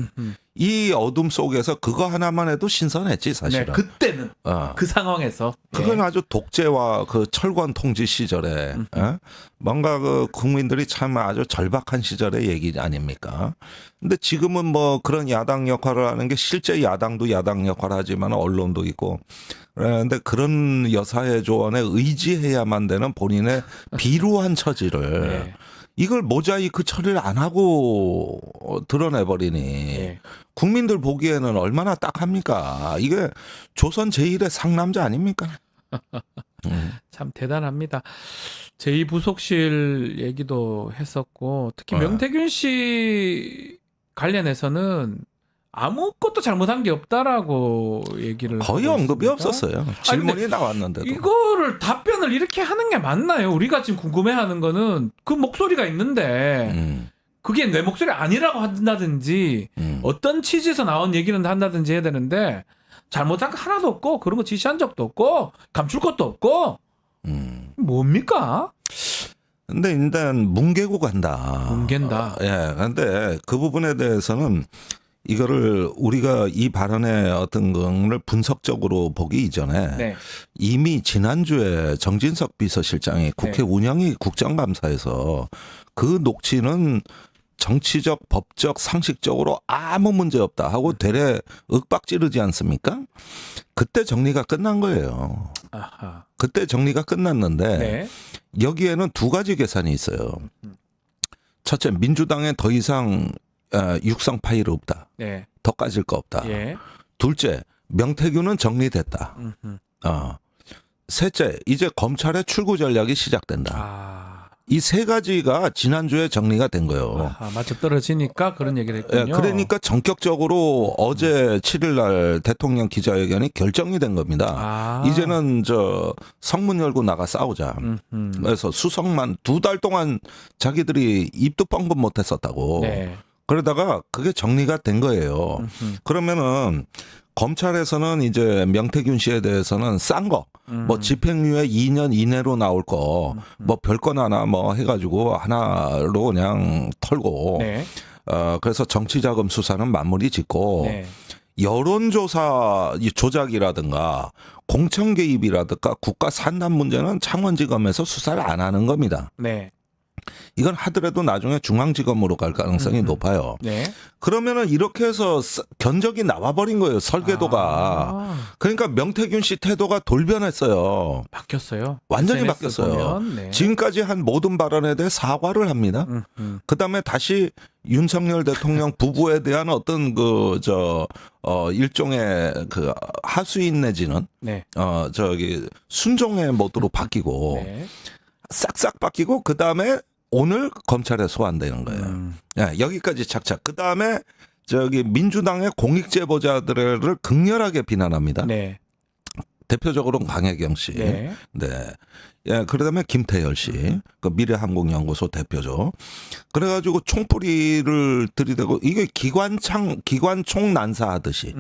이 어둠 속에서 그거 하나만 해도 신선했지 사실은. 네, 그때는 그 상황에서 그건 아주 독재와 그 철권 통치 시절에 뭔가 그 국민들이 참 아주 절박한 시절의 얘기 아닙니까? 근데 지금은 뭐 그런 야당 역할을 하는 게 실제 야당도 야당 역할을 하지만 언론도 있고 그런데 그런 여사의 조언에 의지해야만 되는 본인의 비루한 처지를 이걸 모자이크 처리를 안 하고 드러내버리니 국민들 보기에는 얼마나 딱합니까? 이게 조선 제1의 상남자 아닙니까? 참 대단합니다. 제2부속실 얘기도 했었고 특히 명태균 씨 관련해서는 아무것도 잘못한 게 없다라고 얘기를 거의 하고 언급이 있습니다. 없었어요. 질문이 나왔는데도. 이거를 답변을 이렇게 하는 게 맞나요? 우리가 지금 궁금해하는 거는 그 목소리가 있는데 그게 내 목소리 아니라고 한다든지 어떤 취지에서 나온 얘기는 한다든지 해야 되는데 잘못한 거 하나도 없고 그런 거 지시한 적도 없고 감출 것도 없고 뭡니까? 근데 일단 뭉개고 간다. 뭉갠다. 근데 그 부분에 대해서는 이거를 우리가 이 발언의 어떤 거를 분석적으로 보기 이전에 이미 지난주에 정진석 비서실장이 국회 운영위 국정감사에서 그 녹취는 정치적, 법적, 상식적으로 아무 문제 없다 하고 되레 윽박 지르지 않습니까? 그때 정리가 끝난 거예요. 아하. 그때 정리가 끝났는데 여기에는 두 가지 계산이 있어요. 첫째, 민주당에 더 이상 육성 파일이 없다. 더 까질 거 없다. 둘째, 명태균은 정리됐다. 셋째, 이제 검찰의 출구 전략이 시작된다. 이 세 가지가 지난주에 정리가 된 거예요. 맞춰 떨어지니까 그런 얘기를 했군요. 그러니까 전격적으로 어제 7일 날 대통령 기자회견이 결정이 된 겁니다. 이제는 성문 열고 나가 싸우자. 그래서 수석만 2달 동안 자기들이 입도 뻥긋 못 했었다고. 그러다가 그게 정리가 된 거예요. 그러면은 검찰에서는 이제 명태균 씨에 대해서는 싼 거, 뭐 집행유예 2년 이내로 나올 거, 뭐 별건 하나 뭐 해가지고 하나로 그냥 털고, 그래서 정치자금 수사는 마무리 짓고, 여론조사 조작이라든가 공천 개입이라든가 국가 산단 문제는 창원지검에서 수사를 안 하는 겁니다. 이건 하더라도 나중에 중앙지검으로 갈 가능성이 높아요. 네. 그러면은 이렇게 해서 견적이 나와버린 거예요. 설계도가. 그러니까 명태균 씨 태도가 돌변했어요. 바뀌었어요. 완전히 SNS 바뀌었어요. 보면, 네. 지금까지 한 모든 발언에 대해 사과를 합니다. 그다음에 다시 윤석열 대통령 부부에 대한 어떤 일종의 그 하수인 내지는 네. 순종의 모드로 바뀌고 네. 싹싹 바뀌고 그다음에 오늘 검찰에 소환되는 거예요. 예, 여기까지 착착. 그다음에 민주당의 공익 제보자들을 극렬하게 비난합니다. 네. 대표적으로 강혜경 씨. 네. 네. 예, 그다음에 김태열 씨. 그 미래항공연구소 대표죠. 그래가지고 총뿌리를 들이대고 이게 기관총 난사하듯이.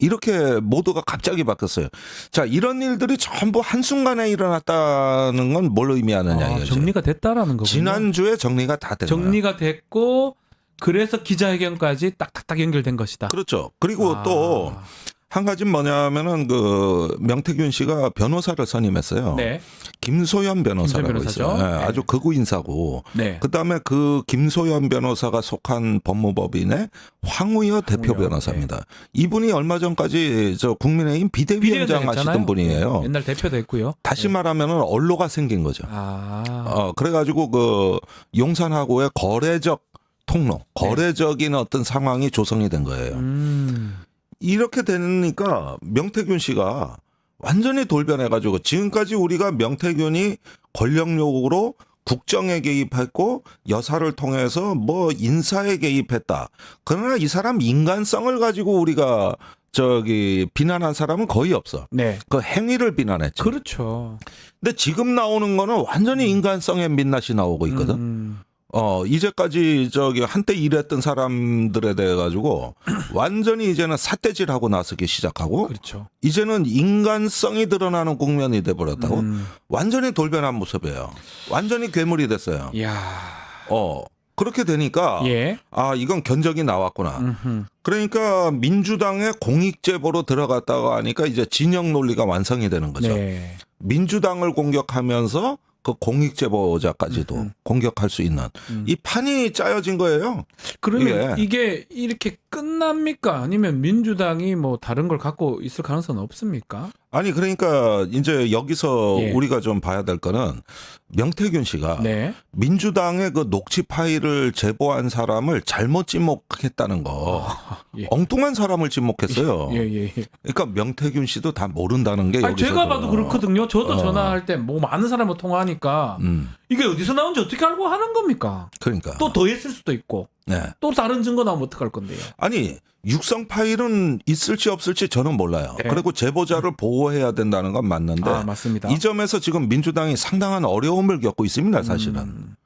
이렇게 모두가 갑자기 바뀌었어요. 자, 이런 일들이 전부 한순간에 일어났다는 건 뭘 의미하느냐 이거죠. 정리가 됐다라는 거군요. 지난주에 정리가 다 된 거예요. 정리가 됐고 그래서 기자회견까지 딱딱딱 연결된 것이다. 그렇죠. 그리고 또 한 가지는 뭐냐면은 그 명태균 씨가 변호사를 선임했어요. 네. 김소연 변호사라고 있어요. 네, 네. 아주 극우 인사고. 네. 그다음에 그 김소연 변호사가 속한 법무법인의 황우여 대표 변호사입니다. 네. 이분이 얼마 전까지 국민의힘 비대위원장 하시던 분이에요. 네. 옛날 대표도 했고요. 다시 말하면은 언로가 생긴 거죠. 그래가지고 그 용산하고의 거래적 통로, 거래적인 어떤 상황이 조성이 된 거예요. 이렇게 되니까 명태균 씨가 완전히 돌변해가지고 지금까지 우리가 명태균이 권력욕으로 국정에 개입했고 여사를 통해서 뭐 인사에 개입했다. 그러나 이 사람 인간성을 가지고 우리가 비난한 사람은 거의 없어. 네. 그 행위를 비난했죠. 그렇죠. 근데 지금 나오는 거는 완전히 인간성의 민낯이 나오고 있거든. 이제까지 한때 일했던 사람들에 대해 가지고 완전히 이제는 삿대질하고 나서기 시작하고 그렇죠. 이제는 인간성이 드러나는 국면이 돼 버렸다고. 완전히 돌변한 모습이에요. 완전히 괴물이 됐어요. 이야. 그렇게 되니까 이건 견적이 나왔구나. 그러니까 민주당의 공익 제보로 들어갔다가 하니까 이제 진영 논리가 완성이 되는 거죠. 네. 민주당을 공격하면서 그 공익 제보자까지도 공격할 수 있는 이 판이 짜여진 거예요. 그러면 이게 이렇게 끝납니까? 아니면 민주당이 뭐 다른 걸 갖고 있을 가능성은 없습니까? 아니 그러니까 이제 여기서 우리가 좀 봐야 될 거는 명태균 씨가 민주당의 그 녹취 파일을 제보한 사람을 잘못 지목했다는 거. 엉뚱한 사람을 지목했어요. 그러니까 명태균 씨도 다 모른다는 게 여기서 제가 봐도 그렇거든요. 저도 전화할 때 뭐 많은 사람을 통화하니까 이게 어디서 나온지 어떻게 알고 하는 겁니까? 그러니까 또 더했을 수도 있고 또 다른 증거 나오면 어떡할 건데요? 아니 육성 파일은 있을지 없을지 저는 몰라요. 그리고 제보자를 보호해야 된다는 건 맞는데 맞습니다. 이 점에서 지금 민주당이 상당한 어려움을 겪고 있습니다. 사실은.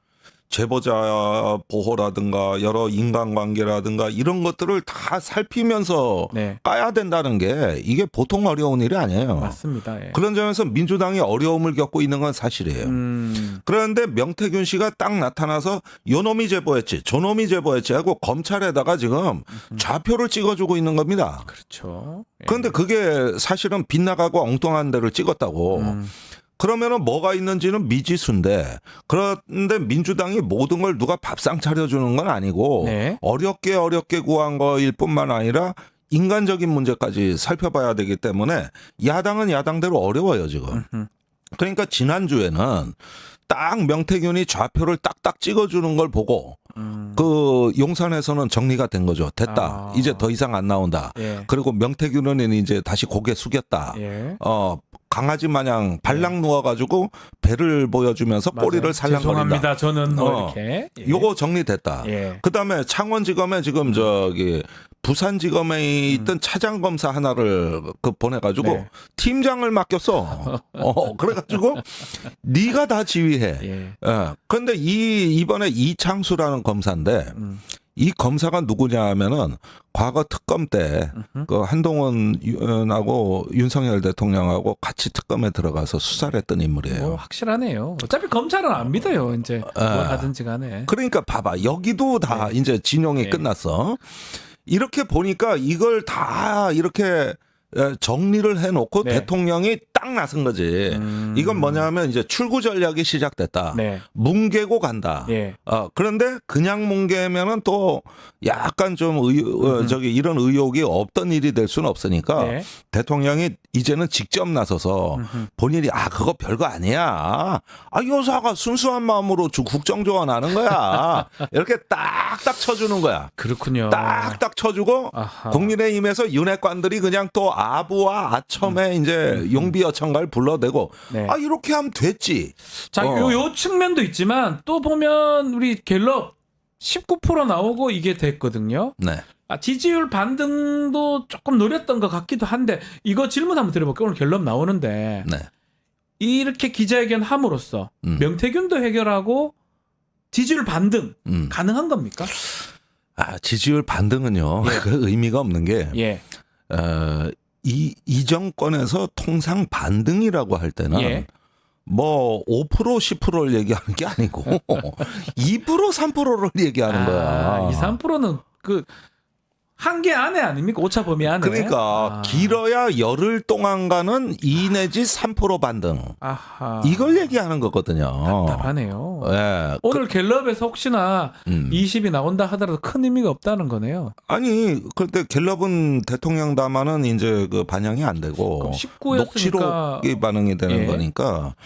제보자 보호라든가 여러 인간관계라든가 이런 것들을 다 살피면서 까야 된다는 게 이게 보통 어려운 일이 아니에요. 맞습니다. 그런 점에서 민주당이 어려움을 겪고 있는 건 사실이에요. 그런데 명태균 씨가 딱 나타나서 요놈이 제보했지 저놈이 제보했지 하고 검찰에다가 지금 좌표를 찍어주고 있는 겁니다. 그렇죠. 그런데 그게 사실은 빗나가고 엉뚱한 데를 찍었다고. 그러면은 뭐가 있는지는 미지수인데 그런데 민주당이 모든 걸 누가 밥상 차려주는 건 아니고 어렵게 구한 거일 뿐만 아니라 인간적인 문제까지 살펴봐야 되기 때문에 야당은 야당대로 어려워요 지금. 그러니까 지난주에는 딱 명태균이 좌표를 딱딱 찍어주는 걸 보고 그 용산에서는 정리가 된 거죠. 됐다. 이제 더 이상 안 나온다. 그리고 명태균은 이제 다시 고개 숙였다. 강아지 마냥 발락 누워가지고 배를 보여주면서 꼬리를 살랑거린다. 죄송합니다. 저는 이렇게. 요거 정리됐다. 그다음에 창원지검에 지금 부산지검에 있던 차장검사 하나를 보내가지고 팀장을 맡겼어. 그래가지고 네가 다 지휘해. 그런데 이번에 이창수라는 검사인데 이 검사가 누구냐 하면은 과거 특검 때 그 한동훈하고 윤석열 대통령하고 같이 특검에 들어가서 수사를 했던 인물이에요. 확실하네요. 어차피 검찰은 안 믿어요. 이제 뭘 하든지 간에. 그러니까 봐봐. 여기도 다 이제 진용이 끝났어. 이렇게 보니까 이걸 다 이렇게 정리를 해놓고 대통령이 딱 딱 나선 거지. 이건 뭐냐면 이제 출구 전략이 시작됐다. 네. 뭉개고 간다. 예. 그런데 그냥 뭉개면은 또 약간 좀 이런 의혹이 없던 일이 될 수는 없으니까 네. 대통령이 이제는 직접 나서서 본인이 그거 별거 아니야. 여사가 순수한 마음으로 국정조언하는 거야. 이렇게 딱딱 쳐주는 거야. 그렇군요. 딱딱 쳐주고 아하. 국민의힘에서 윤핵관들이 그냥 또 아부와 아첨에 이제 용비어천가를 불러대고 네. 이렇게 하면 됐지. 자, 요 측면도 있지만 또 보면 우리 갤럽 19% 나오고 이게 됐거든요. 네. 지지율 반등도 조금 노렸던 것 같기도 한데 이거 질문 한번 드려볼게요. 오늘 갤럽 나오는데 네. 이렇게 기자회견 함으로써 명태균도 해결하고 지지율 반등 가능한 겁니까? 지지율 반등은요. 예. 그 의미가 없는 게 예. 이 정권에서 통상 반등이라고 할 때는 예. 뭐 5% 10%를 얘기하는 게 아니고 2% 3%를 얘기하는 거야. 2, 3%는 그 한계 안에 아닙니까? 오차 범위 안에. 그러니까 길어야 열흘 동안 가는 2 내지 3% 반등. 아하. 이걸 얘기하는 거거든요. 답답하네요. 예. 오늘 갤럽에서 혹시나 20이 나온다 하더라도 큰 의미가 없다는 거네요. 아니 그런데 갤럽은 대통령 담화는 이제 그 반영이 안 되고 19였으니까 녹취록이 반영이 되는 예. 거니까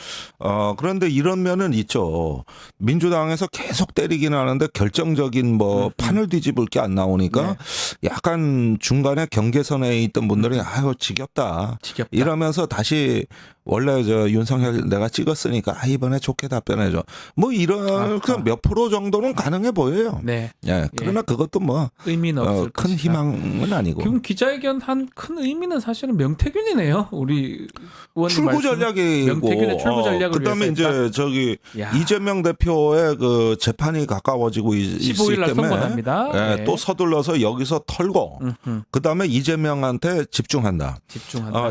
그런데 이런 면은 있죠. 민주당에서 계속 때리긴 하는데 결정적인 뭐 판을 뒤집을 게 안 나오니까 약간 중간에 경계선에 있던 분들이 지겹다. 이러면서 다시 원래 윤석열 내가 찍었으니까 이번에 좋게 답변해줘. 뭐 이런 몇 프로 정도는 가능해 보여요. 네. 예. 그러나 그것도 뭐 의미는 없을 큰 것이다. 희망은 아니고. 지금 기자회견 한 큰 의미는 사실은 명태균이네요. 우리 의원님 출구 말씀. 전략이고 명태균의 출구 전략을 그다음에 위해서 이제 야. 이재명 대표의 그 재판이 가까워지고 15일 날 있기 때문에 선고납니다. 예, 네. 또 서둘러서 여기서 털고 그다음에 이재명한테 집중한다.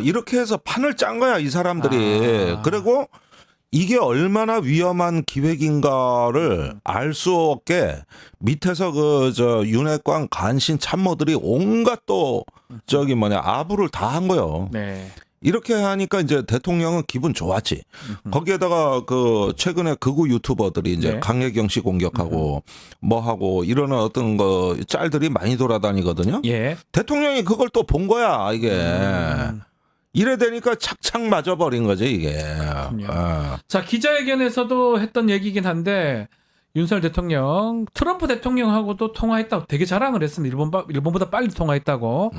이렇게 해서 판을 짠 거야 이 사람들이. 그리고 이게 얼마나 위험한 기획인가를 알 수 없게 밑에서 윤핵관 간신 참모들이 온갖 또 아부를 다 한 거예요. 네. 이렇게 하니까 이제 대통령은 기분 좋았지. 거기에다가 그 최근에 극우 유튜버들이 이제 네. 강혜경 씨 공격하고 뭐 하고 이러는 어떤 거 짤들이 많이 돌아다니거든요. 예. 대통령이 그걸 또 본 거야 이게. 이래 되니까 착착 맞아버린 거지 이게. 자, 기자회견에서도 했던 얘기긴 한데 윤석열 대통령 트럼프 대통령하고도 통화했다고 되게 자랑을 했습니다. 일본보다 빨리 통화했다고.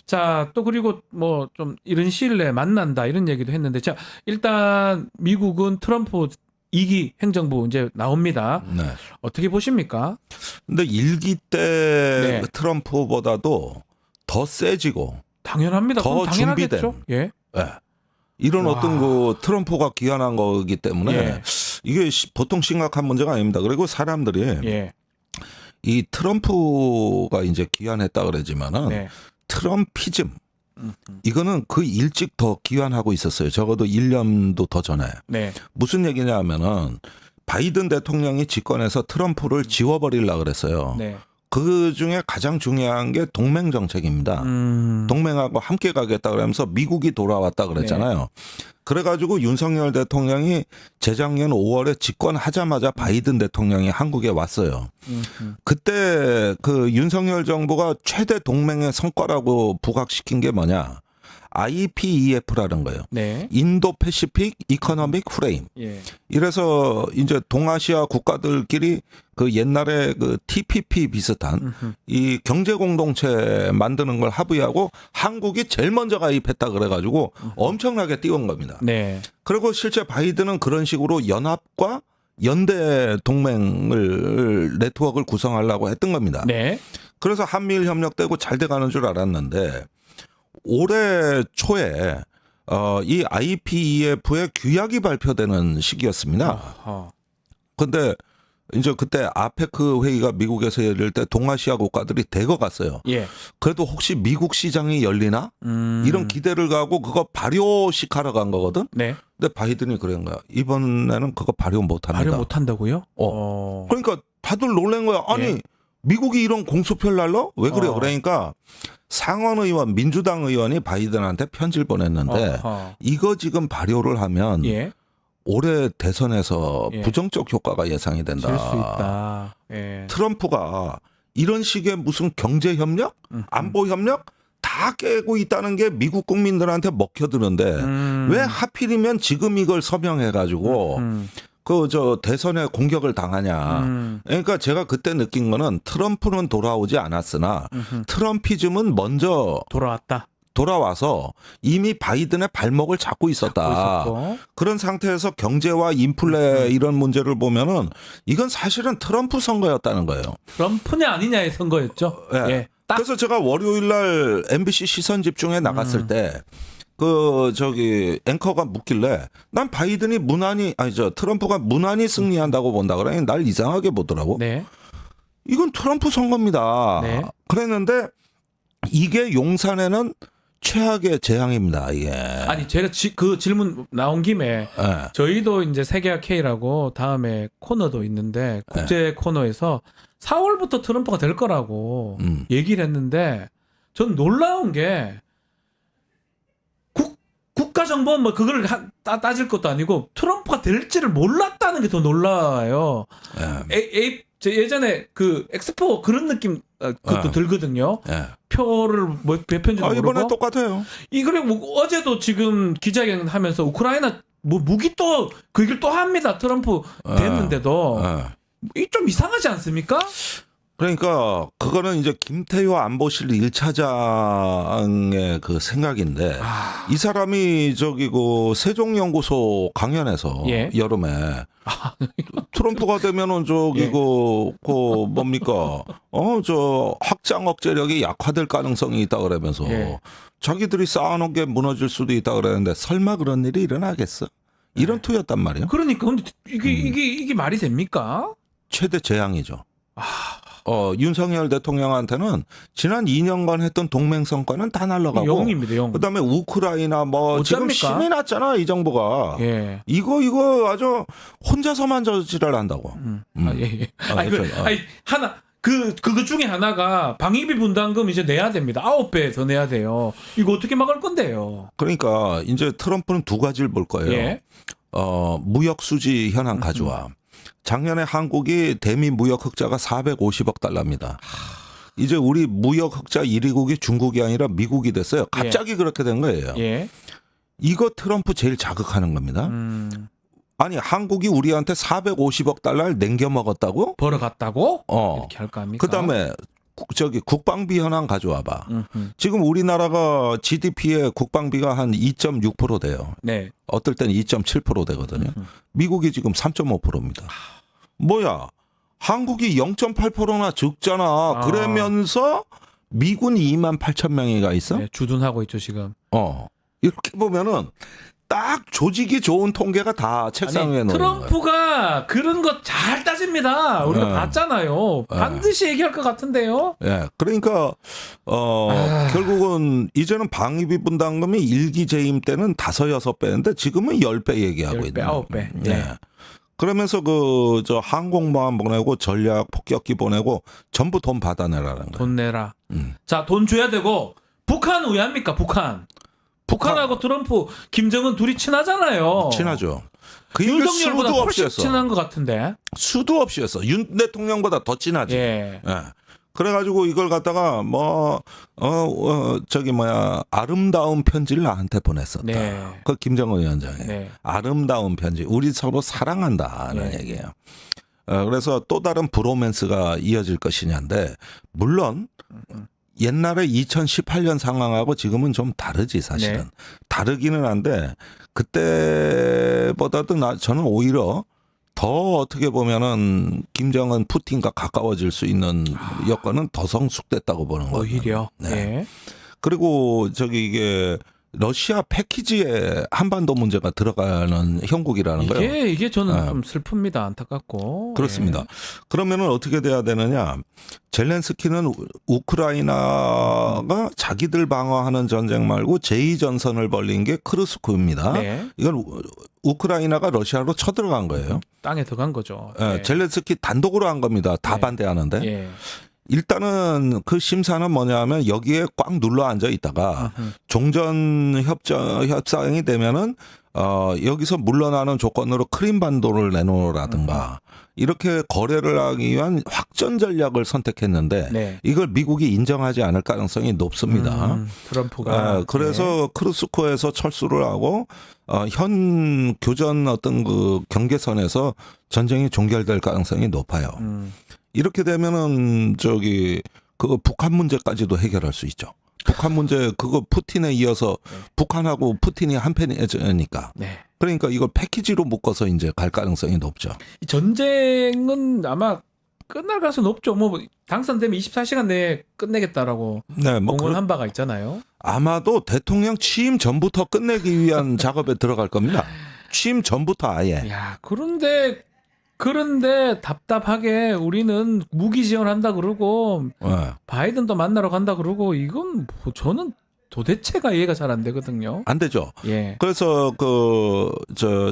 자, 또 그리고 뭐 좀 이런 시일 내에 만난다 이런 얘기도 했는데 자, 일단 미국은 트럼프 2기 행정부 이제 나옵니다. 네. 어떻게 보십니까? 근데 1기 때 네. 트럼프보다도 더 세지고 당연합니다. 더 그럼 당연하겠죠. 준비된. 예. 예. 이런 어떤 그 트럼프가 기한한 거기 때문에 예. 이게 보통 심각한 문제가 아닙니다. 그리고 사람들이 예. 이 트럼프가 이제 기한했다 그러지만은 네. 트럼피즘 이거는 그 일찍 더 기한하고 있었어요. 적어도 1년도 더 전에. 네. 무슨 얘기냐면은 바이든 대통령이 집권해서 트럼프를 지워버리려고 그랬어요. 네. 그 중에 가장 중요한 게 동맹 정책입니다. 동맹하고 함께 가겠다 그러면서 미국이 돌아왔다 그랬잖아요. 그래가지고 윤석열 대통령이 재작년 5월에 집권하자마자 바이든 대통령이 한국에 왔어요. 그때 그 윤석열 정부가 최대 동맹의 성과라고 부각시킨 게 뭐냐? IPEF라는 거예요. 네. 인도 패시픽 이코노믹 프레임. 예. 이래서 이제 동아시아 국가들끼리 그 옛날에 그 TPP 비슷한 이 경제 공동체 만드는 걸 합의하고 한국이 제일 먼저 가입했다 그래가지고 엄청나게 띄운 겁니다. 네. 그리고 실제 바이든은 그런 식으로 연합과 연대 동맹을 네트워크를 구성하려고 했던 겁니다. 네. 그래서 한미일 협력되고 잘 돼가는 줄 알았는데 올해 초에 이 IPEF의 규약이 발표되는 시기였습니다. 그런데 이제 그때 아페크 회의가 미국에서 열릴 때 동아시아 국가들이 대거 갔어요. 예. 그래도 혹시 미국 시장이 열리나? 이런 기대를 가고 그거 발효식 하러 간 거거든. 네. 근데 바이든이 그런 거야. 이번에는 그거 발효 못 합니다. 발효 못 한다고요? 그러니까 다들 놀란 거야. 아니 예. 미국이 이런 공수표를 날러? 왜 그래요? 어. 그러니까 상원 의원, 민주당 의원이 바이든한테 편지를 보냈는데 이거 지금 발효를 하면 예. 올해 대선에서 예. 부정적 효과가 예상이 된다. 질 수 있다. 예. 트럼프가 이런 식의 무슨 경제 협력, 안보 협력 다 깨고 있다는 게 미국 국민들한테 먹혀드는데 왜 하필이면 지금 이걸 서명해가지고 그 저 대선에 공격을 당하냐. 그러니까 제가 그때 느낀 거는 트럼프는 돌아오지 않았으나 트럼피즘은 먼저 돌아와서 이미 바이든의 발목을 잡고 있었다. 그런 상태에서 경제와 인플레 이런 문제를 보면은 이건 사실은 트럼프 선거였다는 거예요. 트럼프냐 아니냐의 선거였죠. 네. 예. 그래서 제가 월요일 날 MBC 시선 집중에 나갔을 때 그 저기 앵커가 묻길래 난 바이든이 트럼프가 무난히 승리한다고 본다 그래. 날 이상하게 보더라고. 네. 이건 트럼프 선거입니다. 네. 그랬는데 이게 용산에는 최악의 재앙입니다. 이게. 아니 제가 그 질문 나온 김에 네. 저희도 이제 세계화 K라고 다음에 코너도 있는데 국제 코너에서 4월부터 트럼프가 될 거라고 얘기를 했는데 전 놀라운 게 국가정보원 뭐 그걸 따질 것도 아니고 트럼프가 될지를 몰랐다는 게 더 놀라요. 예전에 그 엑스포 그런 느낌 그것도 들거든요. 표를 뭐 몇 편인지 모르고. 이번에 똑같아요. 그래 뭐 어제도 지금 기자회견 하면서 우크라이나 뭐 무기 또 그 얘기를 또 합니다. 트럼프 됐는데도 이 좀 이상하지 않습니까? 그러니까 그거는 이제 김태효 안보실 1차장의 그 생각인데 이 사람이 저기 그 세종연구소 강연에서 여름에 트럼프가 되면은 저기 그 뭡니까 저 확장 억제력이 약화될 가능성이 있다 그러면서 자기들이 쌓아놓은 게 무너질 수도 있다 그랬는데 설마 그런 일이 일어나겠어? 이런 투였단 말이에요. 그러니까 근데 이게 말이 됩니까? 최대 재앙이죠. 윤석열 대통령한테는 지난 2년간 했던 동맹 성과는 다 날라가고 영입니다. 영. 그다음에 우크라이나 뭐 지금 신이 났잖아 이 정부가. 이거 아주 혼자서만 저지랄 한다고. 하나 그거 중에 하나가 방위비 분담금 이제 내야 됩니다. 9배 더 내야 돼요. 이거 어떻게 막을 건데요? 그러니까 이제 트럼프는 두 가지를 볼 거예요. 무역 수지 현황 가져와. 작년에 한국이 대미 무역 흑자가 450억 달러입니다. 이제 우리 무역 흑자 1위국이 중국이 아니라 미국이 됐어요. 갑자기 그렇게 된 거예요. 이거 트럼프 제일 자극하는 겁니다. 아니 한국이 우리한테 450억 달러를 남겨 먹었다고? 벌어갔다고? 이렇게 할까 합니까? 그다음에 저기 국방비 현황 가져와봐. 지금 우리나라가 GDP의 국방비가 한 2.6% 돼요. 어떨 때는 2.7% 되거든요. 미국이 지금 3.5%입니다. 뭐야? 한국이 0.8%나 적잖아. 그러면서 미군 2만 8천 명이가 있어? 주둔하고 있죠 지금. 이렇게 보면은 딱 조직이 좋은 통계가 다 책상 위에 놓는 거예요. 트럼프가 그런 거 잘 따집니다. 우리가 봤잖아요. 반드시 얘기할 것 같은데요. 그러니까 결국은 이제는 방위비 분담금이 1기 재임 때는 5-6배인데 지금은 10배 얘기하고 10배, 있는 9배. 그러면서 저 항공모함 보내고 전략 폭격기 보내고 전부 돈 받아내라는 거예요. 돈 내라. 자, 돈 줘야 되고 북한 왜 합니까? 북한하고 트럼프, 김정은 둘이 친하잖아요. 친하죠. 그 얘기를 윤석열보다 수도 없이 훨씬 했어. 친한 것 같은데. 수도 없이 했어. 윤 대통령보다 더 친하지. 그래가지고 이걸 갖다가 아름다운 편지를 나한테 보냈었다. 그 김정은 위원장이. 아름다운 편지. 우리 서로 사랑한다는 얘기예요. 그래서 또 다른 브로맨스가 이어질 것이냐인데 물론 옛날에 2018년 상황하고 지금은 좀 다르지 사실은. 다르기는 한데 그때보다도 저는 오히려 더 어떻게 보면은 김정은 푸틴과 가까워질 수 있는 여건은 더 성숙됐다고 보는 거예요. 오히려. 그리고 이게 러시아 패키지에 한반도 문제가 들어가는 형국이라는 거예요. 이게 저는 좀 슬픕니다. 안타깝고. 그렇습니다. 그러면은 어떻게 돼야 되느냐? 젤렌스키는 우크라이나가 자기들 방어하는 전쟁 말고 제2전선을 벌린 게 크루스크입니다. 이건 우크라이나가 러시아로 쳐들어간 거예요. 땅에 들어간 거죠. 젤렌스키 단독으로 한 겁니다. 다 반대하는데. 일단은 그 심사는 뭐냐면 여기에 꽉 눌러 앉아 있다가 종전 협상이 되면은 여기서 물러나는 조건으로 크림 반도를 내놓으라든가 이렇게 거래를 하기 위한 확전 전략을 선택했는데 네. 이걸 미국이 인정하지 않을 가능성이 높습니다. 트럼프가. 그래서 크루스코에서 철수를 하고 현 교전 어떤 그 경계선에서 전쟁이 종결될 가능성이 높아요. 이렇게 되면은 그 북한 문제까지도 해결할 수 있죠. 북한 문제 그거 푸틴에 이어서 북한하고 푸틴이 한편이니까. 네. 그러니까 이걸 패키지로 묶어서 이제 갈 가능성이 높죠. 이 전쟁은 아마 끝날 가능성이 높죠. 뭐 당선되면 24시간 내에 끝내겠다라고 네, 뭐 공언한 바가 있잖아요. 아마도 대통령 취임 전부터 끝내기 위한 작업에 들어갈 겁니다. 취임 전부터 아예. 야, 그런데 답답하게 우리는 무기 지원한다 그러고 바이든도 만나러 간다 그러고 이건 뭐 저는 도대체가 이해가 잘 안 되거든요. 안 되죠. 예. 그래서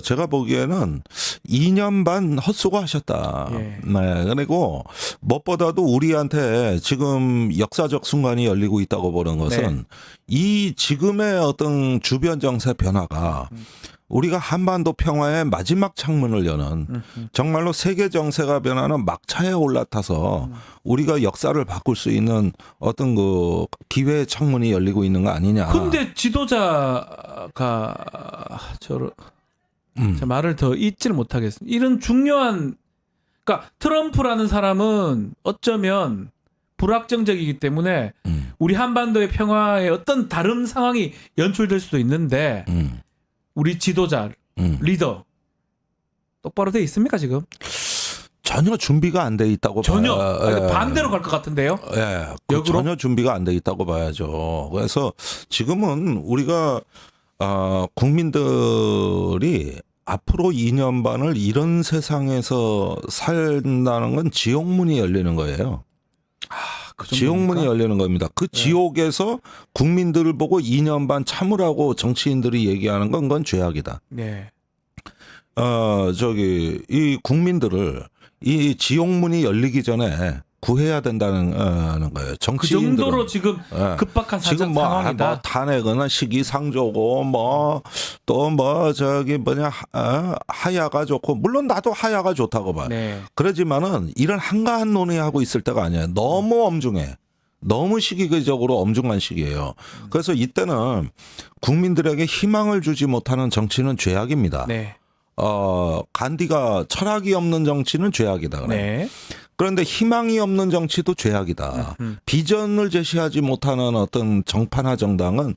제가 보기에는 2년 반 헛수고하셨다. 예. 네. 그리고 무엇보다도 우리한테 지금 역사적 순간이 열리고 있다고 보는 것은 네. 이 지금의 어떤 주변 정세 변화가 우리가 한반도 평화의 마지막 창문을 여는 정말로 세계 정세가 변하는 막차에 올라타서 우리가 역사를 바꿀 수 있는 어떤 그 기회의 창문이 열리고 있는 거 아니냐. 근데 지도자가 제 말을 더 잊지를 못하겠습니다. 이런 중요한 그러니까 트럼프라는 사람은 어쩌면 불확정적이기 때문에 우리 한반도의 평화에 어떤 다른 상황이 연출될 수도 있는데 우리 지도자, 리더 똑바로 돼 있습니까 지금? 전혀 준비가 안 돼 있다고 전혀 봐요. 반대로 갈 것 같은데요. 예, 역으로? 전혀 준비가 안 돼 있다고 봐야죠. 그래서 지금은 우리가 국민들이 앞으로 2년 반을 이런 세상에서 산다는 건 지옥문이 열리는 거예요. 그 지옥문이 열리는 겁니다. 그 지옥에서 국민들을 보고 2년 반 참으라고 정치인들이 얘기하는 건 그건 죄악이다. 네. 이 국민들을 이 지옥문이 열리기 전에 구해야 된다는 거예요. 그 정치인들은. 정도로 지금 급박한 지금 상황이다. 탄핵은 시기상조고 하야가 좋고 물론 나도 하야가 좋다고 봐요. 네. 그러지만은 이런 한가한 논의하고 있을 때가 아니에요. 너무 엄중해. 너무 시기적으로 엄중한 시기예요. 그래서 이때는 국민들에게 희망을 주지 못하는 정치는 죄악입니다. 네. 간디가 철학이 없는 정치는 죄악이다. 그래. 네. 그런데 희망이 없는 정치도 죄악이다. 비전을 제시하지 못하는 어떤 정파나 정당은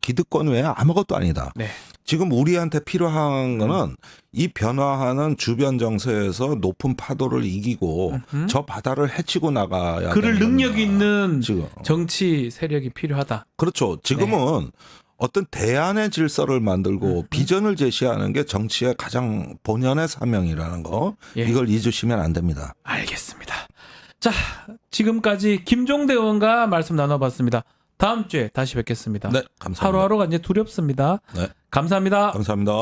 기득권 외에 아무것도 아니다. 네. 지금 우리한테 필요한 거는 이 변화하는 주변 정세에서 높은 파도를 이기고 저 바다를 헤치고 나가야 그럴 되는 능력이 겁니다. 있는 지금. 정치 세력이 필요하다. 그렇죠. 지금은 어떤 대안의 질서를 만들고 비전을 제시하는 게 정치의 가장 본연의 사명이라는 거. 예. 이걸 잊으시면 안 됩니다. 알겠습니다. 자, 지금까지 김종대 의원과 말씀 나눠봤습니다. 다음 주에 다시 뵙겠습니다. 네, 감사합니다. 하루하루가 이제 두렵습니다. 네. 감사합니다. 감사합니다.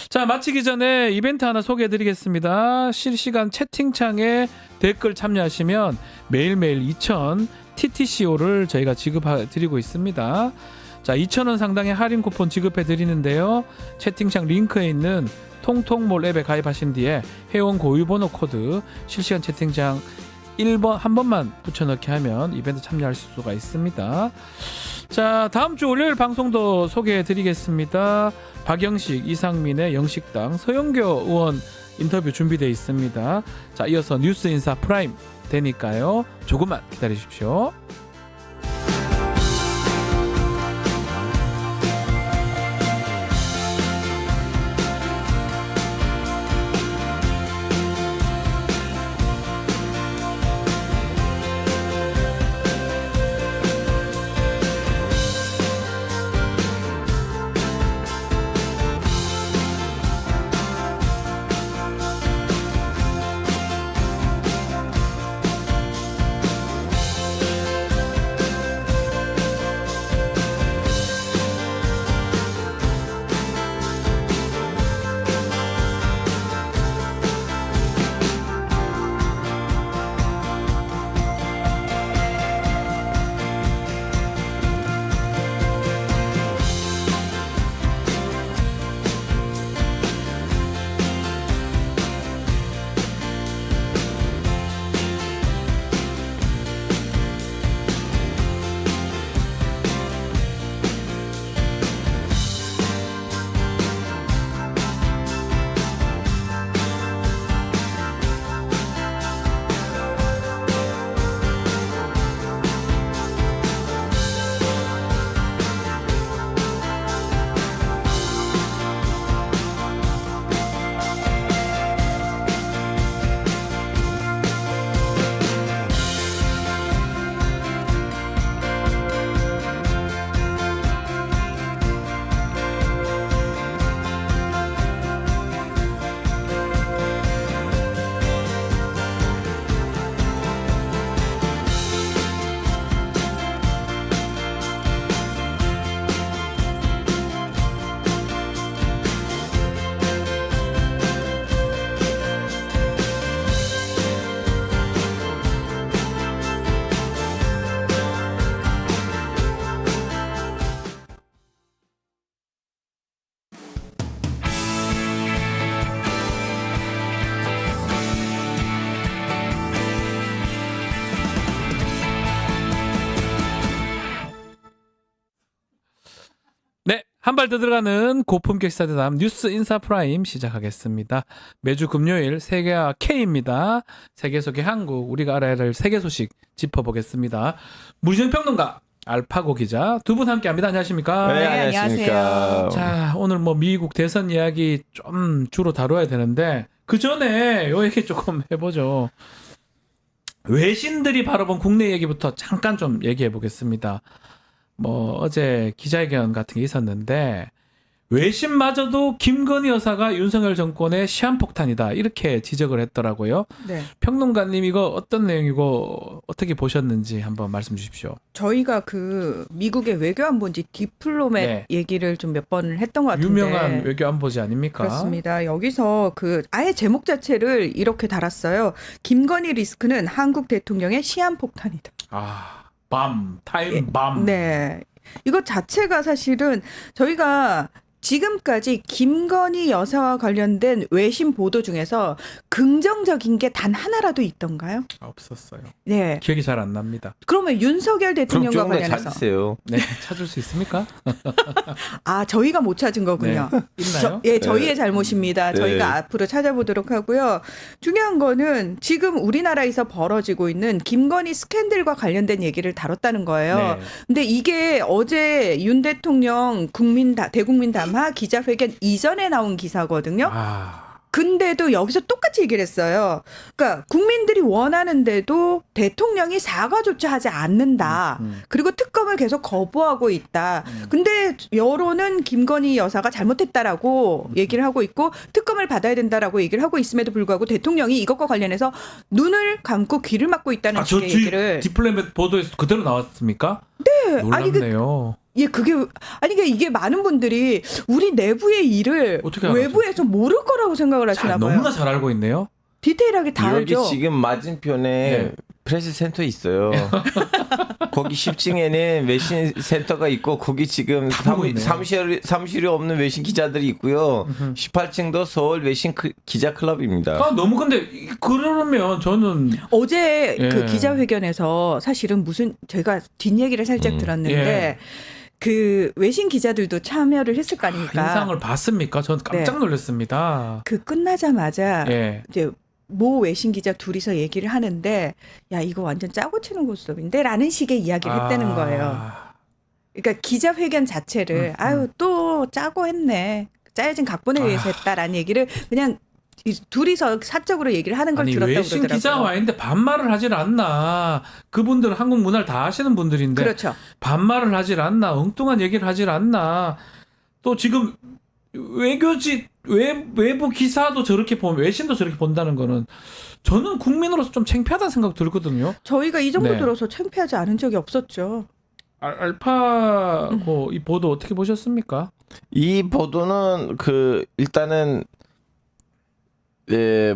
자, 마치기 전에 이벤트 하나 소개해드리겠습니다. 실시간 채팅창에 댓글 참여하시면 매일매일 2,000 TTCO를 저희가 지급해드리고 있습니다. 자, 2,000원 상당의 할인 쿠폰 지급해드리는데요. 채팅창 링크에 있는 통통몰 앱에 가입하신 뒤에 회원 고유 번호 코드 실시간 채팅창 1번 한 번만 붙여넣기 하면 이벤트 참여할 수가 있습니다. 자, 다음 주 월요일 방송도 소개해드리겠습니다. 박영식, 이상민의 영식당, 서영교 의원 인터뷰 준비되어 있습니다. 자, 이어서 뉴스 인사 프라임 되니까요. 조금만 기다리십시오. 한 발 더 들어가는 고품격 시사대담 뉴스 인사 프라임 시작하겠습니다. 매주 금요일 세계와 K입니다. 세계 속의 한국, 우리가 알아야 할 세계 소식 짚어보겠습니다. 문희정평론가, 알파고 기자 두 분 함께합니다. 안녕하십니까? 네, 안녕하세요. 자, 오늘 뭐 미국 대선 이야기 좀 주로 다뤄야 되는데 그 전에 요 얘기 조금 해보죠. 외신들이 바라본 국내 얘기부터 잠깐 좀 얘기해 보겠습니다. 뭐 어제 기자회견 같은 게 있었는데 외신마저도 김건희 여사가 윤석열 정권의 시한폭탄이다 이렇게 지적을 했더라고요. 네. 평론가님 이거 어떤 내용이고 어떻게 보셨는지 한번 말씀 주십시오. 저희가 그 미국의 외교안보지 디플로맷 네. 얘기를 좀 몇 번을 했던 것 같은데 유명한 외교안보지 아닙니까? 그렇습니다. 여기서 그 아예 제목 자체를 이렇게 달았어요. 김건희 리스크는 한국 대통령의 시한폭탄이다. 타임 밤. 네. 이것 자체가 사실은 저희가 지금까지 김건희 여사와 관련된 외신 보도 중에서 긍정적인 게 단 하나라도 있던가요? 없었어요. 네. 기억이 잘 안 납니다. 그러면 윤석열 대통령과 관련해서 찾으세요. 네, 찾을 수 있습니까? 저희가 못 찾은 거군요. 네. 있나요? 저희의 잘못입니다. 네. 저희가 앞으로 찾아보도록 하고요. 중요한 거는 지금 우리나라에서 벌어지고 있는 김건희 스캔들과 관련된 얘기를 다뤘다는 거예요. 네. 근데 이게 어제 윤 대통령 대국민 담화 기자회견 이전에 나온 기사거든요. 근데도 여기서 똑같이 얘기를 했어요. 그러니까 국민들이 원하는데도 대통령이 사과조차 하지 않는다. 그리고 특검을 계속 거부하고 있다. 근데 여론은 김건희 여사가 잘못했다라고 얘기를 하고 있고 특검을 받아야 된다라고 얘기를 하고 있음에도 불구하고 대통령이 이것과 관련해서 눈을 감고 귀를 막고 있다는 식의 얘기를. 디플로맷 보도에서 그대로 나왔습니까? 네. 놀랍네요. 그러니까 이게 많은 분들이 우리 내부의 일을 외부에서 모를 거라고 생각을 하시나 봐요. 너무나 잘 알고 있네요. 디테일하게 다 여기 알죠. 지금 맞은편에 프레스 센터 있어요. 거기 10층에는 외신 센터가 있고 거기 지금 사무실이 없는 외신 기자들이 있고요. 18층도 서울 외신 기자 클럽입니다. 너무 근데 그러면 저는 어제 그 기자회견에서 사실은 제가 뒷얘기를 살짝 들었는데 그 외신 기자들도 참여를 했을 거 아닙니까? 인상을 봤습니까? 전 깜짝 놀랐습니다. 그 끝나자마자 이제 모 외신 기자 둘이서 얘기를 하는데 야 이거 완전 짜고 치는 고스톱인데 라는 식의 이야기를 했다는 거예요. 그러니까 기자회견 자체를 또 짜고 했네. 짜여진 각본에 의해서 했다라는 얘기를 그냥 둘이서 사적으로 얘기를 하는 걸 들었다고 외신 그러더라고요. 기자가 와 있는데 반말을 하질 않나. 그분들은 한국 문화를 다 아시는 분들인데 그렇죠. 반말을 하질 않나. 엉뚱한 얘기를 하질 않나. 또 지금 외부 기사도 저렇게 보면 외신도 저렇게 본다는 거는 저는 국민으로서 좀 창피하다는 생각 들거든요. 저희가 이 정도 들어서 창피하지 않은 적이 없었죠. 알파고 이 보도 어떻게 보셨습니까? 이 보도는 일단은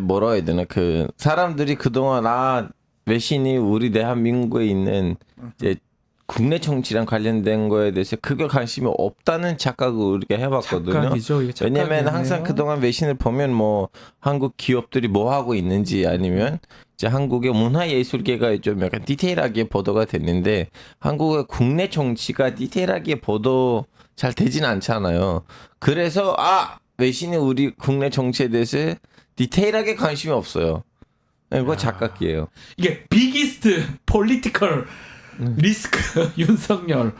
뭐라 해야 되나 사람들이 그동안 외신이 우리 대한민국에 있는 이제 국내 정치랑 관련된 거에 대해서 크게 관심이 없다는 착각을 우리가 해봤거든요. 착각이죠. 이게 착각이네요. 왜냐하면 항상 그동안 외신을 보면 뭐 한국 기업들이 뭐 하고 있는지 아니면 이제 한국의 문화예술계가 좀 약간 디테일하게 보도가 됐는데 한국의 국내 정치가 디테일하게 보도 잘 되진 않잖아요. 그래서 외신이 우리 국내 정치에 대해서 디테일하게 관심이 없어요. 이거 착각이에요. 이게 비기스트 폴리티컬 리스크 윤석열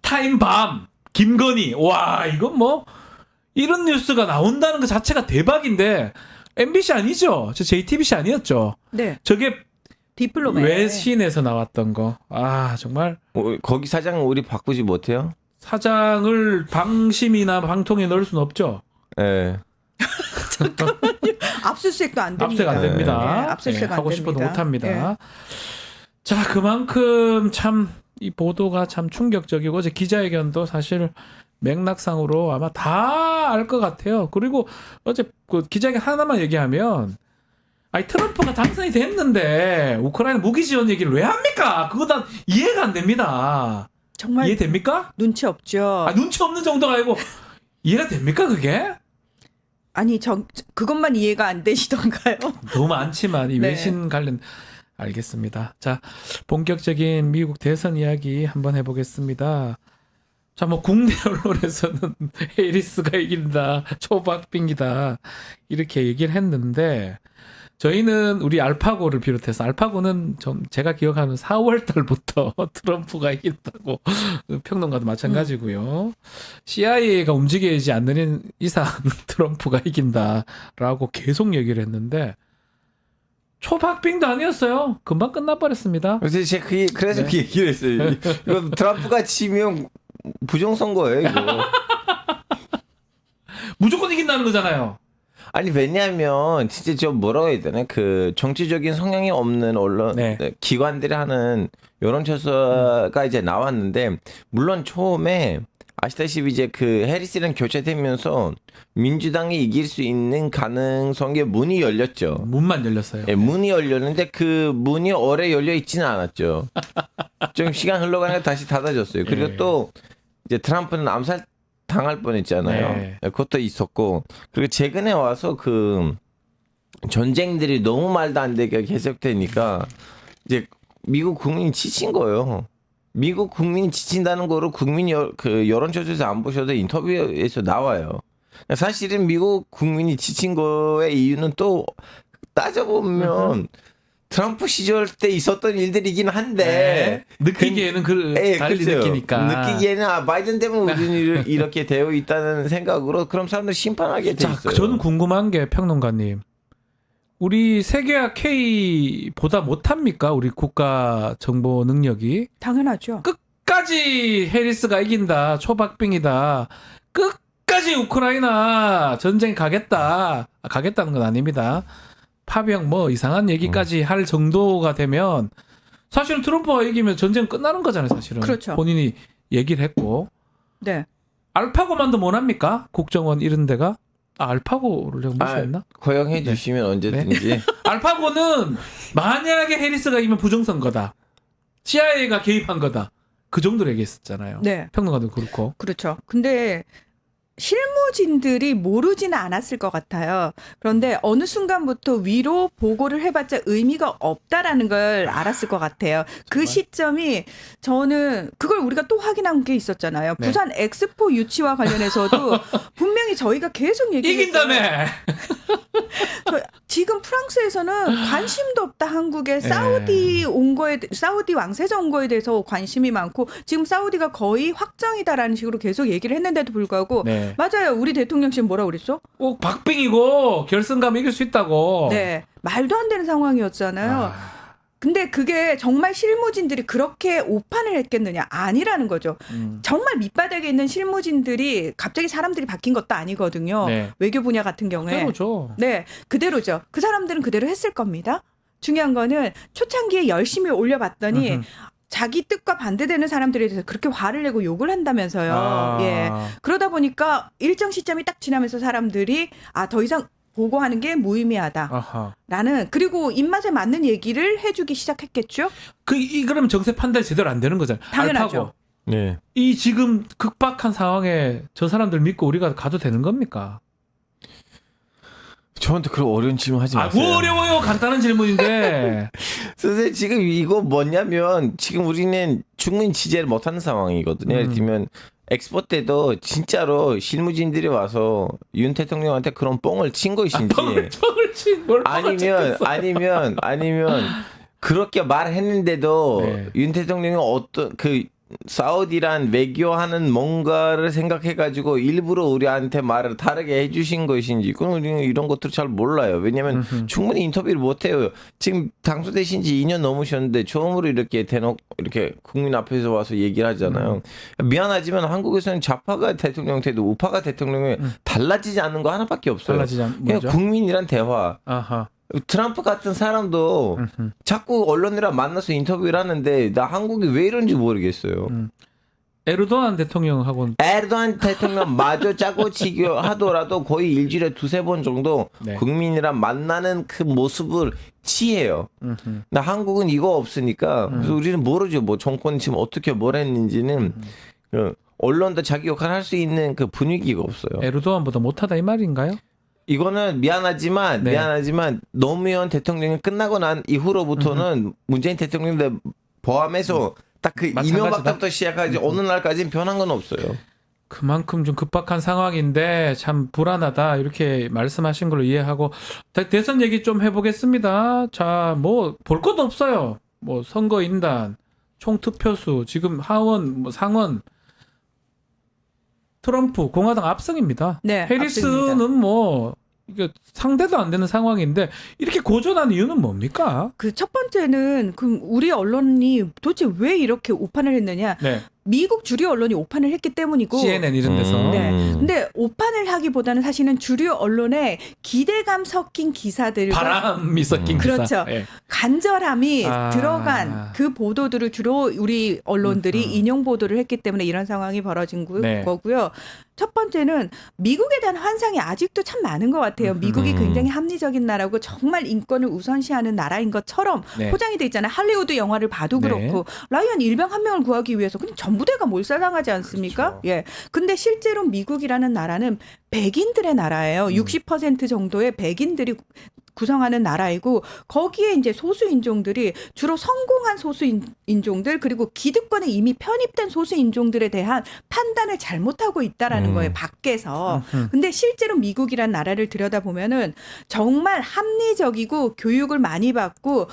타임밤 김건희 와 이건 뭐 이런 뉴스가 나온다는 것 자체가 대박인데 MBC 아니죠? 저 JTBC 아니었죠? 네. 저게 디플로맨 외신에서 나왔던 거. 정말 거기 사장은 우리 바꾸지 못해요? 사장을 방심이나 방통에 넣을 수는 없죠. 네. 잠깐만요. 압수수색도 안 됩니다. 압수수색 안 됩니다. 네, 압수수색 안 하고 됩니다. 싶어도 못 합니다. 네. 자, 그만큼 참 이 보도가 참 충격적이고 어제 기자회견도 사실 맥락상으로 아마 다 알 것 같아요. 그리고 어제 그 기자회견 하나만 얘기하면 트럼프가 당선이 됐는데 우크라이나 무기 지원 얘기를 왜 합니까? 그거 다 이해가 안 됩니다. 정말 이해됩니까? 눈치 없죠. 눈치 없는 정도가 아니고 이해가 됩니까 그게? 아니 그것만 이해가 안 되시던가요? 너무 많지만 이 네. 외신 관련 알겠습니다. 자, 본격적인 미국 대선 이야기 한번 해보겠습니다. 자, 뭐 국내 언론에서는 해리스가 이긴다, 초박빙이다 이렇게 얘기를 했는데 저희는 우리 알파고를 비롯해서 알파고는 좀 제가 기억하는 4월 달부터 트럼프가 이긴다고 평론가도 마찬가지고요. CIA가 움직이지 않는 이상 트럼프가 이긴다라고 계속 얘기를 했는데 초박빙도 아니었어요. 금방 끝나버렸습니다. 그래서 제가 그래서 그 얘기를 했어요. 이거 트럼프가 치면 부정선거예요, 이거. 무조건 이긴다는 거잖아요. 아니 왜냐하면 진짜 좀 뭐라고 해야 되나 그 정치적인 성향이 없는 언론 기관들이 하는 여론조사가 이제 나왔는데 물론 처음에 아시다시피 이제 그 해리스랑 교체되면서 민주당이 이길 수 있는 가능성의 문이 열렸죠. 문만 열렸어요. 예, 문이 열렸는데 그 문이 오래 열려 있지는 않았죠. 좀 시간 흘러가니까 다시 닫아졌어요. 그리고 또 이제 트럼프는 암살 당할 뻔했잖아요. 그것도 있었고 그리고 최근에 와서 그 전쟁들이 너무 말도 안 되게 계속되니까 이제 미국 국민이 지친 거예요. 미국 국민이 지친다는 거로 국민 그 여론조사에서 안 보셔도 인터뷰에서 나와요. 사실은 미국 국민이 지친 거의 이유는 또 따져보면 트럼프 시절 때 있었던 일들이긴 한데 느끼기에는 달리 그렇죠. 느끼니까 느끼기에는 바이든 때문에 우리는 이렇게 되어 있다는 생각으로 그럼 사람들 심판하게 돼 있어요. 저는 궁금한 게 평론가님 우리 세계화 K보다 못합니까? 우리 국가 정보 능력이 당연하죠. 끝까지 해리스가 이긴다 초박빙이다 끝까지 우크라이나 전쟁 가겠다는 건 아닙니다. 파병 뭐 이상한 얘기까지 할 정도가 되면 사실은 트럼프가 이기면 전쟁 끝나는 거잖아요. 사실은 그렇죠. 본인이 얘기를 했고 네. 알파고만도 못합니까? 국정원 이런 데가 알파고를 제가 무시했나? 허용해 주시면 언제든지. 알파고는 만약에 해리스가 이기면 부정선거다. CIA가 개입한 거다. 그 정도로 얘기했었잖아요. 네. 평론가도 그렇고. 그렇죠. 근데 실무진들이 모르지는 않았을 것 같아요. 그런데 어느 순간부터 위로 보고를 해봤자 의미가 없다라는 걸 알았을 것 같아요. 그 시점이 저는 그걸 우리가 또 확인한 게 있었잖아요. 네. 부산 엑스포 유치와 관련해서도 분명히 저희가 계속 얘기했어요. 이긴다며. 지금 프랑스에서는 관심도 없다. 한국에 사우디 왕세자 온 거에 대해서 관심이 많고 지금 사우디가 거의 확정이다라는 식으로 계속 얘기를 했는데도 불구하고 맞아요. 우리 대통령 지금 뭐라고 그랬어? 꼭 박빙이고 결승 가면 이길 수 있다고. 네. 말도 안 되는 상황이었잖아요. 근데 그게 정말 실무진들이 그렇게 오판을 했겠느냐? 아니라는 거죠. 정말 밑바닥에 있는 실무진들이 갑자기 사람들이 바뀐 것도 아니거든요. 외교 분야 같은 경우에. 그대로죠. 네, 그대로죠. 그 사람들은 그대로 했을 겁니다. 중요한 거는 초창기에 열심히 올려봤더니 자기 뜻과 반대되는 사람들에 대해서 그렇게 화를 내고 욕을 한다면서요. 예. 그러다 보니까 일정 시점이 딱 지나면서 사람들이 더 이상 보고하는 게 무의미하다. 라는 그리고 입맛에 맞는 얘기를 해주기 시작했겠죠. 그럼 정세 판단이 제대로 안 되는 거잖아요. 당연하죠. 알파고. 네. 이 지금 극박한 상황에 저 사람들 믿고 우리가 가도 되는 겁니까? 저한테 그런 어려운 질문 하지 마세요. 뭐 어려워요. 간단한 질문인데. 선생님 지금 이거 뭐냐면 지금 우리는 충분히 지지를 못하는 상황이거든요. 예를 들면 엑스포 때도 진짜로 실무진들이 와서 윤 대통령한테 그런 뻥을 친 것인지 아니면 그렇게 말했는데도 그렇게 윤 대통령이 어떤 그 사우디란 외교하는 뭔가를 생각해가지고 일부러 우리한테 말을 다르게 해주신 것인지 그건 우리는 이런 것들을 잘 몰라요. 왜냐하면 충분히 인터뷰를 못해요. 지금 당선되신 지 2년 넘으셨는데 처음으로 이렇게 대놓고 이렇게 국민 앞에서 와서 얘기를 하잖아요. 미안하지만 한국에서는 좌파가 대통령 돼도 우파가 대통령이 달라지지 않는 거 하나밖에 없어요. 그냥 국민이란 대화. 트럼프 같은 사람도 자꾸 언론이랑 만나서 인터뷰를 하는데 나 한국이 왜 이런지 모르겠어요. 에르도안 대통령하고는 에르도안 대통령 마저 짜고 치기 하더라도 거의 일주일에 2-3번 정도 국민이랑 만나는 그 모습을 취해요. 나 한국은 이거 없으니까 그래서 우리는 모르죠. 뭐 정권이 지금 어떻게 뭘 했는지는 언론도 자기 역할을 할 수 있는 그 분위기가 없어요. 에르도안보다 못하다 이 말인가요? 이거는 미안하지만 노무현 대통령이 끝나고 난 이후로부터는 문재인 대통령들 포함해서 딱 그 이명박부터 시작하지 어느 날까지는 변한 건 없어요. 그만큼 좀 급박한 상황인데 참 불안하다 이렇게 말씀하신 걸로 이해하고 대선 얘기 좀 해보겠습니다. 자, 뭐 볼 것도 없어요. 뭐 선거인단, 총투표수, 지금 하원, 뭐 상원, 트럼프 공화당 압승입니다. 네, 해리스는 압승입니다. 뭐 이게 상대도 안 되는 상황인데 이렇게 고전한 이유는 뭡니까? 그 첫 번째는 그럼 우리 언론이 도대체 왜 이렇게 오판을 했느냐? 네. 미국 주류 언론이 오판을 했기 때문이고. CNN 이런 데서. 네. 근데 오판을 하기보다는 사실은 주류 언론에 기대감 섞인 기사들과 바람이 섞인 기사. 그렇죠. 예. 간절함이 아. 들어간 그 보도들을 주로 우리 언론들이 인용 보도를 했기 때문에 이런 상황이 벌어진 네. 거고요. 첫 번째는 미국에 대한 환상이 아직도 참 많은 것 같아요. 미국이 굉장히 합리적인 나라고 정말 인권을 우선시하는 나라인 것처럼 네. 포장이 돼 있잖아요. 할리우드 영화를 봐도 네. 그렇고 라이언 일병 한 명을 구하기 위해서 그냥 전부대가 몰살당하지 않습니까? 그렇죠. 예. 근데 실제로 미국이라는 나라는 백인들의 나라예요. 60% 정도의 백인들이 구성하는 나라이고 거기에 이제 소수 인종들이 주로 성공한 소수 인종들 그리고 기득권에 이미 편입된 소수 인종들에 대한 판단을 잘못하고 있다라는 거예요. 밖에서. 근데 실제로 미국이란 나라를 들여다보면은 정말 합리적이고 교육을 많이 받고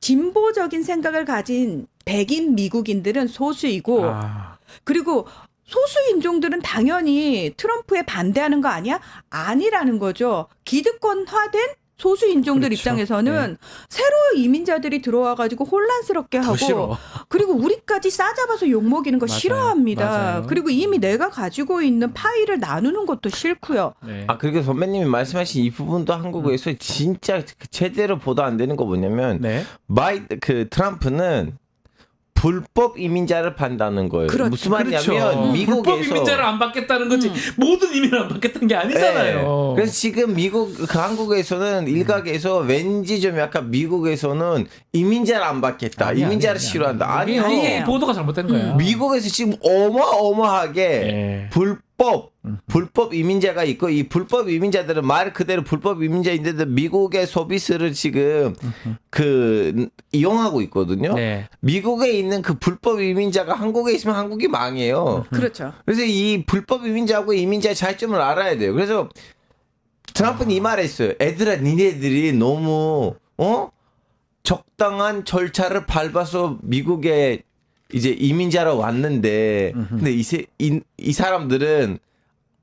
진보적인 생각을 가진 백인 미국인들은 소수이고 그리고 소수 인종들은 당연히 트럼프에 반대하는 거 아니야? 아니라는 거죠. 기득권화된 소수 인종들 그렇죠. 입장에서는 새로 이민자들이 들어와 가지고 혼란스럽게 하고 싫어. 그리고 우리까지 싸잡아서 욕먹이는 거 맞아요. 싫어합니다. 맞아요. 그리고 이미 내가 가지고 있는 파일을 나누는 것도 싫고요. 네. 아 그리고 선배님이 말씀하신 이 부분도 한국에서 진짜 제대로 보도 안 되는 거 뭐냐면 네. 그 트럼프는 불법 이민자를 판다는 거예요. 그렇죠. 무슨 말이냐면 그렇죠. 미국에서 불법 이민자를 안 받겠다는 거지 모든 이민을 안 받겠다는 게 아니잖아요. 네. 그래서 지금 그 한국에서는 일각에서 왠지 좀 약간 미국에서는 이민자를 안 받겠다. 이민자를 싫어한다. 아니요. 아니, 보도가 잘못된 거야. 미국에서 지금 어마어마하게 불법 이민자가 있고 이 불법 이민자들은 말 그대로 불법 이민자인데도 미국의 서비스를 지금 이용하고 있거든요. 네. 미국에 있는 그 불법 이민자가 한국에 있으면 한국이 망해요. 그렇죠. 그래서 이 불법 이민자하고 이민자의 차이점을 알아야 돼요. 그래서 트럼프는 이 말했어요. 애들아, 니네들이 너무 적당한 절차를 밟아서 미국에 이제 이민자로 왔는데, 근데 이 사람들은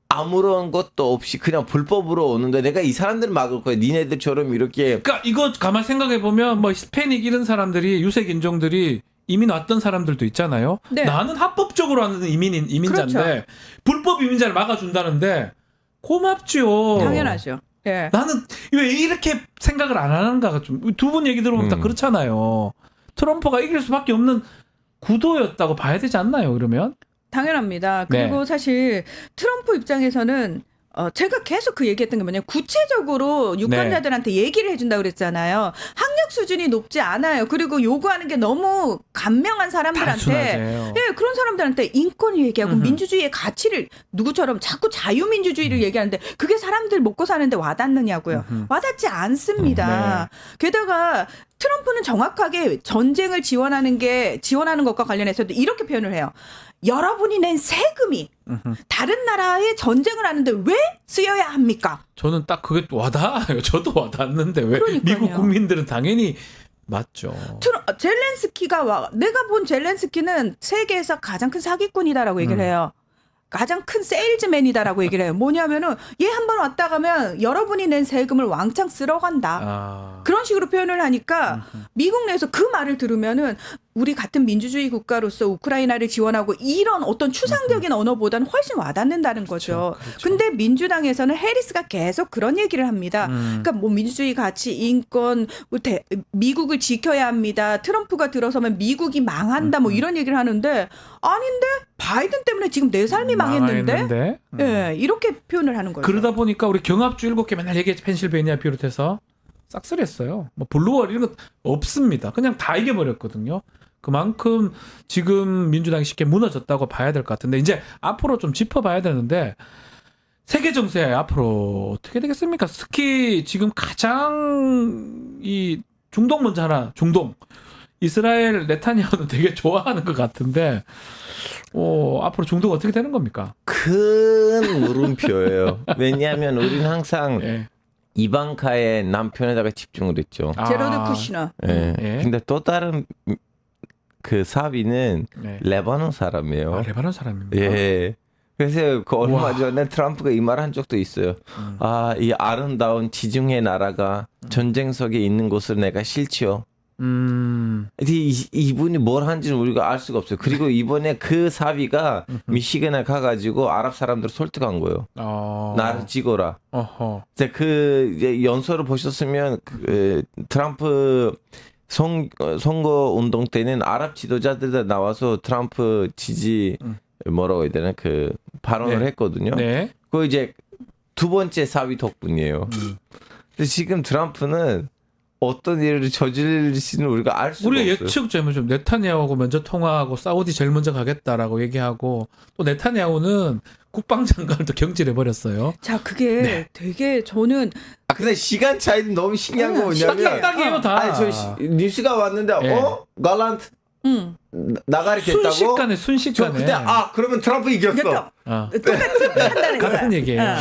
아무런 것도 없이 그냥 불법으로 오는데 내가 이 사람들을 막을 거야. 니네들처럼 이렇게. 그러니까 이거 가만 생각해 보면 뭐 히스패닉 이런 사람들이 유색 인종들이 이민 왔던 사람들도 있잖아요. 네. 나는 합법적으로 왔는 이민자인데 그렇죠. 불법 이민자를 막아준다는데 고맙죠. 당연하죠. 예. 나는 왜 이렇게 생각을 안 하는가가 좀 두 분 얘기 들어보면 다 그렇잖아요. 트럼프가 이길 수밖에 없는 구도였다고 봐야 되지 않나요? 그러면? 당연합니다. 그리고 네. 사실 트럼프 입장에서는 제가 계속 그 얘기했던 게 뭐냐면 구체적으로 유권자들한테 얘기를 해준다고 그랬잖아요. 학력 수준이 높지 않아요. 그리고 요구하는 게 너무 간명한 사람들한테 단순하세요. 예, 그런 사람들한테 인권을 얘기하고 민주주의의 가치를 누구처럼 자꾸 자유민주주의를 얘기하는데 그게 사람들 먹고 사는데 와닿느냐고요. 와닿지 않습니다. 게다가 트럼프는 정확하게 전쟁을 지원하는 것과 관련해서도 이렇게 표현을 해요. 여러분이 낸 세금이 다른 나라에 전쟁을 하는데 왜 쓰여야 합니까? 저는 딱 그게 와닿아요. 저도 와닿는데 왜 그러니까요. 미국 국민들은 당연히 맞죠. 젤렌스키가 내가 본 젤렌스키는 세계에서 가장 큰 사기꾼이다라고 얘기를 해요. 가장 큰 세일즈맨이다라고 얘기를 해요. 뭐냐면은 얘 한 번 왔다 가면 여러분이 낸 세금을 왕창 쓸어간다. 그런 식으로 표현을 하니까 미국 내에서 그 말을 들으면은 우리 같은 민주주의 국가로서 우크라이나를 지원하고 이런 어떤 추상적인 언어보다는 훨씬 와닿는다는 거죠. 그렇죠. 근데 민주당에서는 해리스가 계속 그런 얘기를 합니다. 그러니까 뭐 민주주의 가치, 인권, 미국을 지켜야 합니다. 트럼프가 들어서면 미국이 망한다. 뭐 이런 얘기를 하는데 아닌데 바이든 때문에 지금 내 삶이 망했는데. 예, 이렇게 표현을 하는 거예요. 그러다 보니까 우리 경합주 7개 맨날 얘기했지. 펜실베니아 비롯해서 싹쓸이했어요. 뭐 블루월 이런 거 없습니다. 그냥 다 이겨버렸거든요. 그만큼 지금 민주당이 쉽게 무너졌다고 봐야 될 것 같은데 이제 앞으로 좀 짚어봐야 되는데 세계 정세 앞으로 어떻게 되겠습니까? 특히 지금 가장 이 중동 먼저 하나 중동 이스라엘 네타냐후는 되게 좋아하는 것 같은데 앞으로 중도가 어떻게 되는 겁니까? 큰 물음표예요. 왜냐하면 우리는 항상 이방카의 남편에다가 집중을 했죠. 제로드 쿠시너. 근데 또 다른 그 사비는 레바논 사람이에요. 레바논 사람입니다. 예. 그래서 그 얼마 전에 트럼프가 이 말 한 적도 있어요. 이 아름다운 지중해 나라가 전쟁석에 있는 곳을 내가 싫지요. 이분이 뭘 한지는 우리가 알 수가 없어요. 그리고 이번에 그 사비가 미시간에 가가지고 아랍 사람들을 설득한 거예요. 나를 찍어라. 그 이제 연설을 보셨으면 트럼프 선거 운동 때는 아랍 지도자들 나와서 트럼프 지지 뭐라고 해야 되나 그 발언을 했거든요. 그 이제 두 번째 사위 덕분이에요. 근데 지금 트럼프는 어떤 일을 저질지는 우리가 알 수가 없어요. 우리가 예측점은 좀 네타냐후하고 먼저 통화하고 사우디 제일 먼저 가겠다라고 얘기하고 또 네타냐후는 국방장관을 또 경질해 버렸어요. 자, 그게 되게 저는 근데 시간 차이는 너무 신기한 거 뭐냐면 시간 딱이에요 다. 아니 저 뉴스가 왔는데 갈란트 나가리 됐다고? 순식간에. 근데 그러면 트럼프 이겼어. 똑같은 판단했어요. 같은 얘기예요.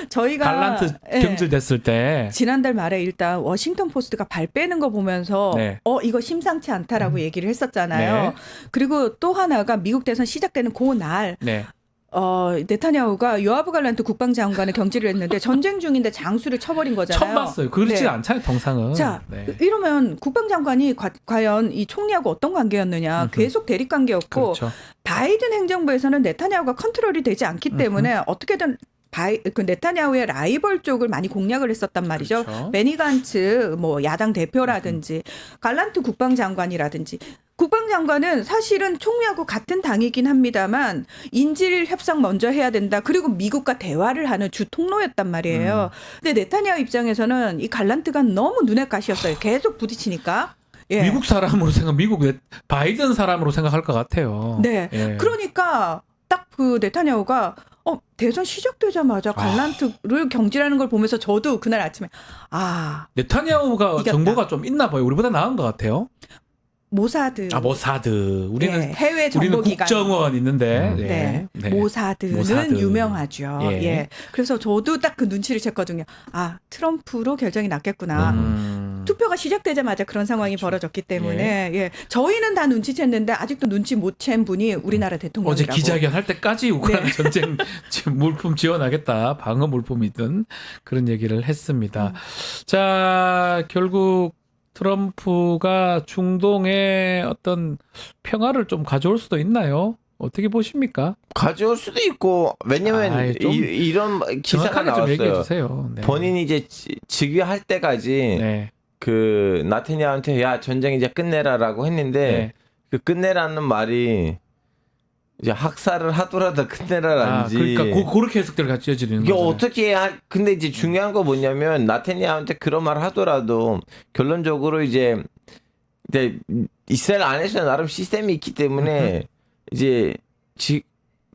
저희가 갈란트 경질됐을 때 지난달 말에 일단 워싱턴 포스트가 발 빼는 거 보면서 이거 심상치 않다라고 얘기를 했었잖아요. 그리고 또 하나가 미국 대선 시작되는 그날 네타냐후가 요아브 갈란트 국방장관을 경질을 했는데 전쟁 중인데 장수를 쳐버린 거잖아요. 처음 봤어요. 그렇지 않잖아요, 통상은. 자, 이러면 국방장관이 과연 이 총리하고 어떤 관계였느냐. 계속 대립 관계였고 바이든 행정부에서는 네타냐후가 컨트롤이 되지 않기 때문에 어떻게든 그 네타냐후의 라이벌 쪽을 많이 공략을 했었단 말이죠. 베니 간츠 뭐 야당 대표라든지 갈란트 국방장관이라든지 국방장관은 사실은 총리하고 같은 당이긴 합니다만 인질 협상 먼저 해야 된다. 그리고 미국과 대화를 하는 주 통로였단 말이에요. 근데 네타냐후 입장에서는 이 갈란트가 너무 눈에 가시였어요. 계속 부딪히니까. 미국 사람으로 미국 바이든 사람으로 생각할 것 같아요. 그러니까 딱 그 네타냐후가 대선 시작되자마자 갈란트를 경질하는 걸 보면서 저도 그날 아침에 네타냐후가 이겼다. 정보가 좀 있나 봐요. 우리보다 나은 것 같아요. 모사드. 모사드. 우리는 해외 우리는 정보기관. 국정원 있는데. 모사드는 유명하죠. 그래서 저도 딱 그 눈치를 챘거든요. 트럼프로 결정이 났겠구나. 투표가 시작되자마자 그런 상황이 벌어졌기 때문에 저희는 다 눈치챘는데 아직도 눈치 못 챈 분이 우리나라 대통령이라고. 어제 기자회견 할 때까지 우크라이나 전쟁 물품 지원하겠다. 방어 물품이든 그런 얘기를 했습니다. 자, 결국 트럼프가 중동의 어떤 평화를 좀 가져올 수도 있나요? 어떻게 보십니까? 가져올 수도 있고 왜냐면 이런 기사가 나왔어요. 좀 얘기해 주세요. 본인이 이제 즉위할 때까지 그 나타냐한테 야 전쟁 이제 끝내라라고 했는데 그 끝내라는 말이 이제 학살을 하더라도 끝내라라는지. 그러니까 그렇게 해석들 같이 이어지는 이게 거죠. 어떻게 근데 이제 중요한 거 뭐냐면 나타냐한테 그런 말을 하더라도 결론적으로 이제 이스라엘 안에서 나름 시스템이 있기 때문에 이제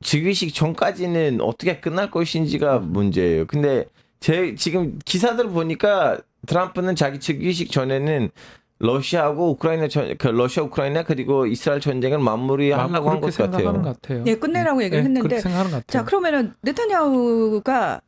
즉위식 전까지는 어떻게 끝날 것인지가 문제예요. 근데 지금 기사들 보니까 트럼프는 자기 즉위식 전에는 러시아하고 우크라이나 러시아 우크라이나 그리고 이스라엘 전쟁을 마무리하려고 한 것 같아요. 끝내라고 얘기를 했는데 자 그러면은 네타냐후가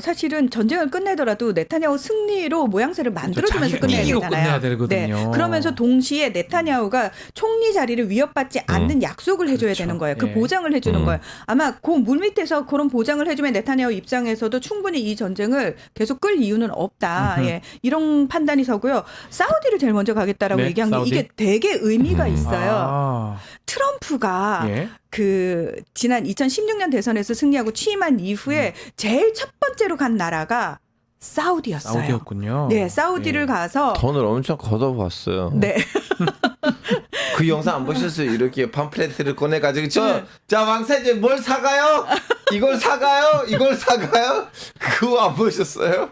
사실은 전쟁을 끝내더라도 네타냐후 승리로 모양새를 만들어주면서 끝내야 되잖아요. 그러면서 동시에 네타냐후가 총리 자리를 위협받지 않는 약속을 해줘야 되는 거예요. 그 보장을 해주는 거예요. 아마 그 물밑에서 그런 보장을 해주면 네타냐후 입장에서도 충분히 이 전쟁을 계속 끌 이유는 없다. 이런 판단이 서고요. 사우디를 제일 먼저 가겠다라고 얘기한 게 이게 되게 의미가 있어요. 트럼프가 그 지난 2016년 대선에서 승리하고 취임한 이후에 제일 첫 번째로 간 나라가 사우디였어요. 사우디였군요. 네, 사우디를 가서 돈을 엄청 걷어봤어요. 네. 그 영상 안 보셨어요? 이렇게 팜플렛을 꺼내가지고 자 왕세제 뭘 사가요? 이걸 사가요? 이걸 사가요? 그거 안 보셨어요?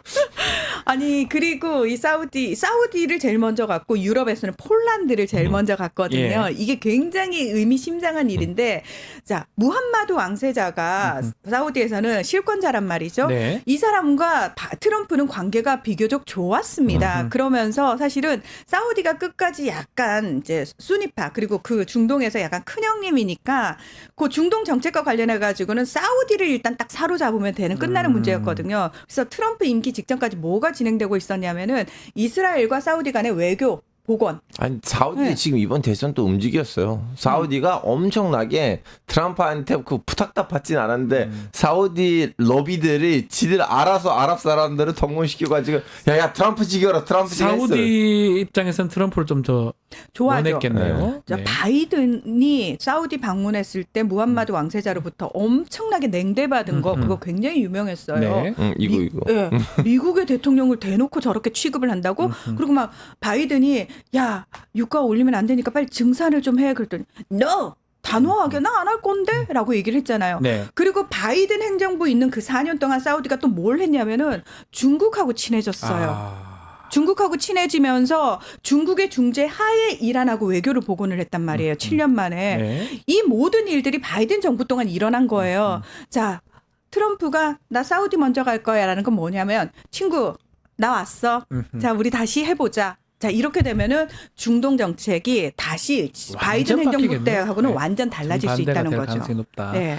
아니 그리고 이 사우디를 제일 먼저 갔고 유럽에서는 폴란드를 제일 먼저 갔거든요. 예. 이게 굉장히 의미심장한 일인데 자 무함마드 왕세자가 사우디에서는 실권자란 말이죠. 네. 이 사람과 트럼프는 관계가 비교적 좋았습니다. 그러면서 사실은 사우디가 끝까지 약간 이제 수니파 그리고 그 중동에서 약간 큰 형님이니까 그 중동 정책과 관련해 가지고는 사우디를 일단 딱 사로잡으면 되는 끝나는 문제였거든요. 그래서 트럼프 임기 직전까지 뭐가 진행되고 있었냐면은 이스라엘과 사우디 간의 외교 복원. 아니 사우디 네. 지금 이번 대선 또 움직였어요. 사우디가 엄청나게 트럼프한테 그 부탁 다 받진 않았는데 사우디 로비들이 지들 알아서 아랍 사람들을 동원시키고 가지고 야야 트럼프 지겨라 트럼프 지겨라. 사우디 입장에서는 트럼프를 좀 더 좋아하죠. 원했겠네요. 자, 네. 바이든이 사우디 방문했을 때 무함마드 왕세자로부터 엄청나게 냉대받은 거 그거 굉장히 유명했어요. 네. 이거. 예, 미국의 대통령을 대놓고 저렇게 취급을 한다고? 그리고 막 바이든이 야 유가 올리면 안 되니까 빨리 증산을 좀 해. 그랬더니 No! 단호하게 나 안 할 건데? 라고 얘기를 했잖아요. 네. 그리고 바이든 행정부 있는 그 4년 동안 사우디가 또 뭘 했냐면은 중국하고 친해졌어요. 중국하고 친해지면서 중국의 중재 하에 이란하고 외교를 복원을 했단 말이에요. 7년 만에. 네. 이 모든 일들이 바이든 정부 동안 일어난 거예요. 자, 트럼프가 나 사우디 먼저 갈 거야 라는 건 뭐냐면 친구 나 왔어. 자, 우리 다시 해보자. 자, 이렇게 되면은 중동 정책이 다시 바이든 행정부 바뀌겠네요. 때하고는 네. 완전 달라질 수 반대가 있다는 될 거죠. 가능성이 높다. 네.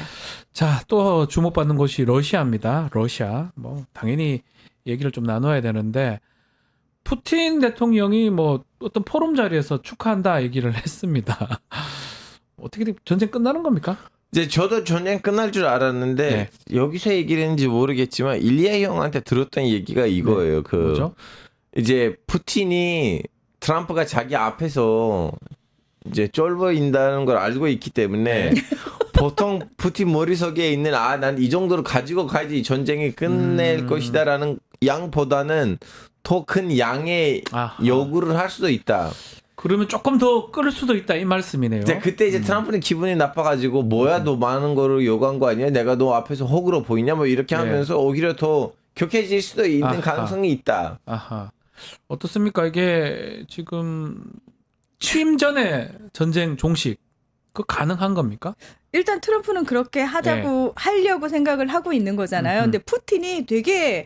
자, 또 주목받는 곳이 러시아입니다. 러시아. 뭐 당연히 얘기를 좀 나눠야 되는데 푸틴 대통령이 뭐 어떤 포럼 자리에서 축하한다 얘기를 했습니다. 어떻게 전쟁 끝나는 겁니까? 이제 저도 전쟁 끝날 줄 알았는데 여기서 얘기를 했는지 모르겠지만 일리아 형한테 들었던 얘기가 이거예요. 그 뭐죠? 이제 푸틴이 트럼프가 자기 앞에서 이제 쫄보인다는 걸 알고 있기 때문에 보통 푸틴 머릿속에 있는 난 이 정도로 가지고 가야지 이 전쟁이 끝낼 것이다라는 양보다는 더 큰 양의 요구를 할 수도 있다. 그러면 조금 더 끌 수도 있다 이 말씀이네요. 이제 그때 이제 트럼프는 기분이 나빠가지고 뭐야 너 많은 거를 요구한 거 아니야? 내가 너 앞에서 호구로 보이냐? 뭐 이렇게 하면서 오히려 더 격해질 수도 있는 가능성이 있다. 아하. 어떻습니까? 이게 지금 취임 전에 전쟁 종식 그 가능한 겁니까? 일단 트럼프는 그렇게 하려고 생각을 하고 있는 거잖아요. 근데 푸틴이 되게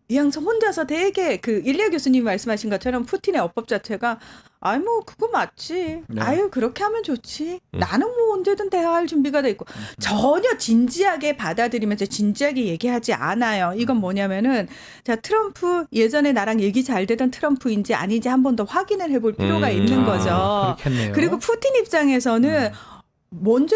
이 양성 혼자서 되게 그 일리아 교수님 말씀하신 것처럼 푸틴의 어법 자체가 아이 뭐 그거 맞지. 아유 그렇게 하면 좋지. 나는 뭐 언제든 대화할 준비가 돼 있고 전혀 진지하게 받아들이면서 진지하게 얘기하지 않아요. 이건 뭐냐면은 자 트럼프 예전에 나랑 얘기 잘 되던 트럼프인지 아닌지 한 번 더 확인을 해볼 필요가 있는 거죠. 그렇겠네요. 그리고 푸틴 입장에서는 먼저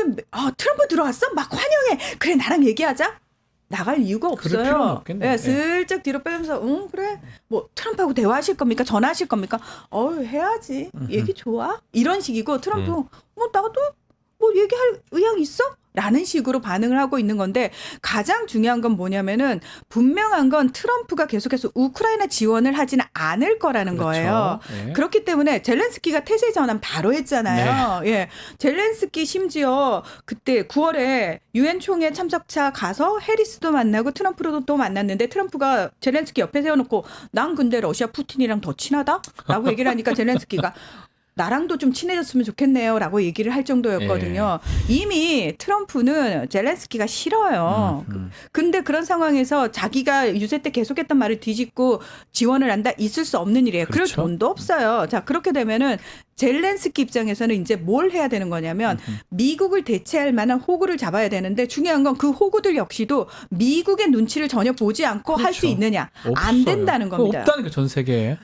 트럼프 들어왔어? 막 환영해. 그래 나랑 얘기하자. 나갈 이유가 그럴 필요는 없어요. 없겠네. 예, 슬쩍 뒤로 빼면서 그래 뭐 트럼프하고 대화하실 겁니까? 전화하실 겁니까? 해야지. 얘기 좋아. 이런 식이고 트럼프 나도 뭐 얘기할 의향 있어? 라는 식으로 반응을 하고 있는 건데 가장 중요한 건 뭐냐면은 분명한 건 트럼프가 계속해서 우크라이나 지원을 하지는 않을 거라는 거예요. 네. 그렇기 때문에 젤렌스키가 태세 전환 바로 했잖아요. 예. 젤렌스키 심지어 그때 9월에 유엔 총회 참석차 가서 해리스도 만나고 트럼프도 또 만났는데 트럼프가 젤렌스키 옆에 세워놓고 난 근데 러시아 푸틴이랑 더 친하다? 라고 얘기를 하니까 젤렌스키가 나랑도 좀 친해졌으면 좋겠네요 라고 얘기를 할 정도였거든요. 이미 트럼프는 젤렌스키가 싫어요. 근데 그런 상황에서 자기가 유세 때 계속했던 말을 뒤집고 지원을 한다? 있을 수 없는 일이에요. 그럴 그렇죠. 돈도 없어요. 자 그렇게 되면은 젤렌스키 입장에서는 이제 뭘 해야 되는 거냐면 미국을 대체할 만한 호구를 잡아야 되는데 중요한 건 그 호구들 역시도 미국의 눈치를 전혀 보지 않고 할 수 있느냐. 안 된다는 겁니다. 없다니까 전 세계에.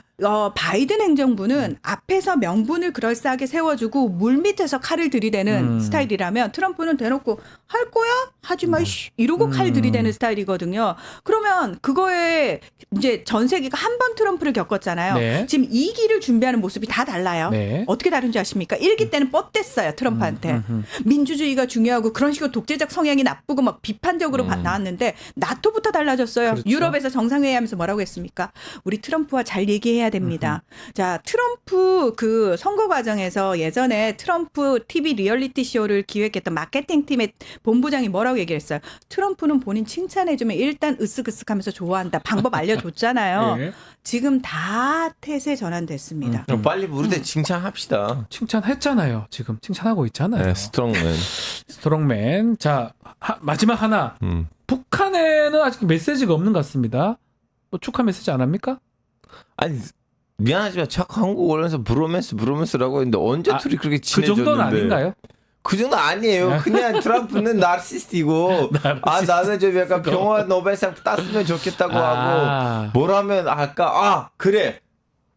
바이든 행정부는 앞에서 명분을 그럴싸하게 세워주고 물밑에서 칼을 들이대는 스타일이라면 트럼프는 대놓고 할 거야? 하지 마. 이러고 칼 들이대는 스타일이거든요. 그러면 그거에 이제 전 세계가 한 번 트럼프를 겪었잖아요. 네. 지금 2기를 준비하는 모습이 다 달라요. 네. 어떻게 다른지 아십니까? 1기 때는 뻗댔어요. 트럼프한테. 민주주의가 중요하고 그런 식으로 독재적 성향이 나쁘고 막 비판적으로 나왔는데 나토부터 달라졌어요. 그렇죠. 유럽에서 정상회의하면서 뭐라고 했습니까? 우리 트럼프와 잘 얘기해야 조심해야 됩니다. 자, 트럼프 그 선거 과정에서 예전에 트럼프 TV 리얼리티 쇼를 기획했던 마케팅 팀의 본부장이 뭐라고 얘기했어요? 트럼프는 본인 칭찬해주면 일단 으쓱으쓱하면서 좋아한다. 방법 알려줬잖아요. 네. 지금 다 탓에 전환됐습니다. 그럼 빨리 우리 때 칭찬합시다. 칭찬했잖아요. 지금 칭찬하고 있잖아요. 네, 스트롱맨. 스트롱맨. 자, 마지막 하나. 북한에는 아직 메시지가 없는 것 같습니다. 뭐 축하 메시지 안 합니까? 아니 미안하지만 자꾸 한국 언론에서 브로맨스라고 했는데 언제 둘이 그렇게 그 친해졌는데? 정도는 아닌가요? 그 정도 아니에요. 그냥 트럼프는 나르시스트이고 나는 좀 약간 평화 노벨상 땄으면 좋겠다고 하고 뭐라면 아까 그래.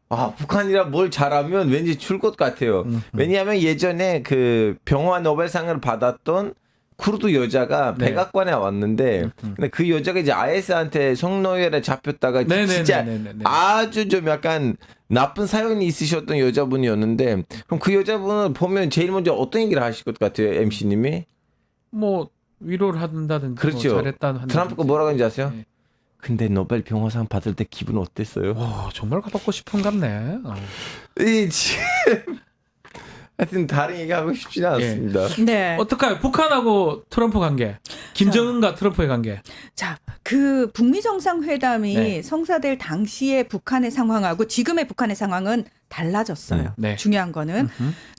북한이라 뭘 잘하면 왠지 줄 것 같아요. 왜냐하면 예전에 그 평화 노벨상을 받았던 쿠르드 여자가 네. 백악관에 왔는데 근데 그 여자가 이제 IS한테 성노예에 잡혔다가 진짜 아주 좀 약간 나쁜 사연이 있으셨던 여자분이었는데 그럼 그 여자분을 보면 제일 먼저 어떤 얘기를 하실 것 같아요, MC님이? 뭐 위로를 한다든지 그렇죠. 뭐 잘했다는 트럼프가 뭐라고 했는지 아세요? 근데 노벨 평화상 받을 때 기분 어땠어요? 정말 받고 싶은 같네. 하여튼 다른 얘기하고 싶지는 않습니다. 네. 어떡해요? 북한하고 트럼프 관계. 김정은과 트럼프의 관계. 자, 그 북미 정상회담이 네. 성사될 당시의 북한의 상황하고 지금의 북한의 상황은 달라졌어요. 네. 중요한 거는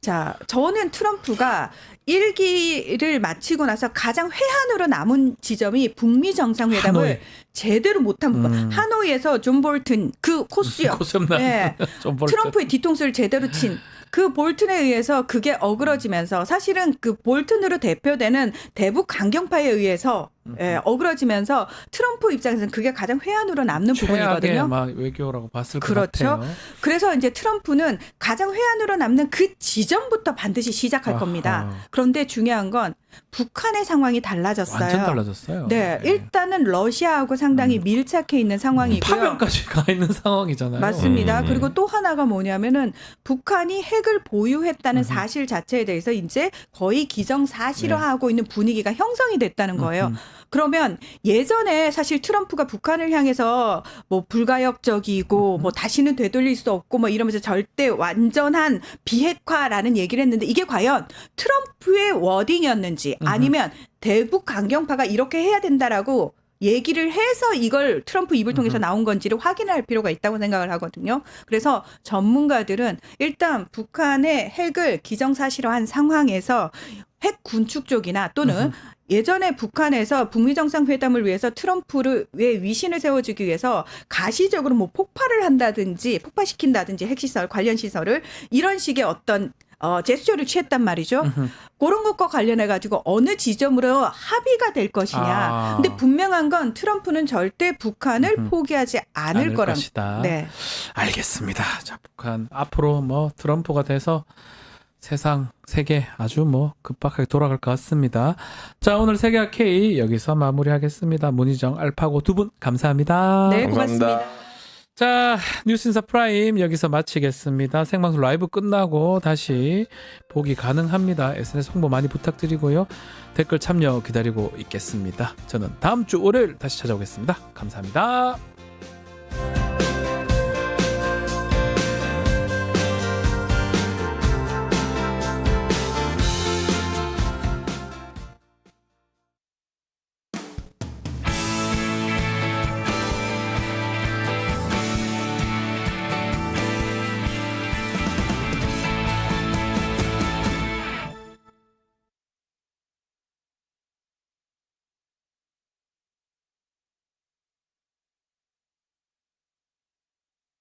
자, 저는 트럼프가 1기를 마치고 나서 가장 회한으로 남은 지점이 북미 정상회담을 하노이. 제대로 못한 부분. 하노이에서 존 볼튼 그 코스요. 코스염난. 네. 존 볼튼. 트럼프의 뒤통수를 제대로 친 그 볼튼에 의해서 그게 어그러지면서 사실은 그 볼튼으로 대표되는 대북 강경파에 의해서 어그러지면서 트럼프 입장에서는 그게 가장 회한으로 남는 부분이거든요. 최악의 막 외교라고 봤을 것 그렇죠. 같아요. 그래서 이제 트럼프는 가장 회한으로 남는 그 지점부터 반드시 시작할 겁니다. 그런데 중요한 건 북한의 상황이 달라졌어요. 완전 달라졌어요. 네, 일단은 러시아하고 상당히 밀착해 있는 상황이고요. 파병까지 가 있는 상황이잖아요. 맞습니다. 그리고 또 하나가 뭐냐면은 북한이 핵을 보유했다는 사실 자체에 대해서 이제 거의 기정사실화하고 있는 분위기가 형성이 됐다는 거예요. 그러면 예전에 사실 트럼프가 북한을 향해서 뭐 불가역적이고 뭐 다시는 되돌릴 수 없고 뭐 이러면서 절대 완전한 비핵화라는 얘기를 했는데 이게 과연 트럼프의 워딩이었는지 아니면 대북 강경파가 이렇게 해야 된다라고 얘기를 해서 이걸 트럼프 입을 통해서 나온 건지를 확인할 필요가 있다고 생각을 하거든요. 그래서 전문가들은 일단 북한의 핵을 기정사실화한 상황에서 핵 군축 쪽이나 또는 예전에 북한에서 북미 정상회담을 위해서 트럼프를 왜 위신을 세워주기 위해서 가시적으로 뭐 폭발을 한다든지 폭파시킨다든지 핵시설 관련 시설을 이런 식의 어떤 제스처를 취했단 말이죠. 그런 것과 관련해 가지고 어느 지점으로 합의가 될 것이냐. 근데 분명한 건 트럼프는 절대 북한을 포기하지 않을 거란. 것이다. 네. 알겠습니다. 자, 북한 앞으로 뭐 트럼프가 돼서 세상 세계 아주 뭐 급박하게 돌아갈 것 같습니다. 자, 오늘 세계화 K 여기서 마무리하겠습니다. 문희정, 알파고 두 분 감사합니다. 네, 고맙습니다. 자, 뉴스인사 프라임 여기서 마치겠습니다. 생방송 라이브 끝나고 다시 보기 가능합니다. SNS 홍보 많이 부탁드리고요. 댓글 참여 기다리고 있겠습니다. 저는 다음 주 월요일 다시 찾아오겠습니다. 감사합니다.